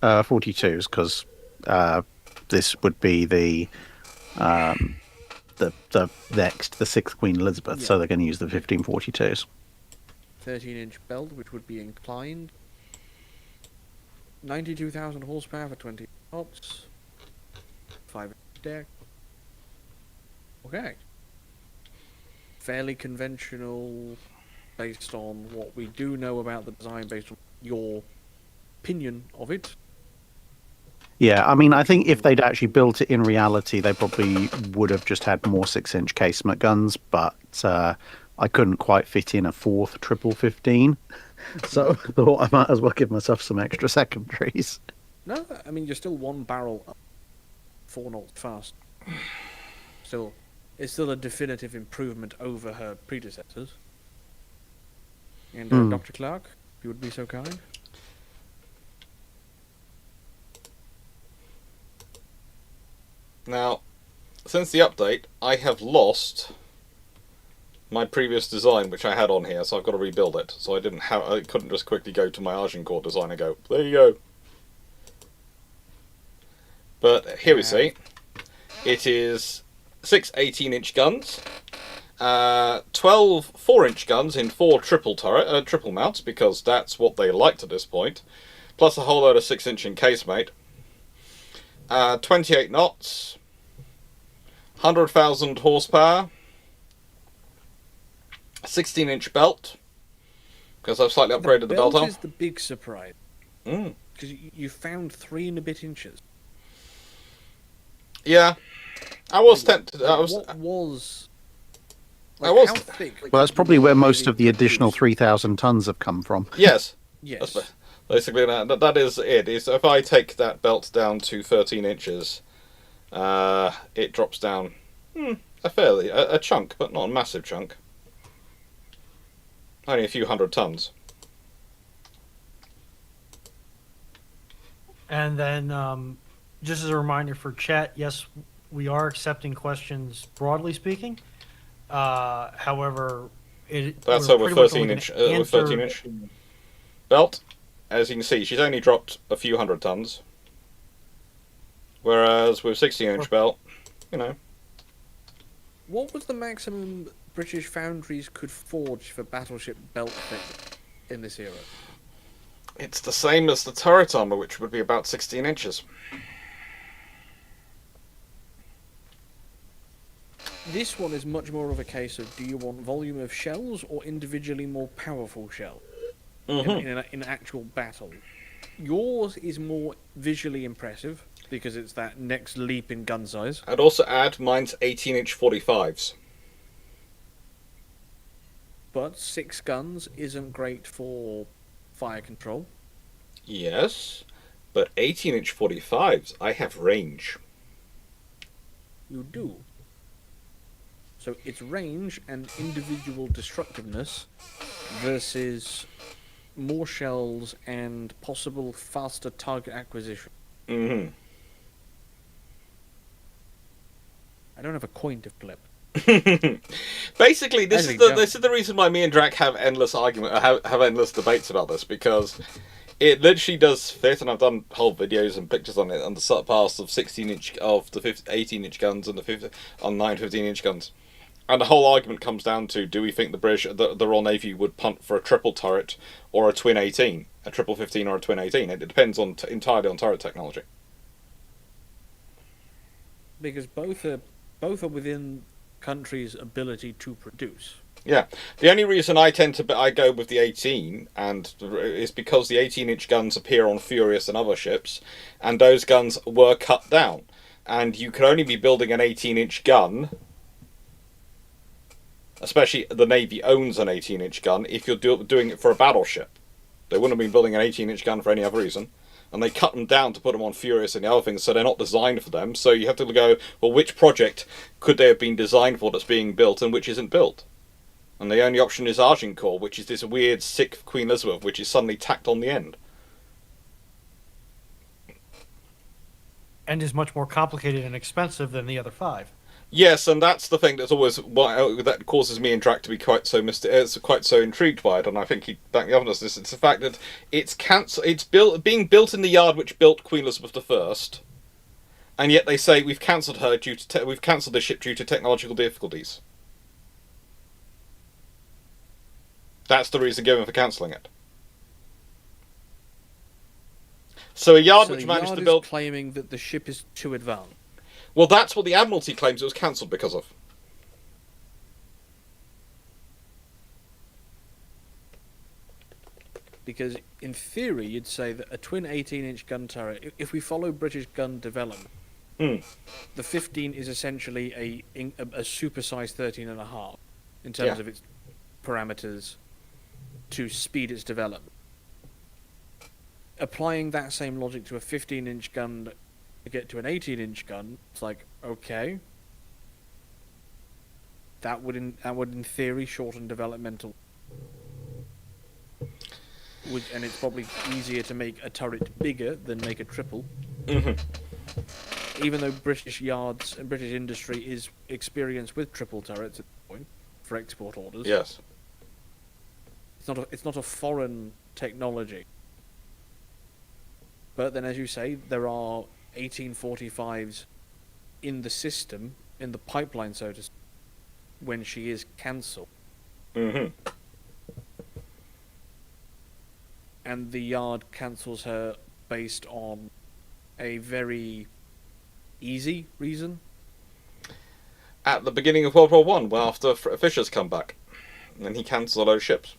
42s, because this would be the next, the 6th Queen Elizabeth, so they're going to use the 1542s. 13-inch belt, which would be inclined. 92,000 horsepower for 20 knots. 5 deck. Okay. Fairly conventional, based on what we do know about the design, based on your opinion of it. Yeah, I mean, I think if they'd actually built it in reality, they probably would have just had more 6-inch casement guns, but I couldn't quite fit in a 4th triple 15, so I thought I might as well give myself some extra secondaries. No, I mean, you're still one barrel up, 4 knots fast. Still, it's still a definitive improvement over her predecessors. And Dr. Clarke, if you would be so kind. Now, since the update, I have lost my previous design, which I had on here, so I've got to rebuild it. So I couldn't just quickly go to my Agincourt design and go, there you go. But here we see, it is 6 18-inch guns, 12 4-inch guns in 4 triple mounts, because that's what they liked at this point, plus a whole load of 6-inch encasement. 28 knots, 100,000 horsepower, 16-inch belt, because I've slightly upgraded the belt belt arm. is the big surprise. Because you found 3 and a bit inches. Yeah, I was tempted. What was... I was- how thick? Well, that's probably where most of the additional 3,000 tons have come from. Yes. Yes. That's basically that is it. Is if I take that belt down to 13 inches, it drops down a chunk, but not a massive chunk. Only a few hundred tons. And then, just as a reminder for chat, yes, we are accepting questions broadly speaking. However, That's we're her with pretty much only 13 gonna inch with answer 13 inch belt. As you can see, she's only dropped a few hundred tons. Whereas with 16-inch belt, you know, What was the maximum British foundries could forge for battleship belt thickness in this era? it's the same as the turret armor, which would be about 16 inches. This one is much more of a case of, do you want volume of shells or individually more powerful shell in actual battle? Yours is more visually impressive because it's that next leap in gun size. I'd also add mine's 18-inch 45s. But 6 guns isn't great for fire control. Yes, but 18-inch 45s, I have range. You do. So it's range and individual destructiveness versus more shells and possible faster target acquisition. Mm-hmm. I don't have a coin to flip. Basically, There we go. this is the reason why me and Drac have endless have endless debates about this, because it literally does fit, and I've done whole videos and pictures on it on the past of 16-inch of the 18-inch guns and the 15-inch guns. And the whole argument comes down to: do we think the Royal Navy would punt for a triple turret or a twin 18, a triple 15 or a twin 18? It depends on entirely on turret technology. Because both are within countries' ability to produce. Yeah, the only reason I go with the 18 is because the 18-inch guns appear on Furious and other ships, and those guns were cut down, and you can only be building an 18-inch gun. Especially the Navy owns an 18-inch gun if you're doing it for a battleship. They wouldn't have been building an 18-inch gun for any other reason. And they cut them down to put them on Furious and the other things, so they're not designed for them. So you have to go, well, which project could they have been designed for that's being built and which isn't built? And the only option is Agincourt, which is this weird, sick Queen Elizabeth, which is suddenly tacked on the end. and is much more complicated and expensive than the other 5. Yes, and that's the thing that's always that causes me and Drac to be quite so quite so intrigued by it, and I think he backed me up on this. It's the fact that it's being built in the yard which built Queen Elizabeth I, and yet they say we've cancelled her we've cancelled the ship due to technological difficulties. That's the reason given for cancelling it. So a yard So which the managed yard to is build. claiming that the ship is too advanced. Well, that's what the Admiralty claims it was cancelled because of. Because in theory, you'd say that a twin 18-inch gun turret, if we follow British gun development, the 15 is essentially a supersized 13.5 in terms of its parameters to speed its development. Applying that same logic to a 15-inch gun to get to an 18-inch gun, it's like, okay, that would in theory shorten developmental. And it's probably easier to make a turret bigger than make a triple. Even though British yards and British industry is experienced with triple turrets at this point for export orders. Yes. It's not a foreign technology. But then, as you say, there are 1845s in the system, in the pipeline, so to speak, when she is cancelled. And the yard cancels her based on a very easy reason. At the beginning of World War One, well, after Fisher's come back, and he cancels all those ships.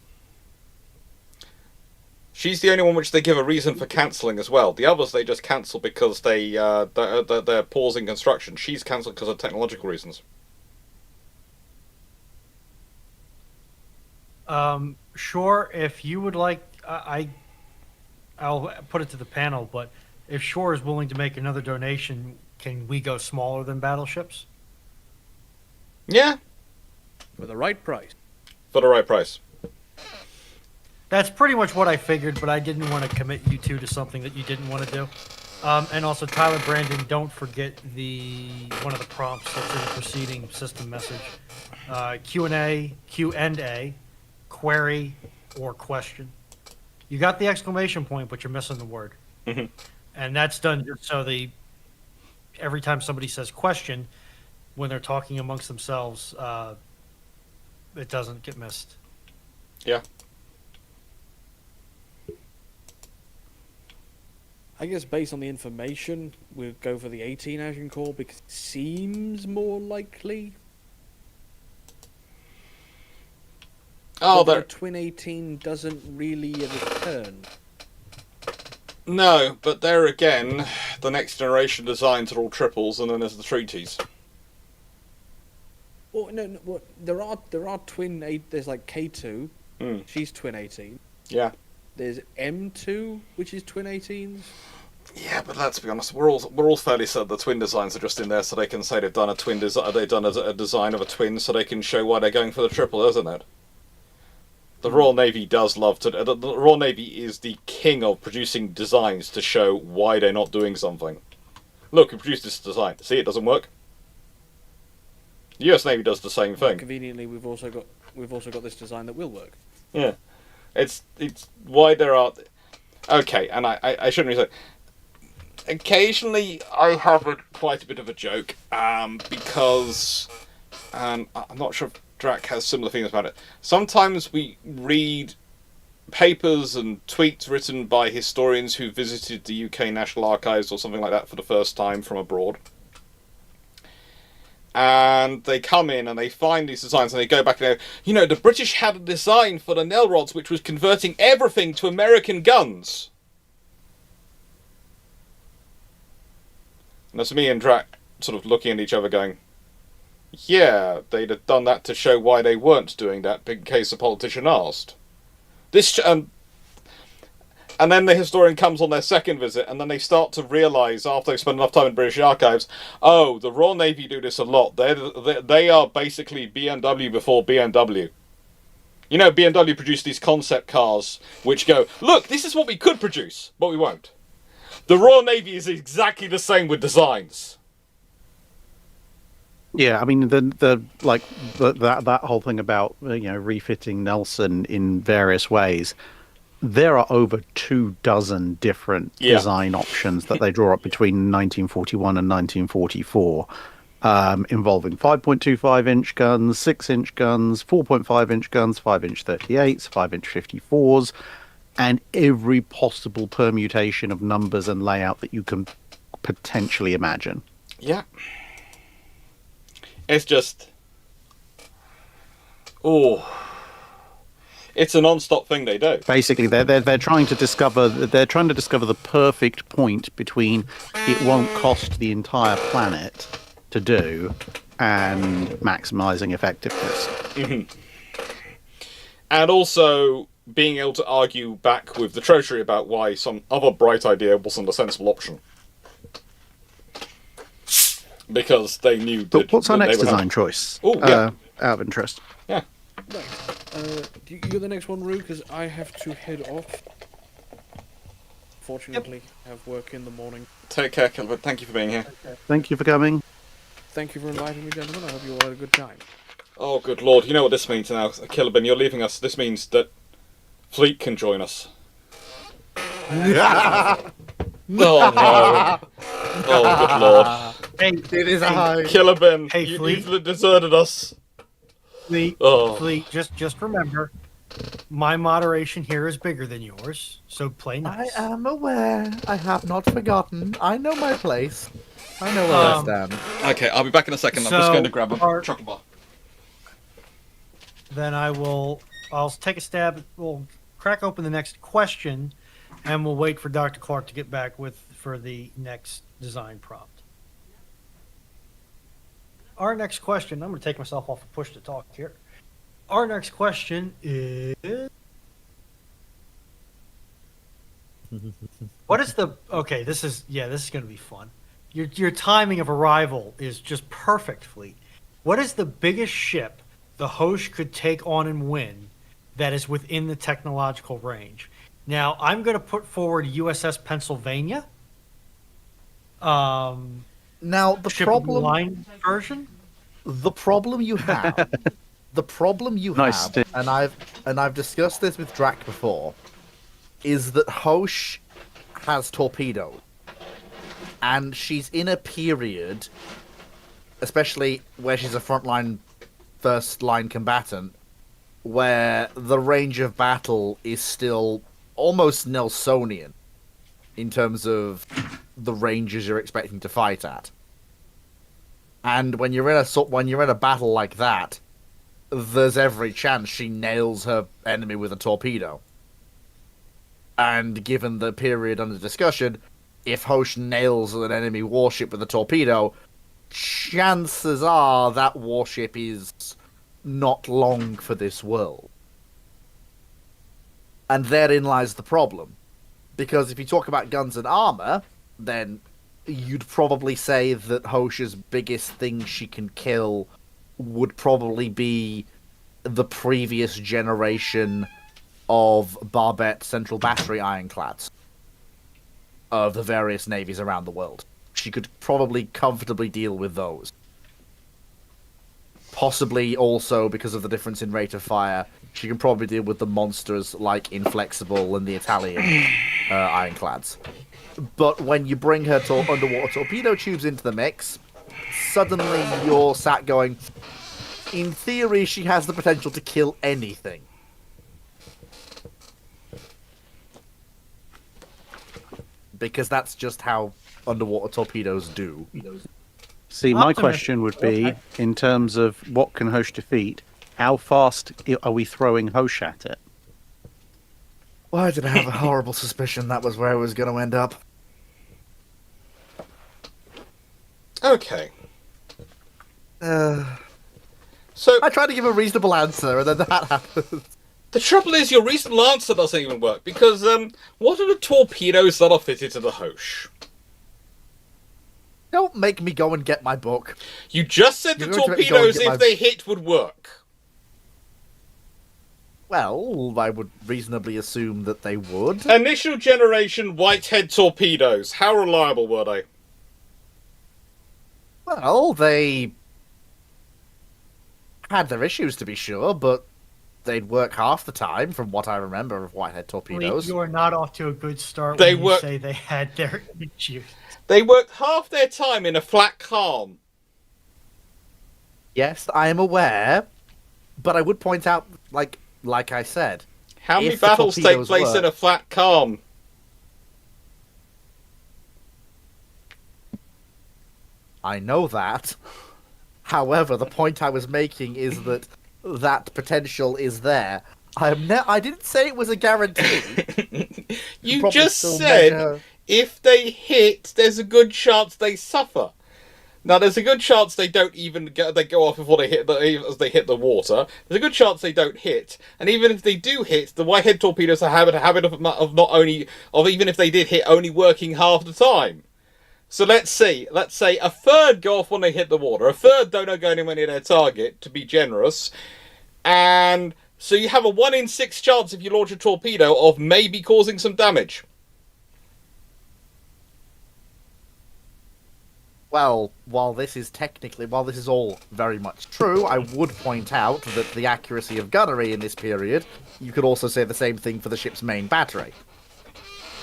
She's the only one which they give a reason for cancelling as well. The others they just cancel because they're pausing construction. She's cancelled because of technological reasons. Sure, if you would like, I'll put it to the panel, but if Shore is willing to make another donation, can we go smaller than battleships? Yeah, For the right price. for the right price. That's pretty much what I figured, but I didn't want to commit you two to something that you didn't want to do. And also, Tyler Brandon, don't forget one of the prompts that's in the preceding system message. Q&A, query, or question. You got the exclamation point, but you're missing the word. Mm-hmm. And that's done just so every time somebody says question, when they're talking amongst themselves, it doesn't get missed. Yeah. I guess based on the information, we'll go for the 18 Asian core because it seems more likely. Oh, the there. twin 18 doesn't really return. No, but there again, the next generation designs are all triples, and then there's the treaties. Well, no, what there are twin 8. There's like K2. She's twin 18. Yeah. There's M2, which is twin 18s. Yeah, but let's be honest, we're all fairly certain the twin designs are just in there so they can say they've done a twin design. They've done a design of a twin, so they can show why they're going for the triple, isn't it? The Royal Navy does love to. The Royal Navy is the king of producing designs to show why they're not doing something. Look, we produced this design. See, it doesn't work. The US Navy does the same thing. Conveniently, we've also got this design that will work. Yeah, it's why there are. Okay, and I shouldn't really say. Occasionally, I have quite a bit of a joke, because I'm not sure if Drac has similar feelings about it. Sometimes we read papers and tweets written by historians who visited the UK National Archives or something like that for the first time from abroad. And they come in and they find these designs and they go back and go, the British had a design for the Nell rods which was converting everything to American guns. And that's me and Drac sort of looking at each other going, yeah, they'd have done that to show why they weren't doing that in case a politician asked. And then the historian comes on their second visit, and then they start to realise, after they've spent enough time in British archives, oh, the Royal Navy do this a lot. They are basically BMW before BMW. BMW produced these concept cars which go, look, this is what we could produce, but we won't. The Royal Navy is exactly the same with designs. Yeah, I mean that whole thing about refitting Nelson in various ways. There are over 24 different design options that they draw up between 1941 and 1944, involving 5.25-inch guns, 6-inch guns, 4.5-inch guns, 5-inch 38s, 5-inch 54s, and every possible permutation of numbers and layout that you can potentially imagine. Yeah. It's just... It's a non-stop thing they do. Basically, they're trying to discover the perfect point between it won't cost the entire planet to do and maximizing effectiveness. Mm-hmm. And also being able to argue back with the Treasury about why some other bright idea wasn't a sensible option. Because they knew that... But what's our next design choice? Oh, yeah. Out of interest. Yeah. Right. You're the next one, Rue, because I have to head off. Fortunately, I have work in the morning. Take care, Kilbert. Thank you for being here. Okay. Thank you for coming. Thank you for inviting me, gentlemen. I hope you all had a good time. Oh, good lord. You know what this means now, Kilbert. You're leaving us. This means that Fleet can join us. Oh, no. Oh, good lord. Hey, It is a high. Kilbert, Hey, Fleet. you've deserted us. Fleet, Oh. Fleet, just remember, my moderation here is bigger than yours, so play I nice. am aware. I have not forgotten. I know my place. I know where I stand. Okay, I'll be back in a second. I'm So, just going to grab a our- chocolate bar. Then I'll take a stab. We'll crack open the next question, and we'll wait for Dr. Clarke to get back for the next design prompt. Our next question, I'm going to take myself off a push to talk here. Our next question is... What is the... Okay, this is going to be fun. Your timing of arrival is just perfect, Fleet. What is the biggest ship the host could take on and win that is within the technological range. Now, I'm going to put forward USS Pennsylvania. Now the Ship problem, line version. the problem you have, the problem you Nice have, stick. and I've discussed this with Drac before, is that Hosh has torpedoes, and she's in a period, especially where she's a frontline, first line combatant, where the range of battle is still almost Nelsonian in terms of the ranges you're expecting to fight at. And when you're in a battle like that, there's every chance she nails her enemy with a torpedo. And given the period under discussion, if Hosh nails an enemy warship with a torpedo, chances are that warship is not long for this world. And therein lies the problem. Because if you talk about guns and armor, then you'd probably say that Hosh's biggest thing she can kill would probably be the previous generation of Barbette Central Battery ironclads of the various navies around the world. She could probably comfortably deal with those. Possibly also, because of the difference in rate of fire, she can probably deal with the monsters like Inflexible and the Italian ironclads. But when you bring her underwater torpedo tubes into the mix, suddenly you're sat going, in theory, she has the potential to kill anything. Because that's just how underwater torpedoes do. See, my Optimus. question would be, in terms of what can Hosh defeat, how fast are we throwing Hosh at it? Why did I have a horrible suspicion that was where it was going to end up? Okay. Uh, So I tried to give a reasonable answer, and then that happened. the trouble is, your reasonable answer doesn't even work because what are the torpedoes that are fitted to the Hosh? Don't make me go and get my book. You just said the You're going to make me go and torpedoes, get if my- they hit, would work. Well, I would reasonably assume that they would. Initial generation Whitehead torpedoes. How reliable were they? Well, they had their issues, to be sure, but they'd work half the time, from what I remember of Whitehead torpedoes. You are not off to a good start They when were- you say they had their issues. They worked half their time in a flat calm. Yes, I am aware, but I would point out, like I said, How many If the battles take torpedoes place work- in a flat calm? I know that. However, the point I was making is that that potential is there. I didn't say it was a guarantee. You probably just still said measure- if they hit, there's a good chance they suffer. Now, there's a good chance they don't even they go off before they hit as they hit the water. There's a good chance they don't hit, and even if they do hit, the Whitehead torpedoes have a habit of not only of even if they did hit, only working half the time. So let's say a third go off when they hit the water, a third don't go anywhere near their target, to be generous, and so you have a 1 in 6 chance if you launch a torpedo of maybe causing some damage. Well, while this is all very much true, I would point out that the accuracy of gunnery in this period, you could also say the same thing for the ship's main battery.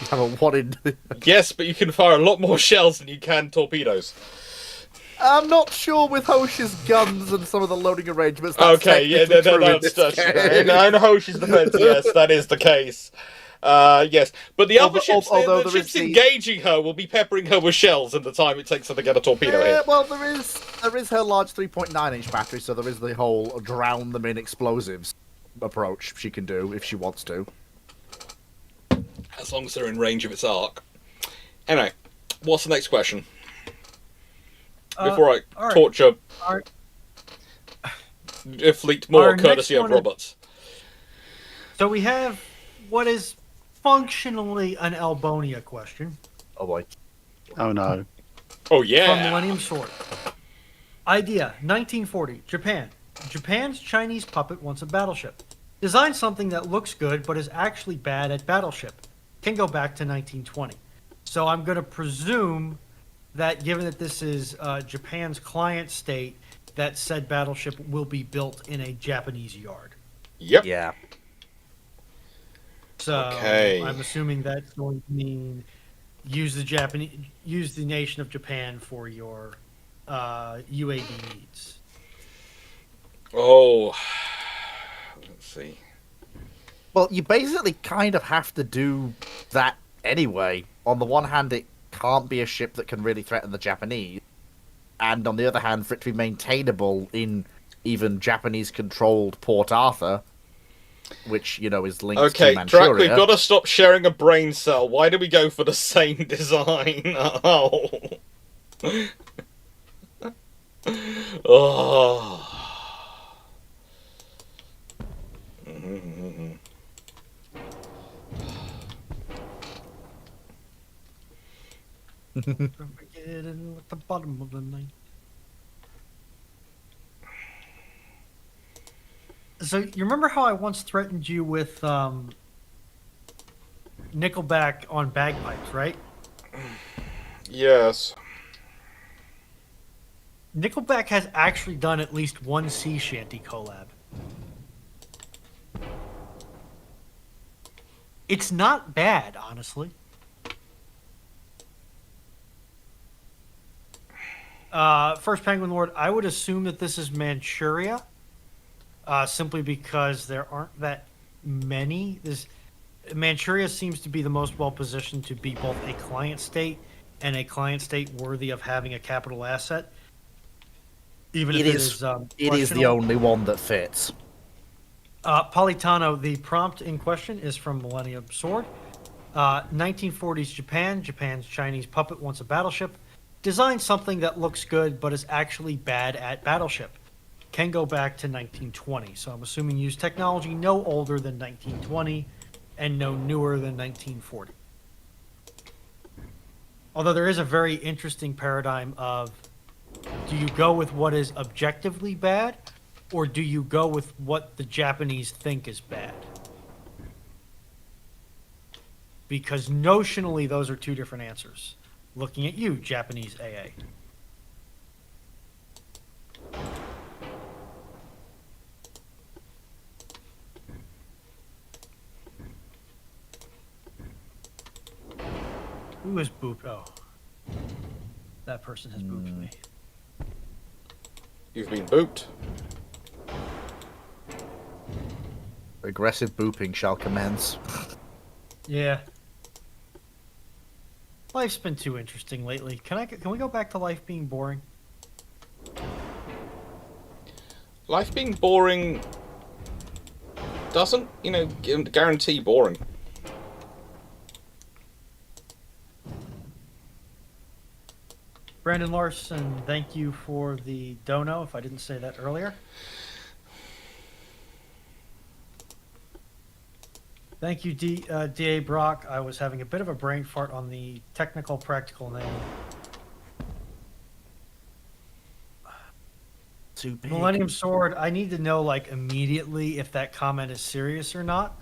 You have a 1 in... Yes, but you can fire a lot more shells than you can torpedoes. I'm not sure with Hosh's guns and some of the loading arrangements. That's Okay, yeah, technically true in that's this game. in Hosh's defense, yes, that is the case. Yes, but the other ships, although the there is ships the- engaging her will be peppering her with shells in the time it takes her to get a torpedo hit. Well, there is her large 3.9-inch battery, so there is the whole drown them in explosives approach she can do if she wants to. As long as they're in range of its arc. Anyway, what's the next question? Before I all right. torture Our- Fleet more our courtesy next of one is- Roberts. So we have what is functionally an Albonia question Oh boy. Oh no. Oh from yeah. Millennium Sword. Idea: 1940, Japan. Japan's Chinese puppet wants a battleship. Design something that looks good but is actually bad at battleship. Can go back to 1920. So I'm going to presume that given that this is Japan's client state, that said battleship will be built in a Japanese yard. Yep. Yeah. So Okay. I'm assuming that's going to mean use the nation of Japan for your UAD needs. Oh. Let's see. Well, you basically kind of have to do that anyway. On the one hand, it can't be a ship that can really threaten the Japanese. And on the other hand, for it to be maintainable in even Japanese-controlled Port Arthur, which, is linked to Okay, Manchuria. Drac, we've got to stop sharing a brain cell. Why do we go for the same design? Oh. Oh. Forgetting at the bottom of the night. So you remember how I once threatened you with Nickelback on bagpipes, right? Yes. Nickelback has actually done at least one sea shanty collab. It's not bad, honestly. First Penguin Lord, I would assume that this is Manchuria, simply because there aren't that many. Manchuria seems to be the most well-positioned to be both a client state and a client state worthy of having a capital asset. Even if it is the questionable. only one that fits. Politano, the prompt in question is from Millennium Sword. 1940s Japan. Japan's Chinese puppet wants a battleship. Design something that looks good but is actually bad at battleship. Can go back to 1920. So I'm assuming use technology no older than 1920 and no newer than 1940. Although there is a very interesting paradigm of, do you go with what is objectively bad, or do you go with what the Japanese think is bad? Because notionally, those are two different answers. Looking at you, Japanese AA. Who has booped? Oh. That person has booped me. You've been booped. Aggressive booping shall commence. Yeah. Life's been too interesting lately. Can we go back to life being boring? Life being boring doesn't, guarantee boring. Brandon Larson, thank you for the dono, if I didn't say that earlier. Thank you, D.A. Brock. I was having a bit of a brain fart on the technical practical name. Too big. Millennium Sword, I need to know, immediately if that comment is serious or not.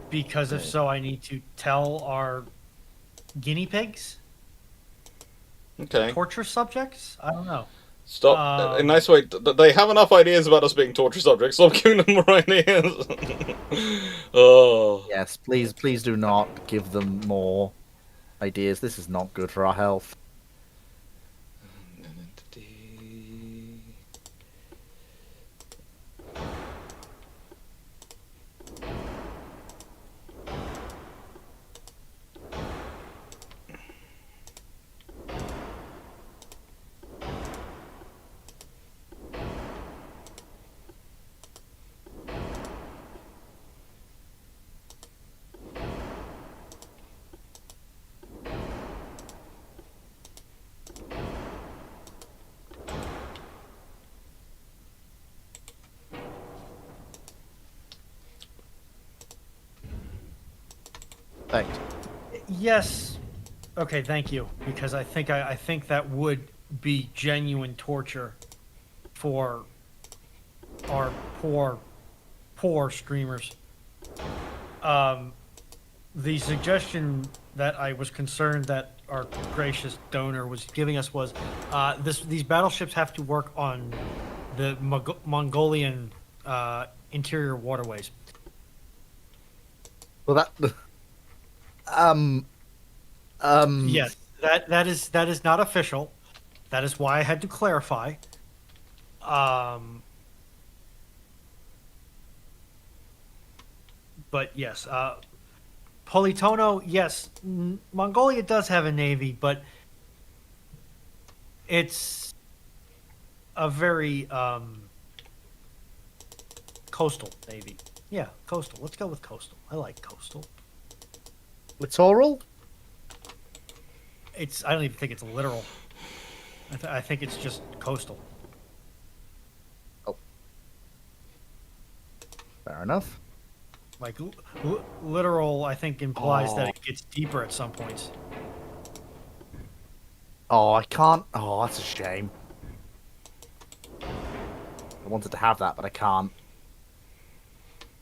Because if so, I need to tell our guinea pigs? Okay. Torture subjects? I don't know. Stop. A nice way. They have enough ideas about us being torture subjects. Stop giving them more ideas. Oh. Yes, please do not give them more ideas. This is not good for our health. Thanks. Yes. Okay, thank you. Because I think that would be genuine torture for our poor streamers. The suggestion that I was concerned that our gracious donor was giving us was these battleships have to work on the Mongolian interior waterways. Well, that. Yes, that is not official. That is why I had to clarify. But yes, Politono, yes, Mongolia does have a navy, but it's a very coastal navy. Yeah, coastal. Let's go with coastal. I like coastal. Littoral? I don't even think it's literal. I think it's just coastal. Oh. Fair enough. Like literal, I think implies that it gets deeper at some points. Oh, I can't. Oh, that's a shame. I wanted to have that, but I can't.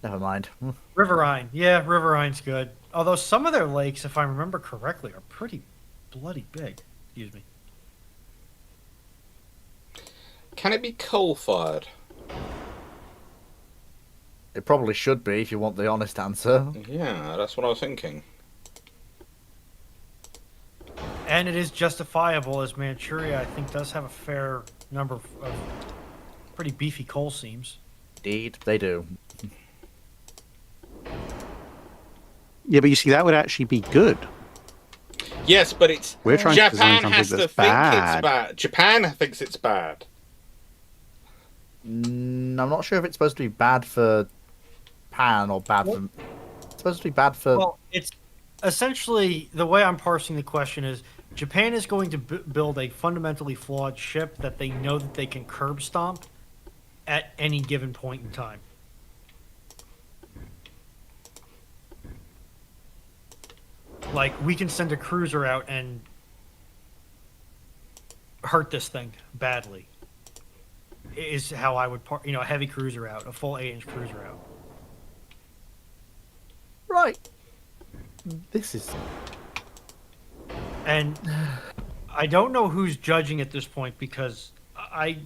Never mind. Riverine, yeah, Riverine's good. Although some of their lakes, if I remember correctly, are pretty bloody big. Excuse me. Can it be coal-fired? It probably should be if you want the honest answer. Yeah, that's what I was thinking. And it is justifiable, as Manchuria, I think, does have a fair number of pretty beefy coal seams. Indeed, they do. Yeah, but you see, that would actually be good. Yes, but it's We're trying to design Japan something has to that's think bad. it's bad. Japan thinks it's bad. I'm not sure if it's supposed to be bad for Pan or bad for. It's supposed to be bad for. Well, it's essentially the way I'm parsing the question is Japan is going to build a fundamentally flawed ship that they know that they can curb stomp at any given point in time. Like, we can send a cruiser out and hurt this thing badly. Is how I would, a heavy cruiser out, a full 8-inch cruiser out. Right. This is. And I don't know who's judging at this point because I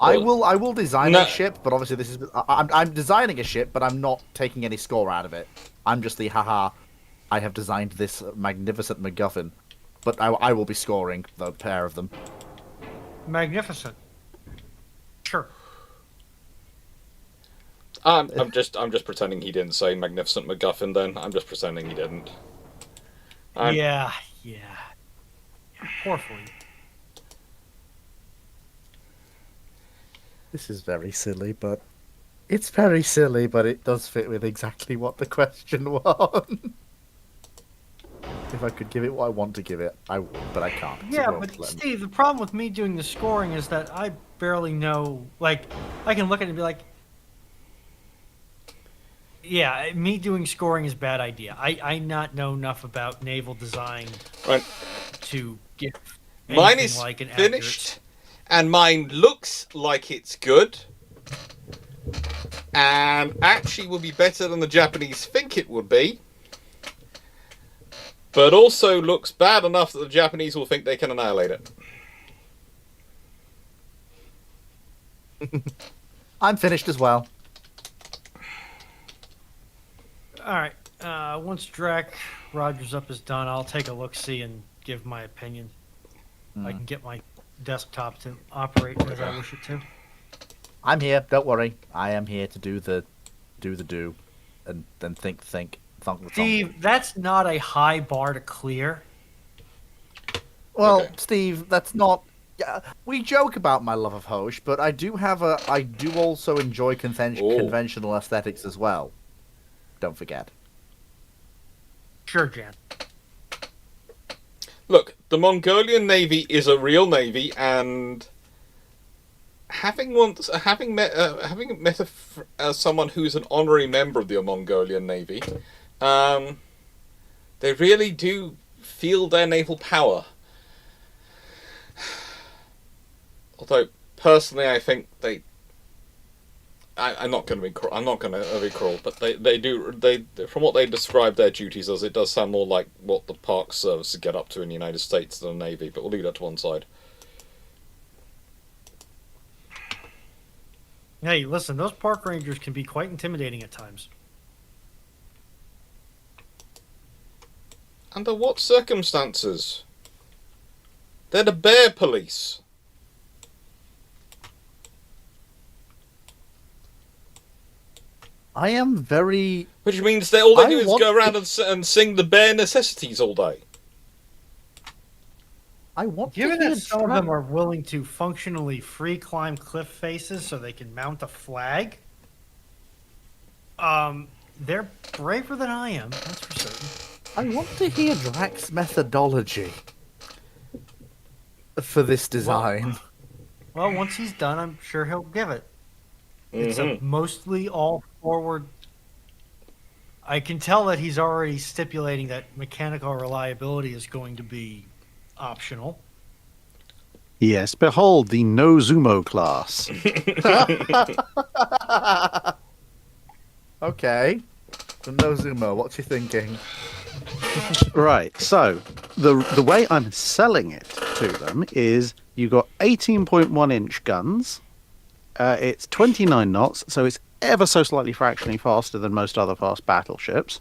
will design No. a ship, but obviously this is. I'm designing a ship, but I'm not taking any score out of it. I'm just the haha. I have designed this magnificent MacGuffin, but I will be scoring the pair of them. magnificent. Sure. I'm just pretending he didn't say magnificent MacGuffin. Then I'm just pretending he didn't. Yeah. Poor Fleet. This is very silly, but it's very silly, but it does fit with exactly what the question was. If I could give it what I want to give it, I would, but I can't. It's a Yeah, role but to learn. Steve, the problem with me doing the scoring is that I barely know. Like, I can look at it and be like, yeah, me doing scoring is a bad idea. I not know enough about naval design Right. to give Mine anything is like an finished, and mine looks like it's good, and actually will be better than the Japanese think it would be, but also looks bad enough that the Japanese will think they can annihilate it. I'm finished as well. All right. Once Drac Rogers up is done, I'll take a look-see and give my opinion. I can get my desktop to operate as I wish it to. I'm here. Don't worry. I am here to do the do, and then think. Steve, that's not a high bar to clear. Well, Okay. Steve, that's not. Yeah, we joke about my love of Hosh, but I do also enjoy conventional aesthetics as well. Don't forget. Sure, Jan. Look, the Mongolian Navy is a real navy, and having met someone who's an honorary member of the Mongolian Navy, they really do feel their naval power. Although personally, I think they I'm not going to be cruel, but they do from what they describe their duties as, it does sound more like what the Park Service get up to in the United States than the Navy. But we'll leave that to one side. Hey, listen, those park rangers can be quite intimidating at times. Under what circumstances? They're the bear police. I am very. Which means all they I do is want go around and sing the bare necessities all day. I want Given to hear that some of them Drac- are willing to functionally free climb cliff faces so they can mount a flag, they're braver than I am, that's for certain. I want to hear Drax's methodology for this design. Well, once he's done, I'm sure he'll give it. It's a mostly all forward. I can tell that he's already stipulating that mechanical reliability is going to be optional. Yes, behold the Nozumo class. Okay. So Nozumo, what's he thinking? Right, so the way I'm selling it to them is you got 18.1 inch guns. It's 29 knots, so it's ever so slightly fractionally faster than most other fast battleships.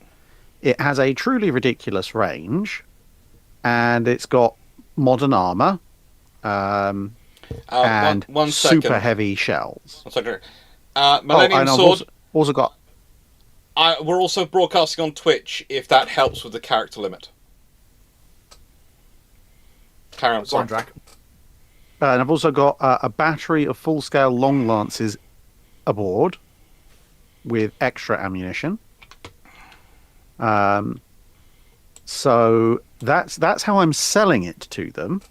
It has a truly ridiculous range, and it's got modern armor and One second. super heavy shells. One second. Oh, Millennium and I've Sword. also got. We're also broadcasting on Twitch, if that helps with the character limit. Carry on, Go on, sorry. Drac. And I've also got a battery of full-scale long lances aboard with extra ammunition. So that's how I'm selling it to them.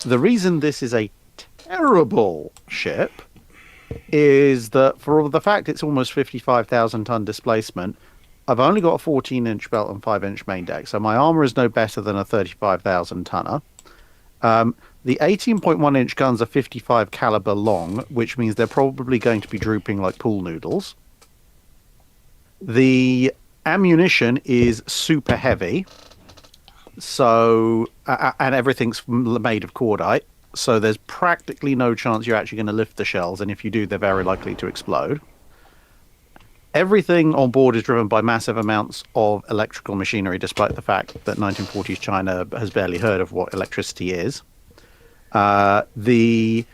The reason this is a terrible ship is that for the fact it's almost 55,000 ton displacement, I've only got a 14-inch belt and 5-inch main deck, so my armor is no better than a 35,000 tonner. The 18.1-inch guns are 55 caliber long, which means they're probably going to be drooping like pool noodles. The ammunition is super heavy, so and everything's made of cordite, so there's practically no chance you're actually going to lift the shells, and if you do, they're very likely to explode. Everything on board is driven by massive amounts of electrical machinery, despite the fact that 1940s China has barely heard of what electricity is. The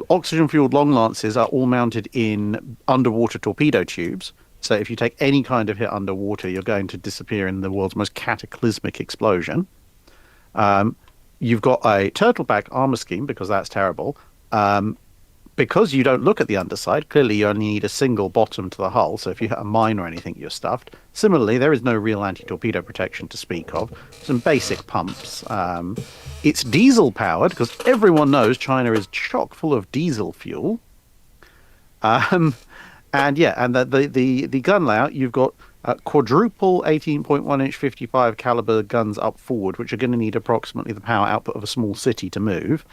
oxygen-fueled long lances are all mounted in underwater torpedo tubes, so if you take any kind of hit underwater, you're going to disappear in the world's most cataclysmic explosion. You've got a turtleback armor scheme, because that's terrible. Because you don't look at the underside, clearly you only need a single bottom to the hull, so if you hit a mine or anything, you're stuffed. Similarly, there is no real anti-torpedo protection to speak of. Some basic pumps. It's diesel-powered, because everyone knows China is chock full of diesel fuel. And the gun layout, you've got quadruple 18.1-inch 55 caliber guns up forward, which are going to need approximately the power output of a small city to move.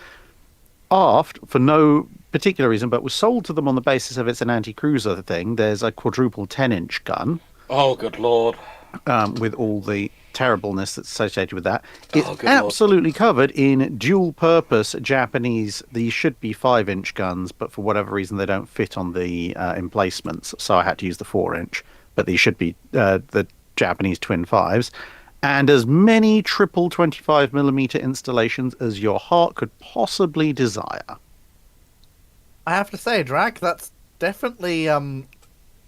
Aft, for no particular reason, but was sold to them on the basis of it's an anti-cruiser thing, there's a quadruple 10-inch gun. Oh, good lord. With all the terribleness that's associated with that. It's good absolutely covered in dual-purpose Japanese, these should be 5-inch guns, but for whatever reason they don't fit on the emplacements, so I had to use the 4-inch, but these should be the Japanese twin 5s. And as many triple 25mm installations as your heart could possibly desire. I have to say, Drac, that's definitely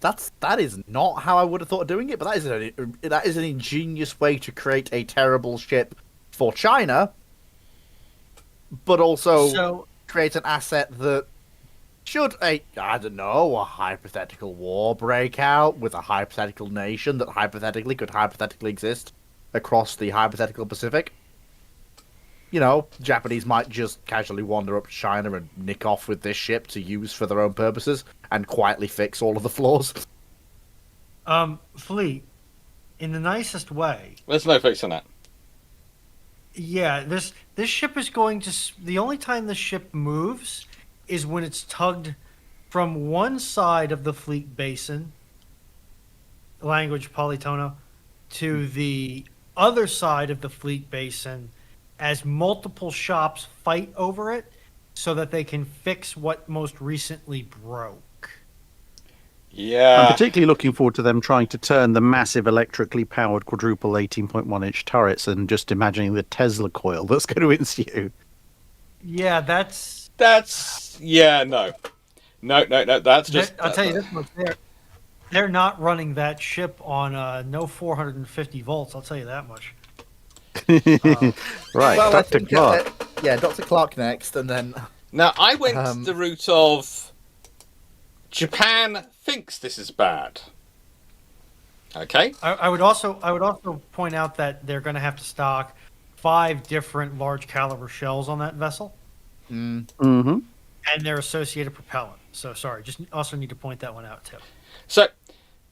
that is not how I would have thought of doing it, but that is an ingenious way to create a terrible ship for China, but also create an asset that should a hypothetical war break out with a hypothetical nation that could hypothetically exist across the hypothetical Pacific. You know, Japanese might just casually wander up to China and nick off with this ship to use for their own purposes and quietly fix all of the flaws. Fleet, in the nicest way. There's no fix on that. Yeah, this ship is going to. The only time the ship moves is when it's tugged from one side of the fleet basin, language polytono, to the other side of the fleet basin as multiple shops fight over it so that they can fix what most recently broke. I'm Yeah. particularly looking forward to them trying to turn the massive electrically powered quadruple 18.1-inch turrets and just imagining the Tesla coil that's going to ensue. Yeah, that's... Yeah, no. No, that's just... I'll tell you this much. They're not running that ship on no 450 volts, I'll tell you that much. Right, Well, I Dr. think, Clarke. yeah, Dr. Clarke next, and then Now, I went the route of... Japan thinks this is bad. Okay? I would also point out that they're going to have to stock 5 different large caliber shells on that vessel Mm-hmm. and their associated propellant. So sorry, just also need to point that one out too. So,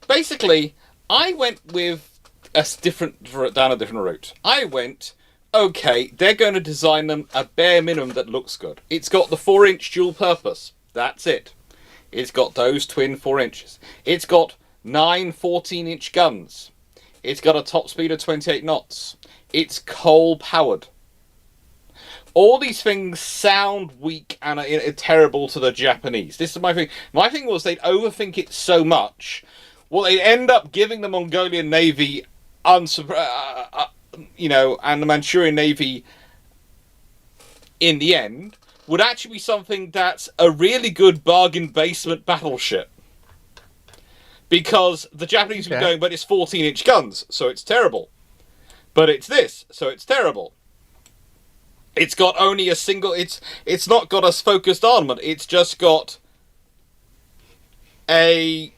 basically, I went with down a different route. I went, okay, they're going to design them a bare minimum that looks good. It's got the 4-inch dual purpose. That's it. It's got those twin 4 inches. It's got 9 14-inch guns. It's got a top speed of 28 knots. It's coal powered. All these things sound weak and are terrible to the Japanese. This is my thing. My thing was they'd overthink it so much. Well, they'd end up giving the Mongolian Navy, and the Manchurian Navy, in the end, would actually be something that's a really good bargain basement battleship. Because the Japanese were going, but it's 14-inch guns, so it's terrible. But it's this, so it's terrible. It's got only a single... It's not got a focused armament. It's just got a...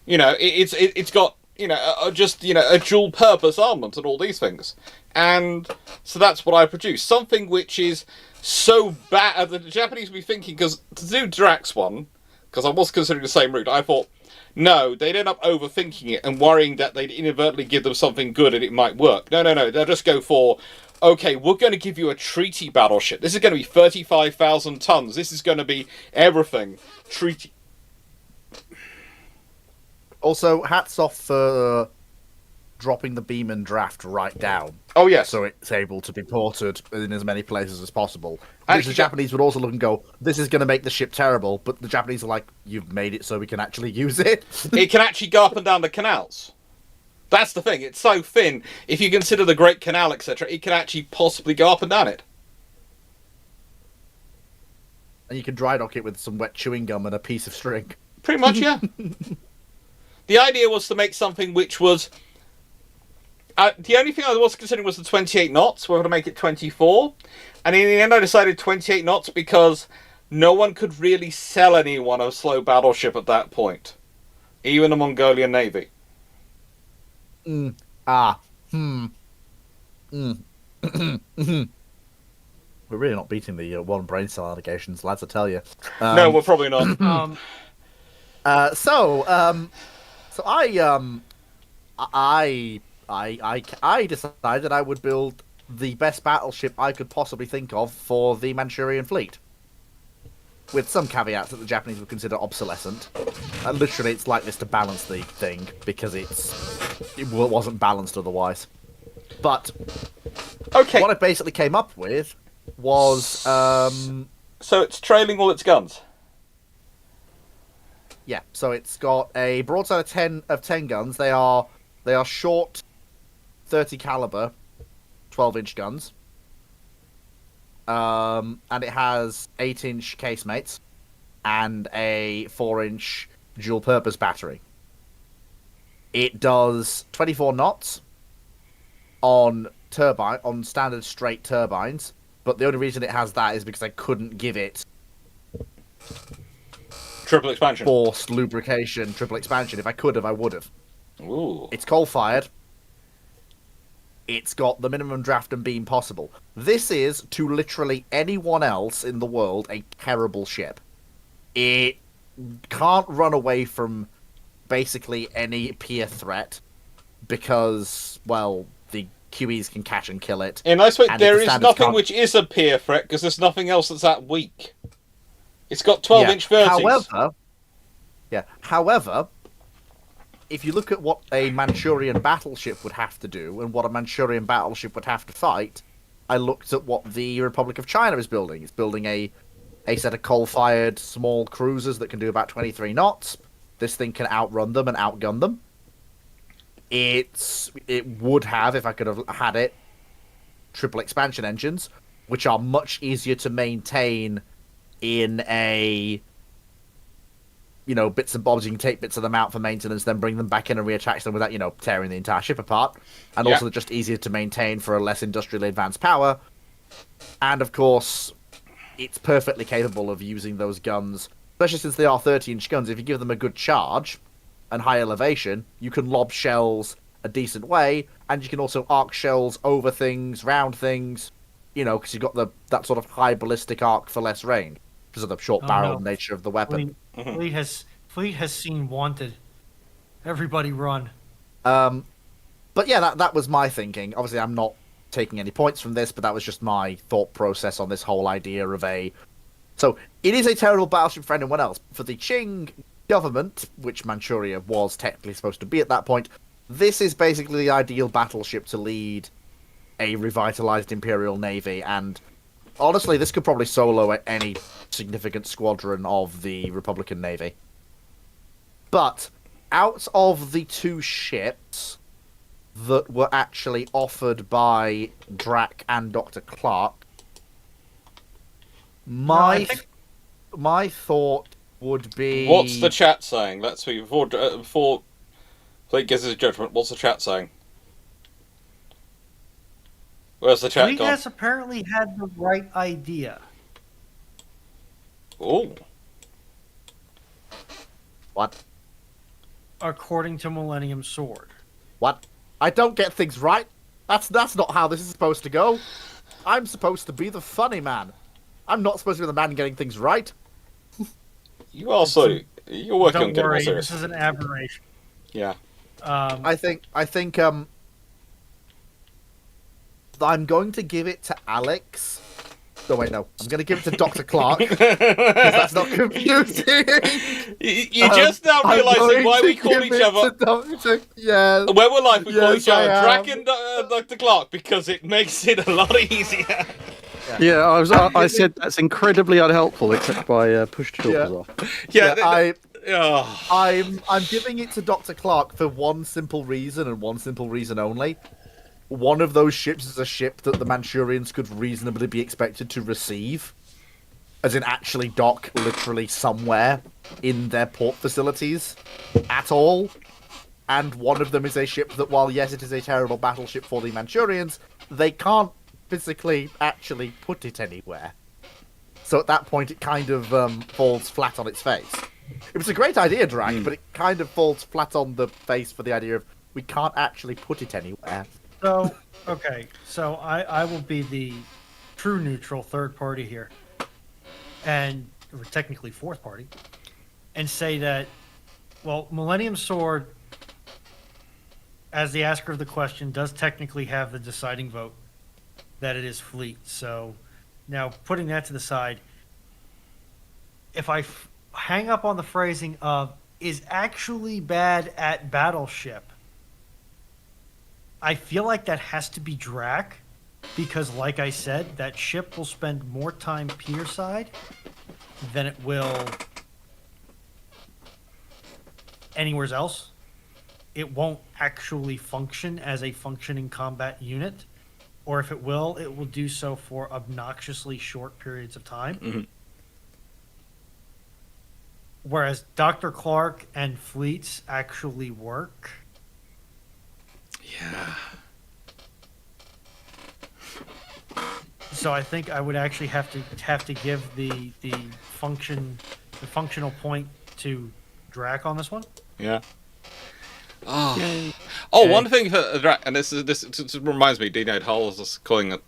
It's got, a dual-purpose armament and all these things. And so that's what I produced. Something which is so bad... The Japanese will be thinking, because to do Drax one, because I was considering the same route, I thought, no, they'd end up overthinking it and worrying that they'd inadvertently give them something good and it might work. No. They'll just go for, okay, we're going to give you a treaty battleship. This is going to be 35,000 tons. This is going to be everything. Treaty. also hats off for dropping the beam and draft right down. Oh, yes. So it's able to be ported in as many places as possible. Which Actually, the Japanese would also look and go, this is going to make the ship terrible, but the Japanese are like, you've made it so we can actually use it. It can actually go up and down the canals. That's the thing. It's so thin. If you consider the Great Canal, etc., it can actually possibly go up and down it. And you can dry dock it with some wet chewing gum and a piece of string. Pretty much, yeah. The idea was to make something which was... the only thing I was considering was the 28 knots. We were going to make it 24. And in the end, I decided 28 knots because no one could really sell anyone a slow battleship at that point. Even the Mongolian Navy. We're really not beating the one brain cell allegations, lads, I tell you. No, we're probably not. So I decided I would build the best battleship I could possibly think of for the Manchurian fleet. With some caveats that the Japanese would consider obsolescent. Literally, it's like this to balance the thing, because it wasn't balanced otherwise. But Okay. what I basically came up with was... So it's trailing all its guns. Yeah, so it's got a broadside of 10 guns. They are short 30 caliber 12-inch guns. And it has 8-inch casemates and a 4-inch dual-purpose battery. It does 24 knots on standard straight turbines, but the only reason it has that is because I couldn't give it Triple expansion. forced lubrication, triple expansion. If I could have, I would have. Ooh. It's coal-fired. It's got the minimum draft and beam possible. This is, to literally anyone else in the world, a terrible ship. It can't run away from basically any peer threat because, well, the QEs can catch and kill it. In nice way, And there the is standards nothing can't- which is a peer threat because there's nothing else that's that weak. It's got 12-inch vertices. However, if you look at what a Manchurian battleship would have to do and what a Manchurian battleship would have to fight, I looked at what the Republic of China is building. It's building a set of coal-fired small cruisers that can do about 23 knots. This thing can outrun them and outgun them. It would have, if I could have had it, triple expansion engines, which are much easier to maintain in a, bits and bobs. You can take bits of them out for maintenance, then bring them back in and reattach them without, tearing the entire ship apart. And also they're just easier to maintain for a less industrially advanced power. And of course, it's perfectly capable of using those guns, especially since they are 30-inch guns. If you give them a good charge and high elevation, you can lob shells a decent way, and you can also arc shells over things, round things, because you've got that sort of high ballistic arc for less range because of the short barrel nature of the weapon. Fleet has seen Wanted. Everybody run. But yeah, that was my thinking. Obviously, I'm not taking any points from this, but that was just my thought process on this whole idea of So, it is a terrible battleship for anyone else. For the Qing government, which Manchuria was technically supposed to be at that point, this is basically the ideal battleship to lead a revitalized Imperial Navy, and honestly, this could probably solo any significant squadron of the Republican Navy. But, out of the two ships that were actually offered by Drac and Dr. Clarke, my thought would be... What's the chat saying? Let's see, before Fleet gives his judgment, what's the chat saying? Where's the chat Fleet gone? has apparently had the right idea. Oh. What? According to Millennium Sword. What? I don't get things right. That's not how this is supposed to go. I'm supposed to be the funny man. I'm not supposed to be the man getting things right. You're working on Don't getting more worry, serious. this is an aberration. Yeah. I think I'm going to give it to Alex. No, wait, no. I'm going to give it to Dr. Clarke. Because that's not confusing. You just now realising why we call each other... Yeah. When we're live, we call each other I Drac and Dr. Clarke, because it makes it a lot easier. Yeah, I said that's incredibly unhelpful, except by push to talk as well. I'm giving it to Dr. Clarke for one simple reason and one simple reason only. One of those ships is a ship that the Manchurians could reasonably be expected to receive, as in actually dock literally somewhere in their port facilities at all. And one of them is a ship that, while yes, it is a terrible battleship for the Manchurians, they can't physically actually put it anywhere. So at that point, it kind of falls flat on its face. It was a great idea, Drac, but it kind of falls flat on the face for the idea of we can't actually put it anywhere. So, okay, so I will be the true neutral third party here, or technically fourth party, and say that, well, Millennium Sword, as the asker of the question, does technically have the deciding vote that it is Fleet. So, now putting that to the side, if I hang up on the phrasing of is actually bad at battleship, I feel like that has to be Drac, because like I said, that ship will spend more time pier side than it will anywhere else. It won't actually function as a functioning combat unit, or if it will do so for obnoxiously short periods of time. Mm-hmm. Whereas Dr. Clarke and Fleets actually work. Yeah. So I think I would actually have to give the functional point to Drac on this one. Yeah. Oh, one thing for Drac, and this reminds me, Dino Hull was just calling it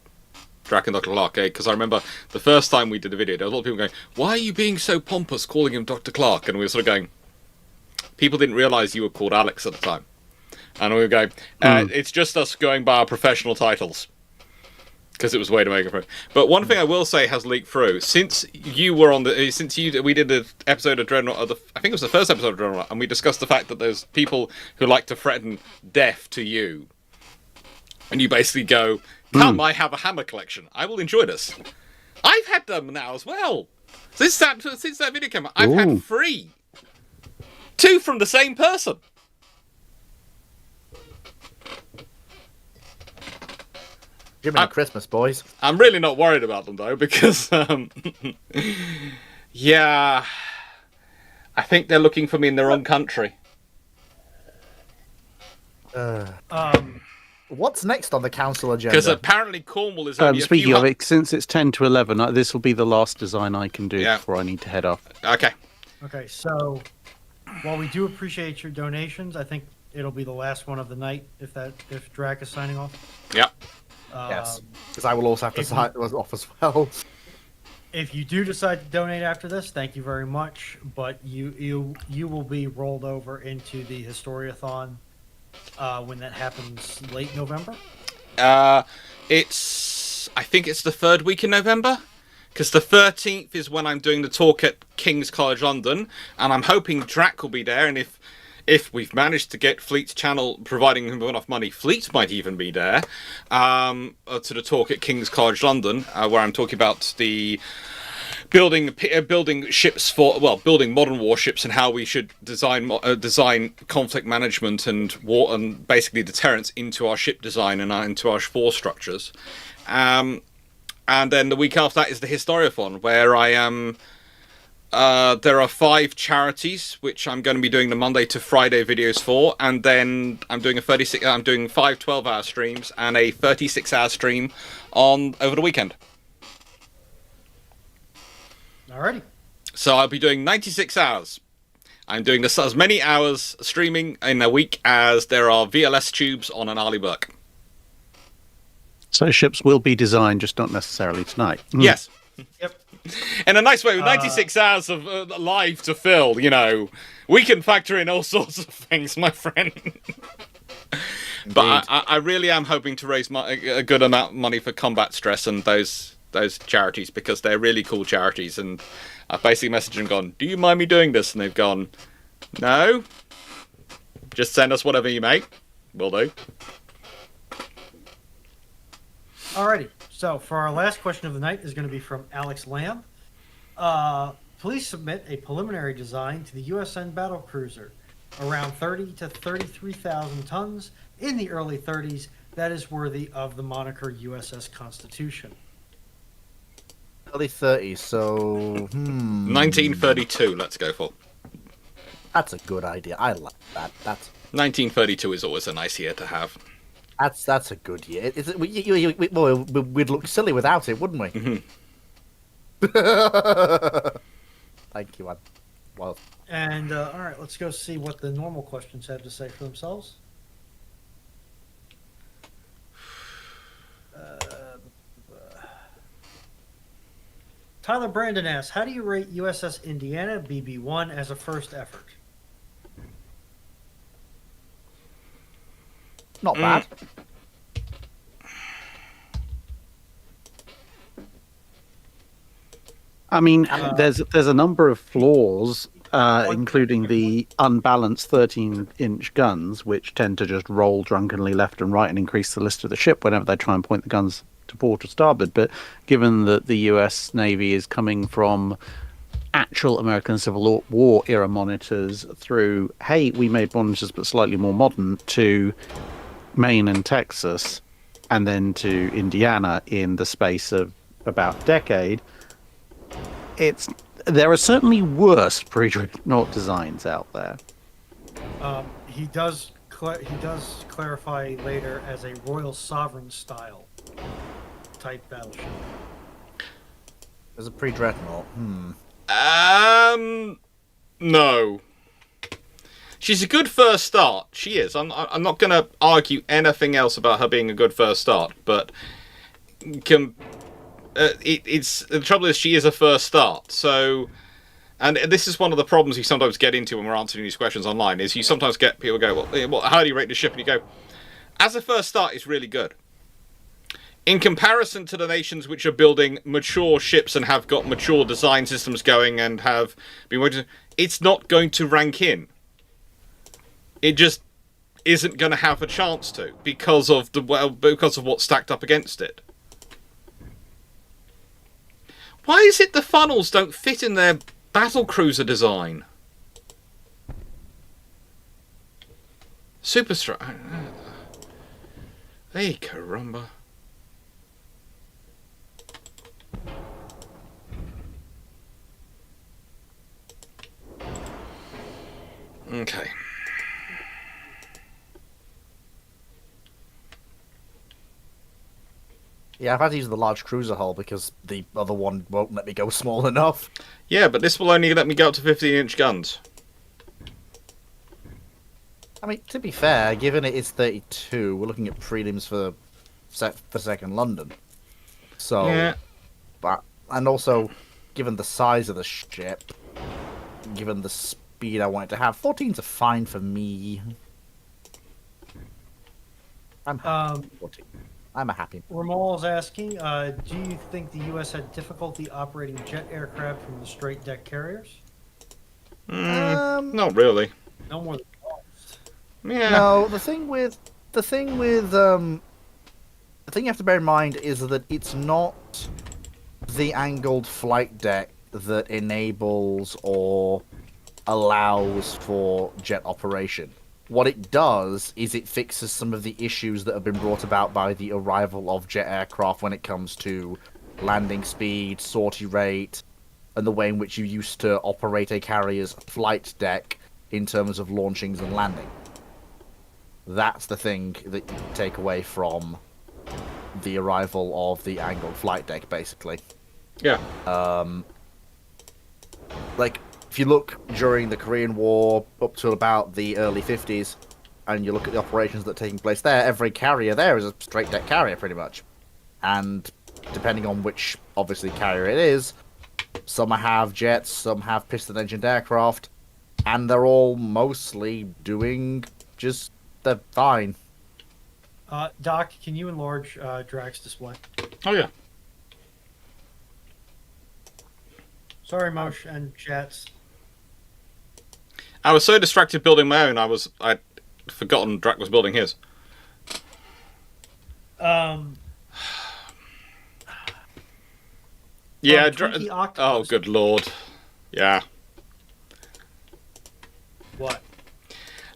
Drac and Dr. Clarke, because I remember the first time we did a video, there was a lot of people going, "Why are you being so pompous calling him Dr. Clarke?" And we were sort of going, people didn't realise you were called Alex at the time. And we were going, it's just us going by our professional titles. because it was way to make it through. But one thing I will say has leaked through since you were on we did an episode of Dreadnought. I think it was the first episode of Dreadnought, and we discussed the fact that there's people who like to threaten death to you, and you basically go, "Come, I have a hammer collection. I will enjoy this." I've had them now as well. Since that video came out, I've had 3, 2 from the same person. Jiminy Christmas, boys. I'm really not worried about them though, because yeah, I think they're looking for me in their own country. What's next on the council agenda? Because apparently Cornwall is only speaking of it, since it's 10 to 11, this will be the last design I can do before I need to head off. Okay. Okay, so while we do appreciate your donations, I think it'll be the last one of the night if Drac is signing off. Yep. Yes, because I will also have to sign off as well. If you do decide to donate after this, thank you very much. But you will be rolled over into the Historiathon when that happens late November. I think it's the 3rd week in November, because the 13th is when I'm doing the talk at King's College London, and I'm hoping Drac will be there. And if we've managed to get Fleet's channel providing him enough money, Fleet might even be there to the talk at King's College London, where I'm talking about the building ships building modern warships and how we should design conflict management and war and basically deterrence into our ship design and into our force structures. And then the week after that is the Historiathon, where I am. There are 5 charities which I'm going to be doing the Monday to Friday videos for, and then I'm doing 5 12-hour streams and a 36-hour stream over the weekend. Alrighty. So I'll be doing 96 hours. I'm doing as many hours streaming in a week as there are VLS tubes on an Arleigh Burke. So ships will be designed, just not necessarily tonight. Yes. Yep. In a nice way, with 96 hours of live to fill, we can factor in all sorts of things, my friend. But I really am hoping to raise a good amount of money for Combat Stress and those charities, because they're really cool charities. And I've basically messaged them and gone, "Do you mind me doing this?" And they've gone, "No. Just send us whatever you make. Will do." Alrighty. So for our last question of the night is going to be from Alex Lamb. Please submit a preliminary design to the USN battlecruiser, around 30 to 33,000 tons in the early 30s, that is worthy of the moniker USS Constitution. Early 30s, so 1932. Let's go for. That's a good idea. I like that. 1932 is always a nice year to have. That's a good year. We'd look silly without it, wouldn't we? Thank you, man. Well. And all right, let's go see what the normal questions have to say for themselves. Tyler Brandon asks, how do you rate USS Indiana BB-1 as a first effort? Not bad. I mean, there's a number of flaws, including the unbalanced 13-inch guns, which tend to just roll drunkenly left and right and increase the list of the ship whenever they try and point the guns to port or starboard. But given that the US Navy is coming from actual American Civil War era monitors through, hey, we made monitors but slightly more modern, to Maine and Texas, and then to Indiana in the space of about a decade, there are certainly worse pre-dreadnought designs out there. He does clarify later as a Royal Sovereign style type battleship. As a pre-dreadnought, No. She's a good first start. She is. I'm not going to argue anything else about her being a good first start, but the trouble is she is a first start. So, and this is one of the problems you sometimes get into when we're answering these questions online, is you sometimes get people go, well, how do you rate the ship? And you go, as a first start, it's really good. in comparison to the nations which are building mature ships and have got mature design systems going and have been working, it's not going to rank in. It just isn't going to have a chance to because of what's stacked up against it. Why is it the funnels don't fit in their battlecruiser design? Super strike. Hey, caramba. Okay. Yeah, I've had to use the large cruiser hull because the other one won't let me go small enough. Yeah, but this will only let me go up to 15-inch guns. I mean, to be fair, given it is 32, we're looking at prelims for second London. So, Yeah. but and also, given the size of the ship, given the speed I want it to have, 14's are fine for me. I'm happy. 14. I'm a happy. Ramal's asking, do you think the U.S. had difficulty operating jet aircraft from the straight deck carriers? Not really. No more than once. Yeah. No, the thing you have to bear in mind is that it's not the angled flight deck that enables or allows for jet operation. What it does is it fixes some of the issues that have been brought about by the arrival of jet aircraft when it comes to landing speed, sortie rate, and the way in which you used to operate a carrier's flight deck in terms of launchings and landing. That's the thing that you take away from the arrival of the angled flight deck, basically. Yeah. Like, if you look during the Korean War up to about the early 50s, and you look at the operations that are taking place there, every carrier there is a straight deck carrier, pretty much. And depending on which, obviously, carrier it is, some have jets, some have piston-engined aircraft, and they're all mostly doing just... they're fine. Doc, can you enlarge Drax display? Oh, yeah. Sorry, Mosh and chats. I was so distracted building my own, I'd forgotten Drac was building his. Yeah, Twinkie oh, Octopus. good lord. Yeah. What?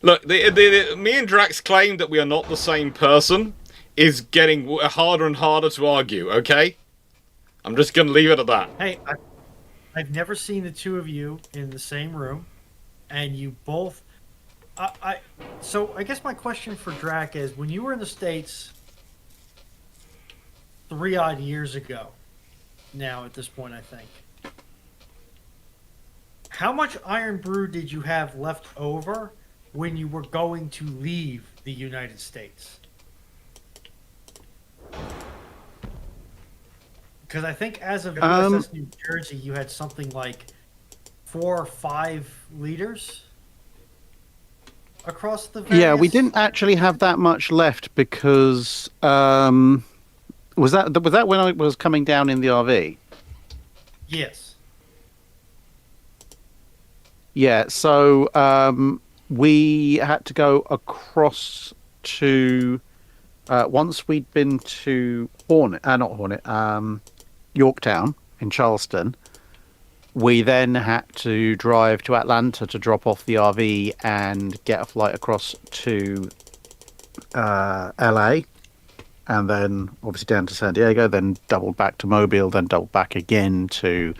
Look, me and Drax claim that we are not the same person is getting harder and harder to argue, okay? I'm just going to leave it at that. Hey, I've never seen the two of you in the same room, and you both... So I guess my question for Drac is, when you were in the States 3-odd years ago, now at this point I think, how much Iron Brew did you have left over when you were going to leave the United States? Because I think as of USS New Jersey, you had something like 4 or 5 liters across the various... Yeah, we didn't actually have that much left because was that when I was coming down in the RV? Yes. Yeah, so we had to go across to once we'd been to Yorktown in Charleston. We then had to drive to Atlanta to drop off the RV and get a flight across to LA, and then obviously down to San Diego, then doubled back to Mobile, then doubled back again to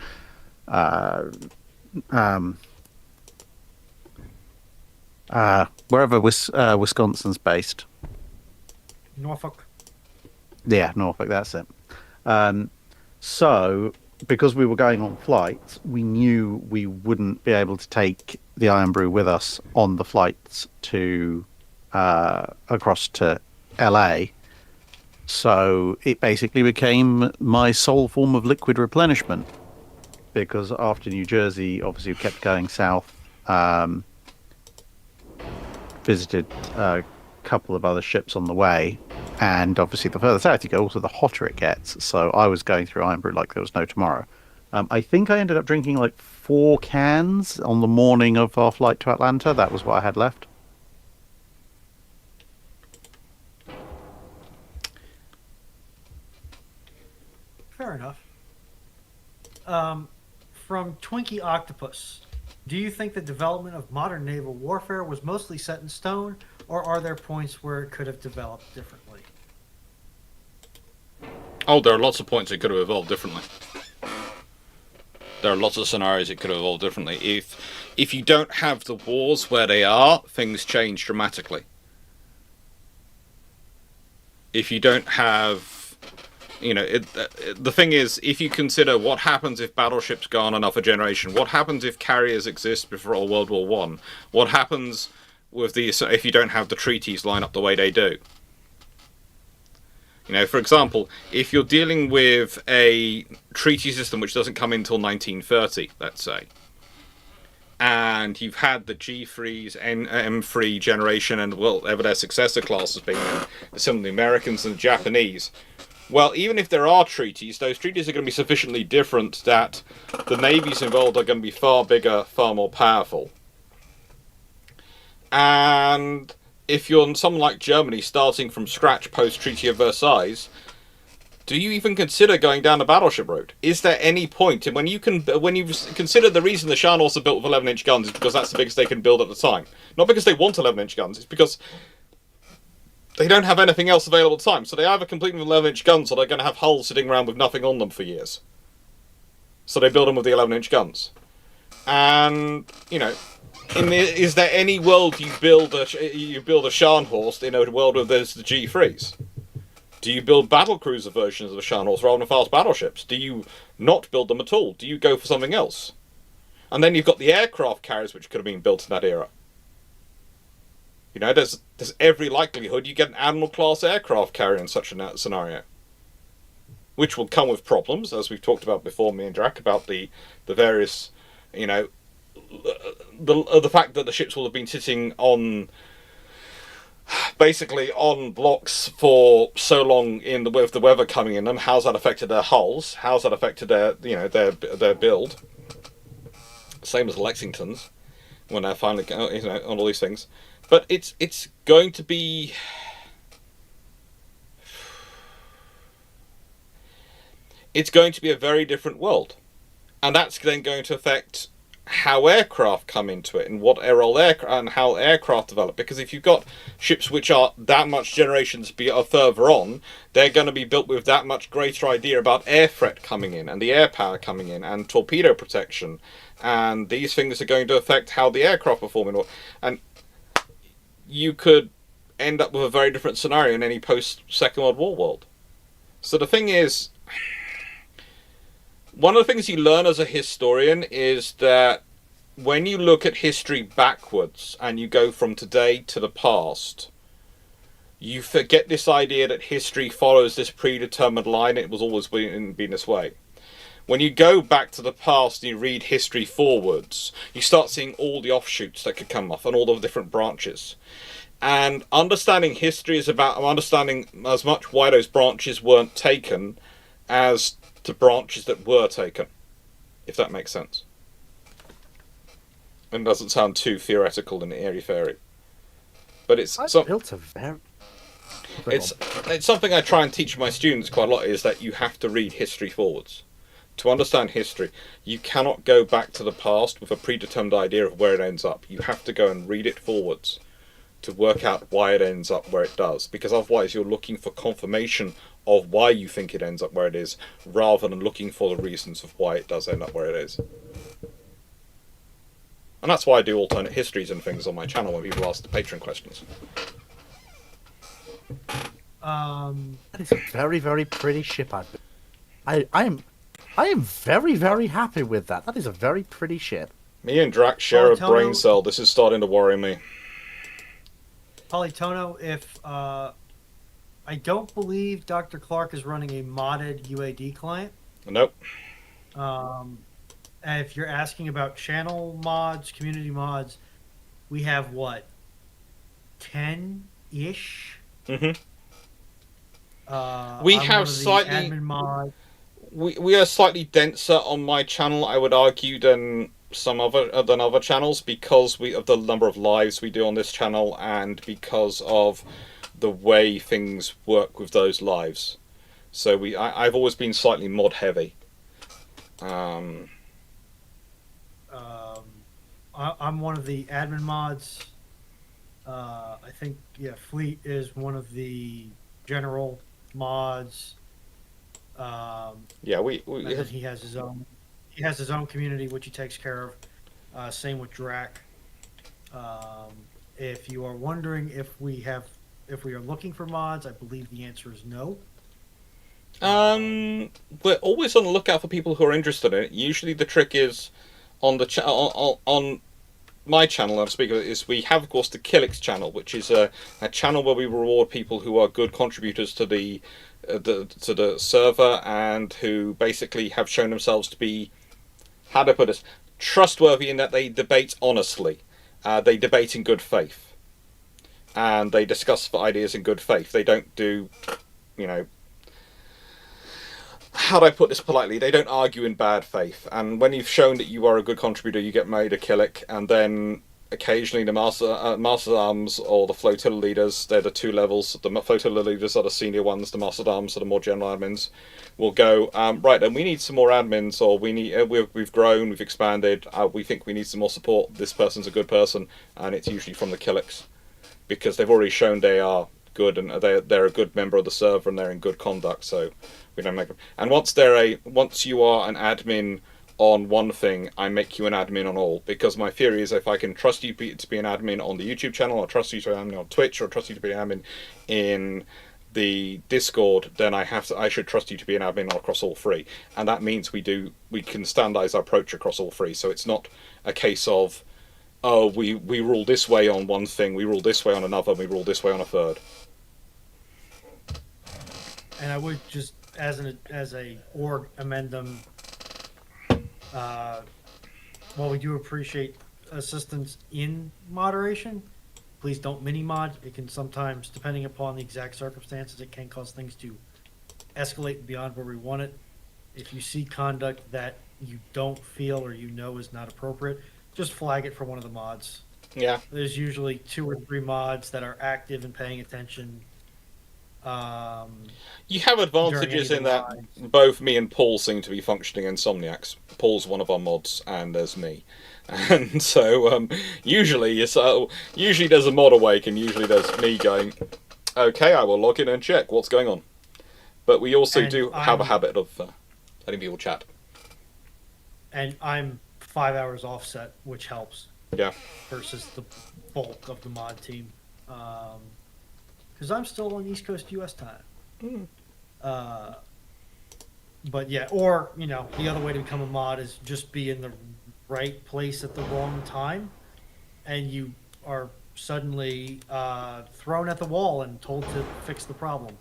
wherever Wisconsin's based. Norfolk. Yeah, Norfolk, that's it. So, because we were going on flights, we knew we wouldn't be able to take the Iron Brew with us on the flights to across to LA. So it basically became my sole form of liquid replenishment, because after New Jersey, obviously we kept going south, visited a couple of other ships on the way, And obviously, the further south you go, also the hotter it gets. So I was going through Iron Brew like there was no tomorrow. I think I ended up drinking like 4 cans on the morning of our flight to Atlanta. That was what I had left. Fair enough. From Twinkie Octopus, do you think the development of modern naval warfare was mostly set in stone, or are there points where it could have developed differently? Oh, there are lots of points it could have evolved differently. There are lots of scenarios it could have evolved differently. If you don't have the wars where they are, things change dramatically. If you don't have, the thing is, if you consider what happens if battleships go on enough a generation, what happens if carriers exist before World War One, what happens with these if you don't have the treaties line up the way they do. For example, if you're dealing with a treaty system which doesn't come in until 1930, let's say, and you've had the G3s, M3 generation, and whatever their successor classes being, some of the Americans and the Japanese, well, even if there are treaties, those treaties are going to be sufficiently different that the navies involved are going to be far bigger, far more powerful. And if you're someone like Germany starting from scratch post-Treaty of Versailles, do you even consider going down the battleship route? Is there any point? And when you consider the reason the Scharnhorsts are built with 11-inch guns is because that's the biggest they can build at the time. Not because they want 11-inch guns, it's because they don't have anything else available at the time. So they either complete them with 11-inch guns, or they're going to have hulls sitting around with nothing on them for years. So they build them with the 11-inch guns. And, is there any world you build a Scharnhorst in a world where there's the G3s? Do you build battlecruiser versions of the Scharnhorst rather than fast battleships? Do you not build them at all? Do you go for something else? And then you've got the aircraft carriers which could have been built in that era. There's every likelihood you get an Admiral-class aircraft carrier in such a scenario. Which will come with problems, as we've talked about before, me and Drac, about the various, the fact that the ships will have been sitting on, basically on blocks for so long with the weather coming in them. How's that affected their hulls? How's that affected their build? Same as Lexington's when they're finally on all these things. But it's going to be. It's going to be a very different world, and that's then going to affect how aircraft come into it and what role and how aircraft develop. Because if you've got ships which are that much generations further on, they're going to be built with that much greater idea about air threat coming in and the air power coming in and torpedo protection, and these things are going to affect how the aircraft perform. And you could end up with a very different scenario in any post-Second World War world. So the thing is, one of the things you learn as a historian is that when you look at history backwards and you go from today to the past, you forget this idea that history follows this predetermined line. It was always been this way. When you go back to the past and you read history forwards, you start seeing all the offshoots that could come off and all the different branches. And understanding history is about understanding as much why those branches weren't taken as the branches that were taken, if that makes sense. And doesn't sound too theoretical and airy-fairy. But it's it's something I try and teach my students quite a lot, is that you have to read history forwards. To understand history, you cannot go back to the past with a predetermined idea of where it ends up. You have to go and read it forwards to work out why it ends up where it does. Because otherwise you're looking for confirmation of why you think it ends up where it is, rather than looking for the reasons of why it does end up where it is. And that's why I do alternate histories and things on my channel when people ask the Patreon questions. That is a very, very pretty ship. I am very, very happy with that. That is a very pretty ship. Me and Drax share a brain cell. This is starting to worry me. Polytono, if I don't believe Dr. Clarke is running a modded UAD client. Nope. And if you're asking about channel mods, community mods, we have what, 10-ish? Mm-hmm. We I'm have one of the slightly- admin mod. We are slightly denser on my channel, I would argue, than other channels because of the number of lives we do on this channel and because of the way things work with those lives. So I've always been slightly mod heavy. I'm one of the admin mods. I think Fleet is one of the general mods. Yeah, we And then he has his own. He has his own community which he takes care of. Same with Drac. If you are wondering if we are looking for mods, I believe the answer is no. We're always on the lookout for people who are interested in it. Usually, the trick is on the on my channel. I'm speaking of it, is we have, of course, the Killix channel, which is a channel where we reward people who are good contributors to the server and who basically have shown themselves to be, how do I put this, trustworthy in that they debate honestly, they debate in good faith, and they discuss ideas in good faith. They don't do, how do I put this politely? They don't argue in bad faith. And when you've shown that you are a good contributor, you get made a Killick, and then occasionally the Master Arms or the Flotilla leaders, they're the two levels. The Flotilla leaders are the senior ones, the Master Arms are the more general admins, will go, right, and we need some more admins, or we've grown, we've expanded, we think we need some more support, this person's a good person, and it's usually from the Killicks, because they've already shown they are good, and they're a good member of the server, and they're in good conduct, so we don't make them. And once you are an admin on one thing, I make you an admin on all, because my theory is if I can trust you to be an admin on the YouTube channel, or trust you to be an admin on Twitch, or trust you to be an admin in the Discord, then I should trust you to be an admin across all three, and that means we can standardize our approach across all three. So it's not a case of, oh, we rule this way on one thing, we rule this way on another, and we rule this way on a third. And I would just, as a org amendum, while we do appreciate assistance in moderation, please don't mini-mod. It can sometimes, depending upon the exact circumstances, it can cause things to escalate beyond where we want it. If you see conduct that you don't feel or is not appropriate, just flag it for one of the mods. Yeah. There's usually 2 or 3 mods that are active and paying attention. You have advantages in that both me and Paul seem to be functioning insomniacs. Paul's one of our mods, and there's me. And so usually there's a mod awake, and usually there's me going, okay, I will log in and check what's going on. But we also have a habit of letting people chat. And I'm 5 hours offset, which helps. Yeah. Versus the bulk of the mod team. Because I'm still on East Coast U.S. time. But yeah, or, the other way to become a mod is just be in the right place at the wrong time, and you are suddenly thrown at the wall and told to fix the problem.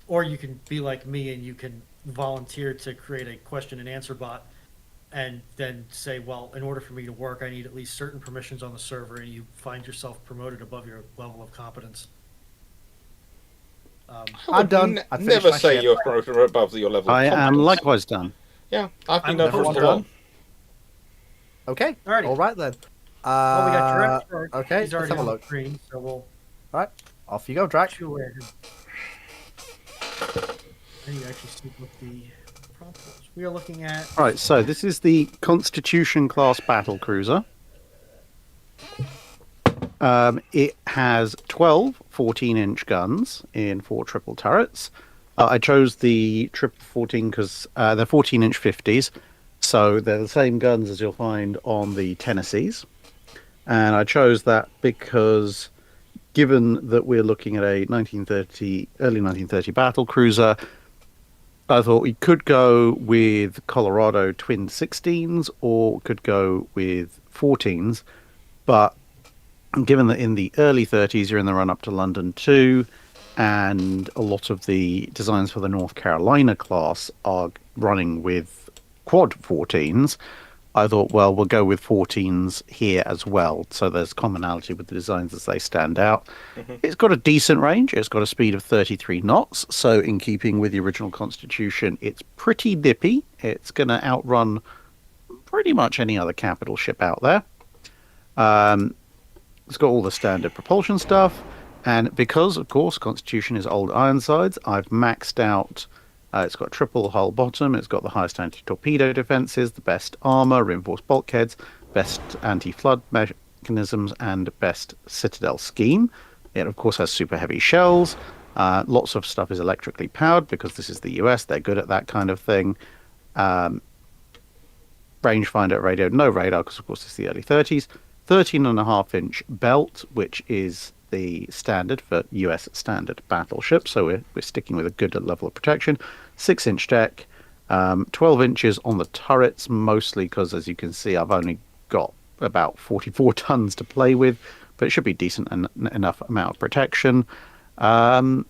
Or you can be like me and you can volunteer to create a question and answer bot and then say, well, in order for me to work, I need at least certain permissions on the server, and you find yourself promoted above your level of competence. I'm done. Never say you're promoted above your level. I of am competence. likewise done. Yeah, I've been I'm done for close a to while. Okay. Alrighty. All right then. Well, we got Drac first. Okay. He's Let's already have a on the look. screen, so we'll Right. Off you go, Drac. chew away. I need to actually see what the prompt was. We are looking at. All right, so this is the Constitution class battle cruiser. It has 12 14-inch guns in 4 triple turrets. I chose the triple 14 because they're 14-inch 50s, so they're the same guns as you'll find on the Tennessees. And I chose that because, given that we're looking at a early 1930 battle cruiser, I thought we could go with Colorado twin 16s or could go with 14s, but given that in the early 30s you're in the run-up to London 2, and a lot of the designs for the North Carolina class are running with quad 14s, I thought, well, we'll go with 14s here as well. So there's commonality with the designs as they stand out. It's got a decent range. It's got a speed of 33 knots. So in keeping with the original Constitution, it's pretty nippy. It's going to outrun pretty much any other capital ship out there. It's got all the standard propulsion stuff. And because, of course, Constitution is old Ironsides, I've maxed out. It's got triple hull bottom. It's got the highest anti-torpedo defenses, the best armor, reinforced bulkheads, best anti-flood mechanisms, and best citadel scheme. It, of course, has super heavy shells. Lots of stuff is electrically powered because this is the US. They're good at that kind of thing. Rangefinder radio, no radar because, of course, it's the early 30s. 13.5-inch belt, which is the standard for US standard battleships, so we're sticking with a good level of protection. 6-inch deck, 12 inches on the turrets, mostly because, as you can see, I've only got about 44 tons to play with, but it should be decent enough amount of protection. And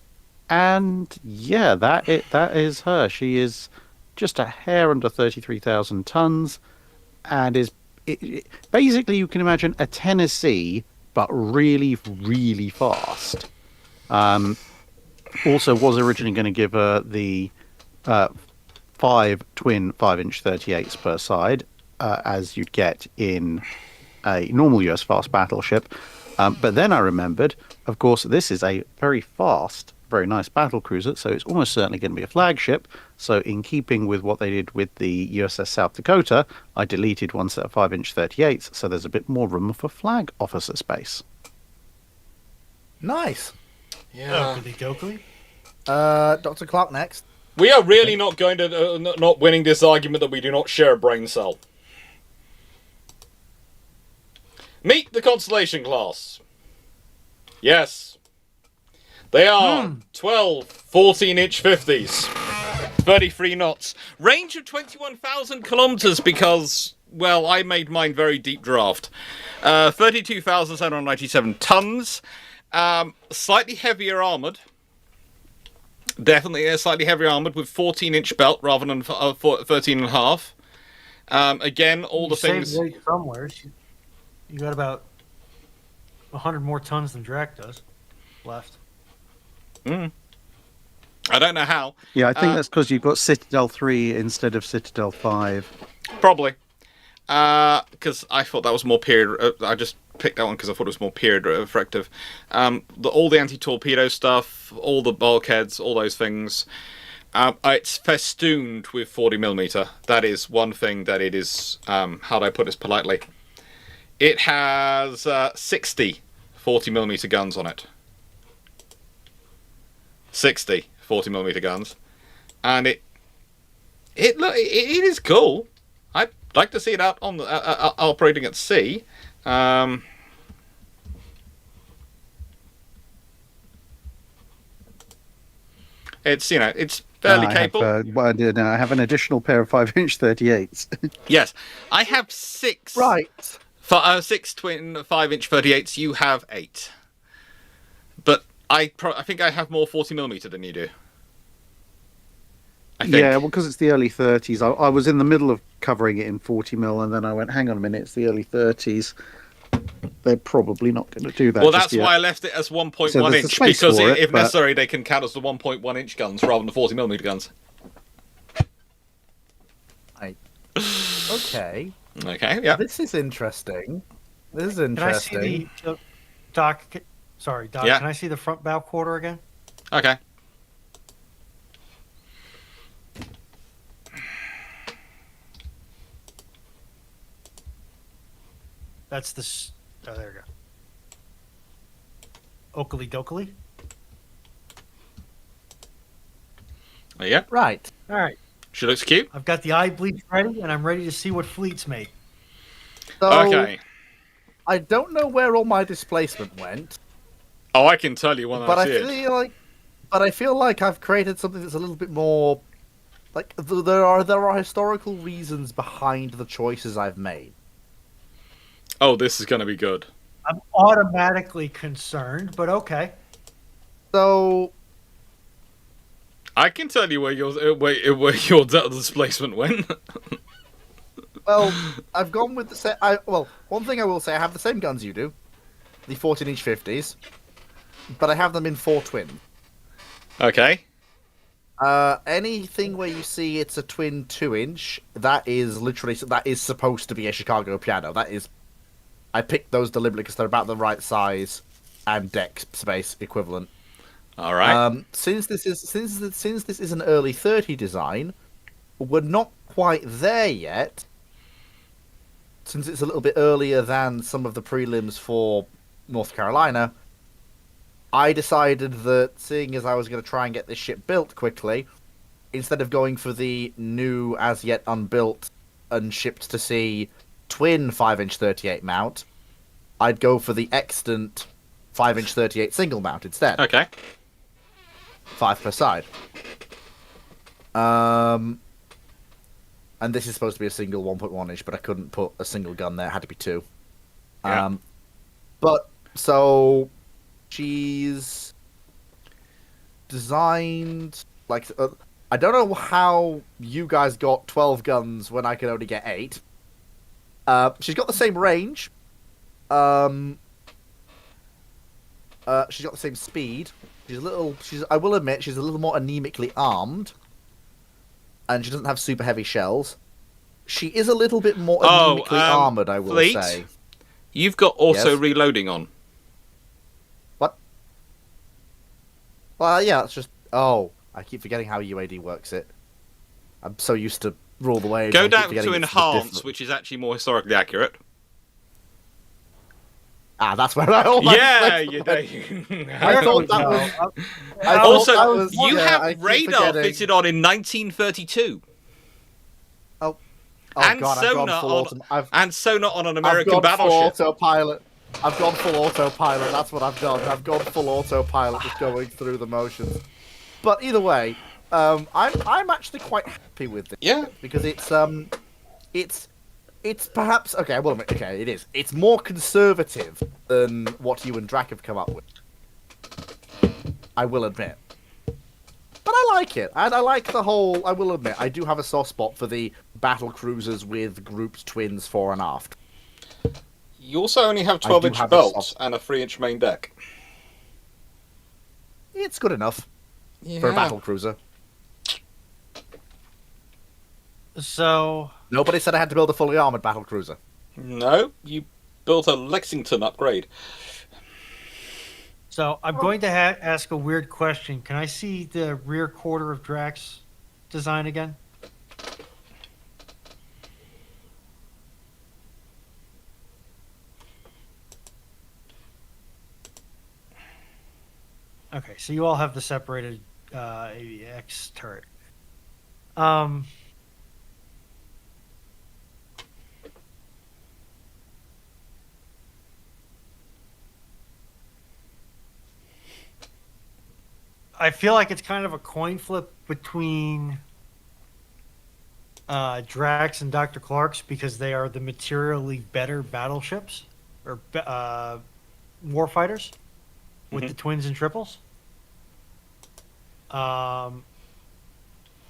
yeah, that is her. She is just a hair under 33,000 tons, and is basically, you can imagine a Tennessee, but really, really fast. Also was originally going to give her the 5 twin 5-inch 38s per side, as you'd get in a normal US fast battleship. But then I remembered, of course, this is a very fast, very nice battle cruiser, so it's almost certainly going to be a flagship. So in keeping with what they did with the USS South Dakota, I deleted one set of 5-inch 38s, so there's a bit more room for flag officer space. Nice. Yeah. Okey-dokey. Dr. Clarke next. We are really not going to not winning this argument that we do not share a brain cell. Meet the Constellation class. Yes. They are 12 14-inch 50s. 33 knots. Range of 21,000 kilometers because, well, I made mine very deep draft. 32,797 tons. Slightly heavier armoured. Definitely slightly heavier armoured with 14-inch belt rather than 13.5. Again, all the things... Saved weight somewhere. You got about 100 more tons than Drac does left. I don't know how. Yeah, I think that's because you've got Citadel 3 instead of Citadel 5. Probably. Because I thought that was more period... I just picked that one because I thought it was more period effective. All the anti-torpedo stuff, all the bulkheads, all those things. It's festooned with 40mm. That is one thing that it is... how do I put this politely? It has 60 40mm guns on it. 60 40mm guns. And it is cool. I'd like to see it out on the operating at sea. It's, it's fairly capable. I have an additional pair of 5-inch 38s. Yes, I have 6. Right. 6 twin 5-inch 38s. You have 8. But I think I have more 40mm than you do. I think. Yeah, well, because it's the early 30s. I was in the middle of covering it in 40mm, and then I went, hang on a minute, it's the early 30s. They're probably not going to do that. Well, that's why I left it as 1.1 So inch, because if necessary, they can count as the 1.1 inch guns rather than the 40mm guns. Okay. Okay, yeah. This is interesting. Can I see the Doc? Sorry, Doc. Yeah. Can I see the front bow quarter again? Okay. That's the. Oh, there we go. Oakley-dokley. Yeah. Right. All right. She looks cute. I've got the eye bleach ready, and I'm ready to see what fleets make. So, Okay. I don't know where all my displacement went, Oh, I can tell you when but I I see it. feel like I've created something that's a little bit more like there are historical reasons behind the choices I've made. Oh, this is going to be good. I'm automatically concerned, but okay. So I can tell you where your displacement went. Well, I've gone with the same. Well, one thing I will say, I have the same guns you do, the 14-inch 50s, but I have them in 4 twins. Okay. Anything where you see it's a twin 2-inch, that is supposed to be a Chicago piano. I picked those deliberately because they're about the right size and deck space equivalent. All right. Since this is an early 30 design, we're not quite there yet. Since it's a little bit earlier than some of the prelims for North Carolina, I decided that, seeing as I was going to try and get this ship built quickly, instead of going for the new, as yet unbuilt and shipped to sea twin 5-inch 38 mount, I'd go for the extant 5-inch 38 single mount instead. Okay. 5 per side. And this is supposed to be a single 1.1-inch, but I couldn't put a single gun there. It had to be 2. Yeah. But, so, she's designed, like, I don't know how you guys got 12 guns when I could only get 8. She's got the same range. She's got the same speed. I will admit, she's a little more anemically armed. And she doesn't have super heavy shells. She is a little bit more anemically armored, I will Fleet, say. You've got auto Yes? reloading on. What? Well, yeah, it's just... Oh, I keep forgetting how UAD works it. I'm so used to rule the waves. Go I keep down forgetting to it's enhance, different. which is actually more historically accurate. Ah, that's where I always... Yeah, you I thought that was... I thought Also, that was- you yeah, I have keep radar forgetting. fitted on in 1932, Oh and God, I've gone sonar full on, auto... and sonar on an I've American gone full battleship. autopilot. I've gone full autopilot. That's what I've done. I've gone full autopilot, just going through the motions. But either way, I'm actually quite happy with this. Yeah. Because it's perhaps okay. Well, okay, it is. It's more conservative than what you and Drac have come up with. I will admit. But I like it. And I like the whole... I will admit, I do have a soft spot for the battle cruisers with grouped twins fore and aft. You also only have I do 12-inch have a belts soft- and a 3-inch main deck. It's good enough Yeah. for a battle cruiser. So, Nobody said I had to build a fully armored battle cruiser. No, you built a Lexington upgrade. I'm going to ask a weird question. Can I see the rear quarter of Drax design again? Okay, so you all have the separated AVX turret. I feel like it's kind of a coin flip between Drax and Dr. Clarke's because they are the materially better battleships or warfighters with the twins and triples. I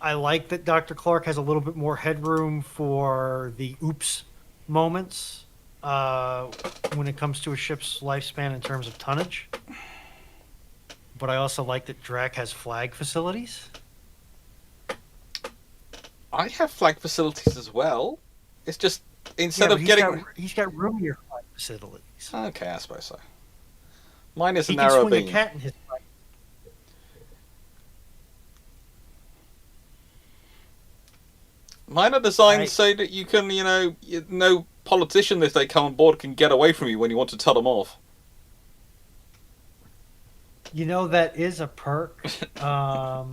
like that Dr. Clarke has a little bit more headroom for the oops moments when it comes to a ship's lifespan in terms of tonnage. But I also like that Drac has flag facilities. I have flag facilities as well. It's just, instead Yeah, of but getting... he's got roomier flag facilities. Okay, I suppose so. Mine is He a can narrow swing beam. a cat in his flag. Mine are designed I- so that you can, no politician, if they come on board, can get away from you when you want to tell them off. You know, that is a perk. But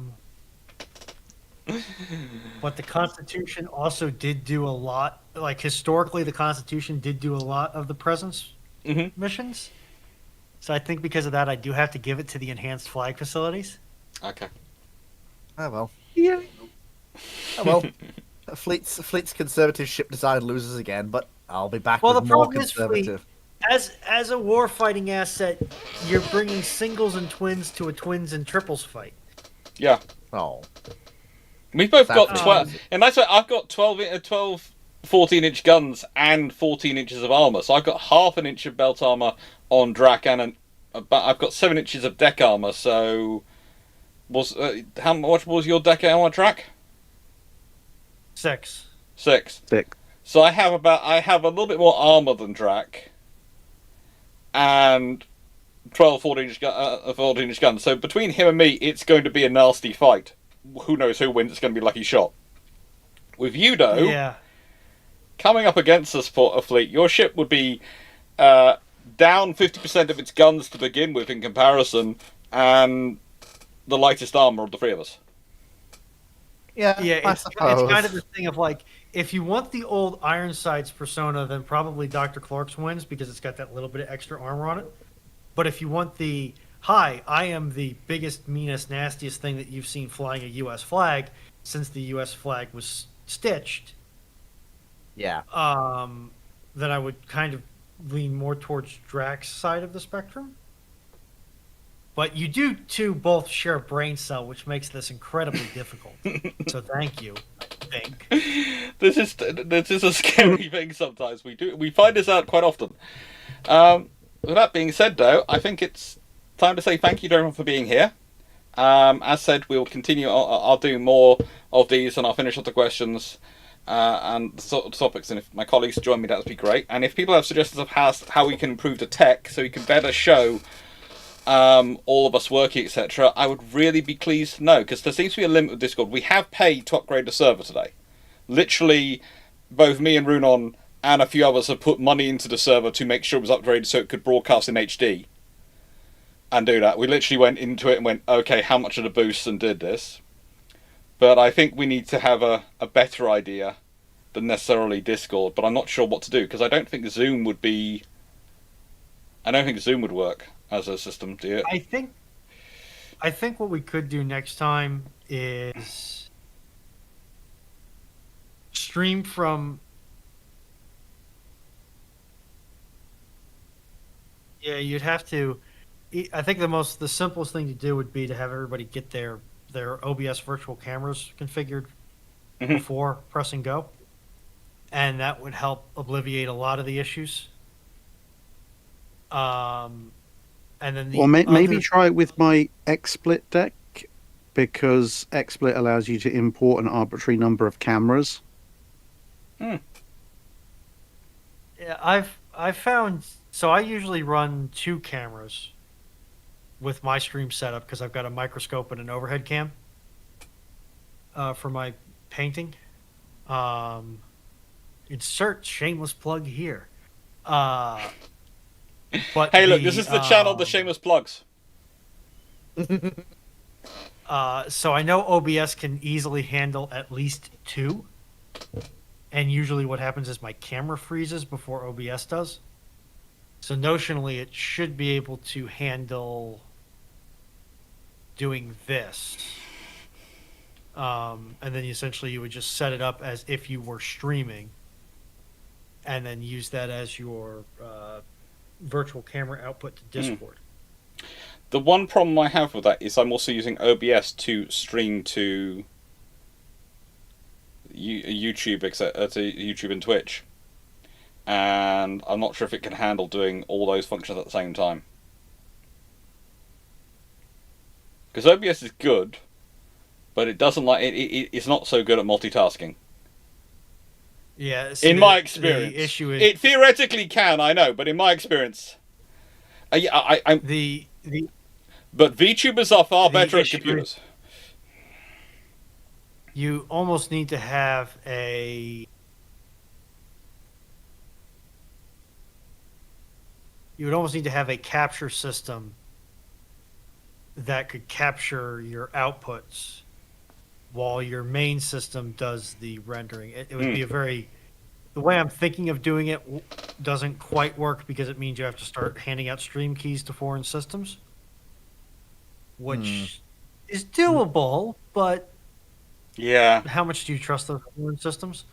the Constitution also did do a lot. Like, historically, the Constitution did do a lot of the presence missions. So I think because of that, I do have to give it to the enhanced flag facilities. Okay. Oh well. Yeah. Oh well. Fleet's conservative ship design loses again, but I'll be back Well, with the more problem is, Fleet, conservative. as a warfighting asset, you're bringing singles and twins to a twins and triples fight. Yeah. Oh. We've both got That's 12, and that's why I've got 12 14-inch guns and 14 inches of armor. So I've got half an inch of belt armor on Drac, and I've got 7 inches of deck armor. So how much was your deck armor, Drac? 6. 6. 6. So I have a little bit more armor than Drac, and 12 14-inch guns. So between him and me, it's going to be a nasty fight. Who knows who wins? It's going to be lucky shot. With you, though, Yeah. coming up against us for a fleet, your ship would be down 50% of its guns to begin with in comparison, and the lightest armor of the three of us. Yeah, Yeah, I it's suppose. kind of the thing of like, if you want the old Ironsides persona, then probably Dr. Clarke's wins because it's got that little bit of extra armor on it. But if you want the, hi, I am the biggest, meanest, nastiest thing that you've seen flying a U.S. flag since the U.S. flag was stitched, Yeah. then I would kind of lean more towards Drax's side of the spectrum. But you do two both share a brain cell, which makes this incredibly difficult. So thank you, I think. This is a scary thing. Sometimes we find this out quite often. With that being said, though, I think it's time to say thank you to everyone for being here. As said, we'll continue. I'll do more of these, and I'll finish up the questions and the sort of topics. And if my colleagues join me, that would be great. And if people have suggestions of how we can improve the tech, so we can better show all of us working, etc., I would really be pleased to know, because there seems to be a limit with Discord. We have paid to upgrade the server today. Literally, both me and Runon and a few others have put money into the server to make sure it was upgraded so it could broadcast in HD. And do that. We literally went into it and went, okay, how much are the boosts, and did this. But I think we need to have a better idea than necessarily Discord, but I'm not sure what to do, because I don't think Zoom would work as a system, do you? I think what we could do next time is stream from. Yeah, you'd have to. I think the simplest thing to do would be to have everybody get their OBS virtual cameras configured before pressing go, and that would help alleviate a lot of the issues. And then maybe try it with my XSplit deck, because XSplit allows you to import an arbitrary number of cameras. Yeah, I've found, so I usually run 2 cameras with my stream setup because I've got a microscope and an overhead cam for my painting. Insert shameless plug here. But hey, look, this is the channel of the shameless plugs. So I know OBS can easily handle at least 2. And usually what happens is my camera freezes before OBS does. So notionally it should be able to handle doing this. And then essentially you would just set it up as if you were streaming. And then use that as your virtual camera output to Discord. The one problem I have with that is I'm also using OBS to stream to YouTube, to YouTube and Twitch, and I'm not sure if it can handle doing all those functions at the same time. Because OBS is good, but it doesn't it's not so good at multitasking. Yeah, in my experience, the issue is it theoretically can, I know, but in my experience, but VTubers are far better at computers. You almost need to have a capture system that could capture your outputs while your main system does the rendering. It would be the way I'm thinking of doing it doesn't quite work, because it means you have to start handing out stream keys to foreign systems, which is doable, but yeah, how much do you trust those foreign systems?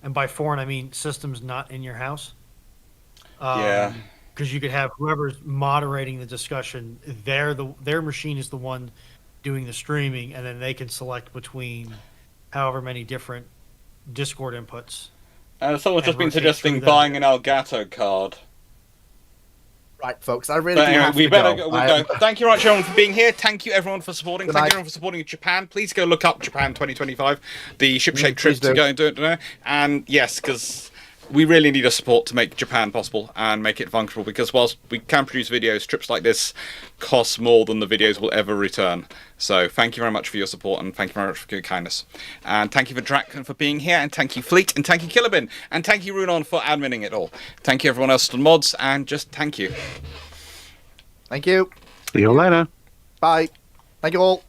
And by foreign, I mean systems not in your house. Yeah. Because you could have whoever's moderating the discussion, their machine is the one doing the streaming, and then they can select between however many different Discord inputs. Someone's just And been rotate suggesting through them. buying an Elgato card. Right, folks, I really But do anyway, have we to better go. go. We'll go. Thank you very much, everyone, for being here. Thank you, everyone, for supporting. Good Thank you, night. everyone, for supporting Japan. Please go look up Japan 2025, the ship-shaped trip please to do. go and do it. And yes, because we really need a support to make Japan possible and make it functional. Because whilst we can produce videos, trips like this cost more than the videos will ever return. So thank you very much for your support, and thank you very much for your kindness. And thank you for Drac for being here, and thank you Fleet, and thank you Killerbin, and thank you Runon for adminning it all. Thank you everyone else to the mods, and just thank you. Thank you. See you later. Bye. Thank you all.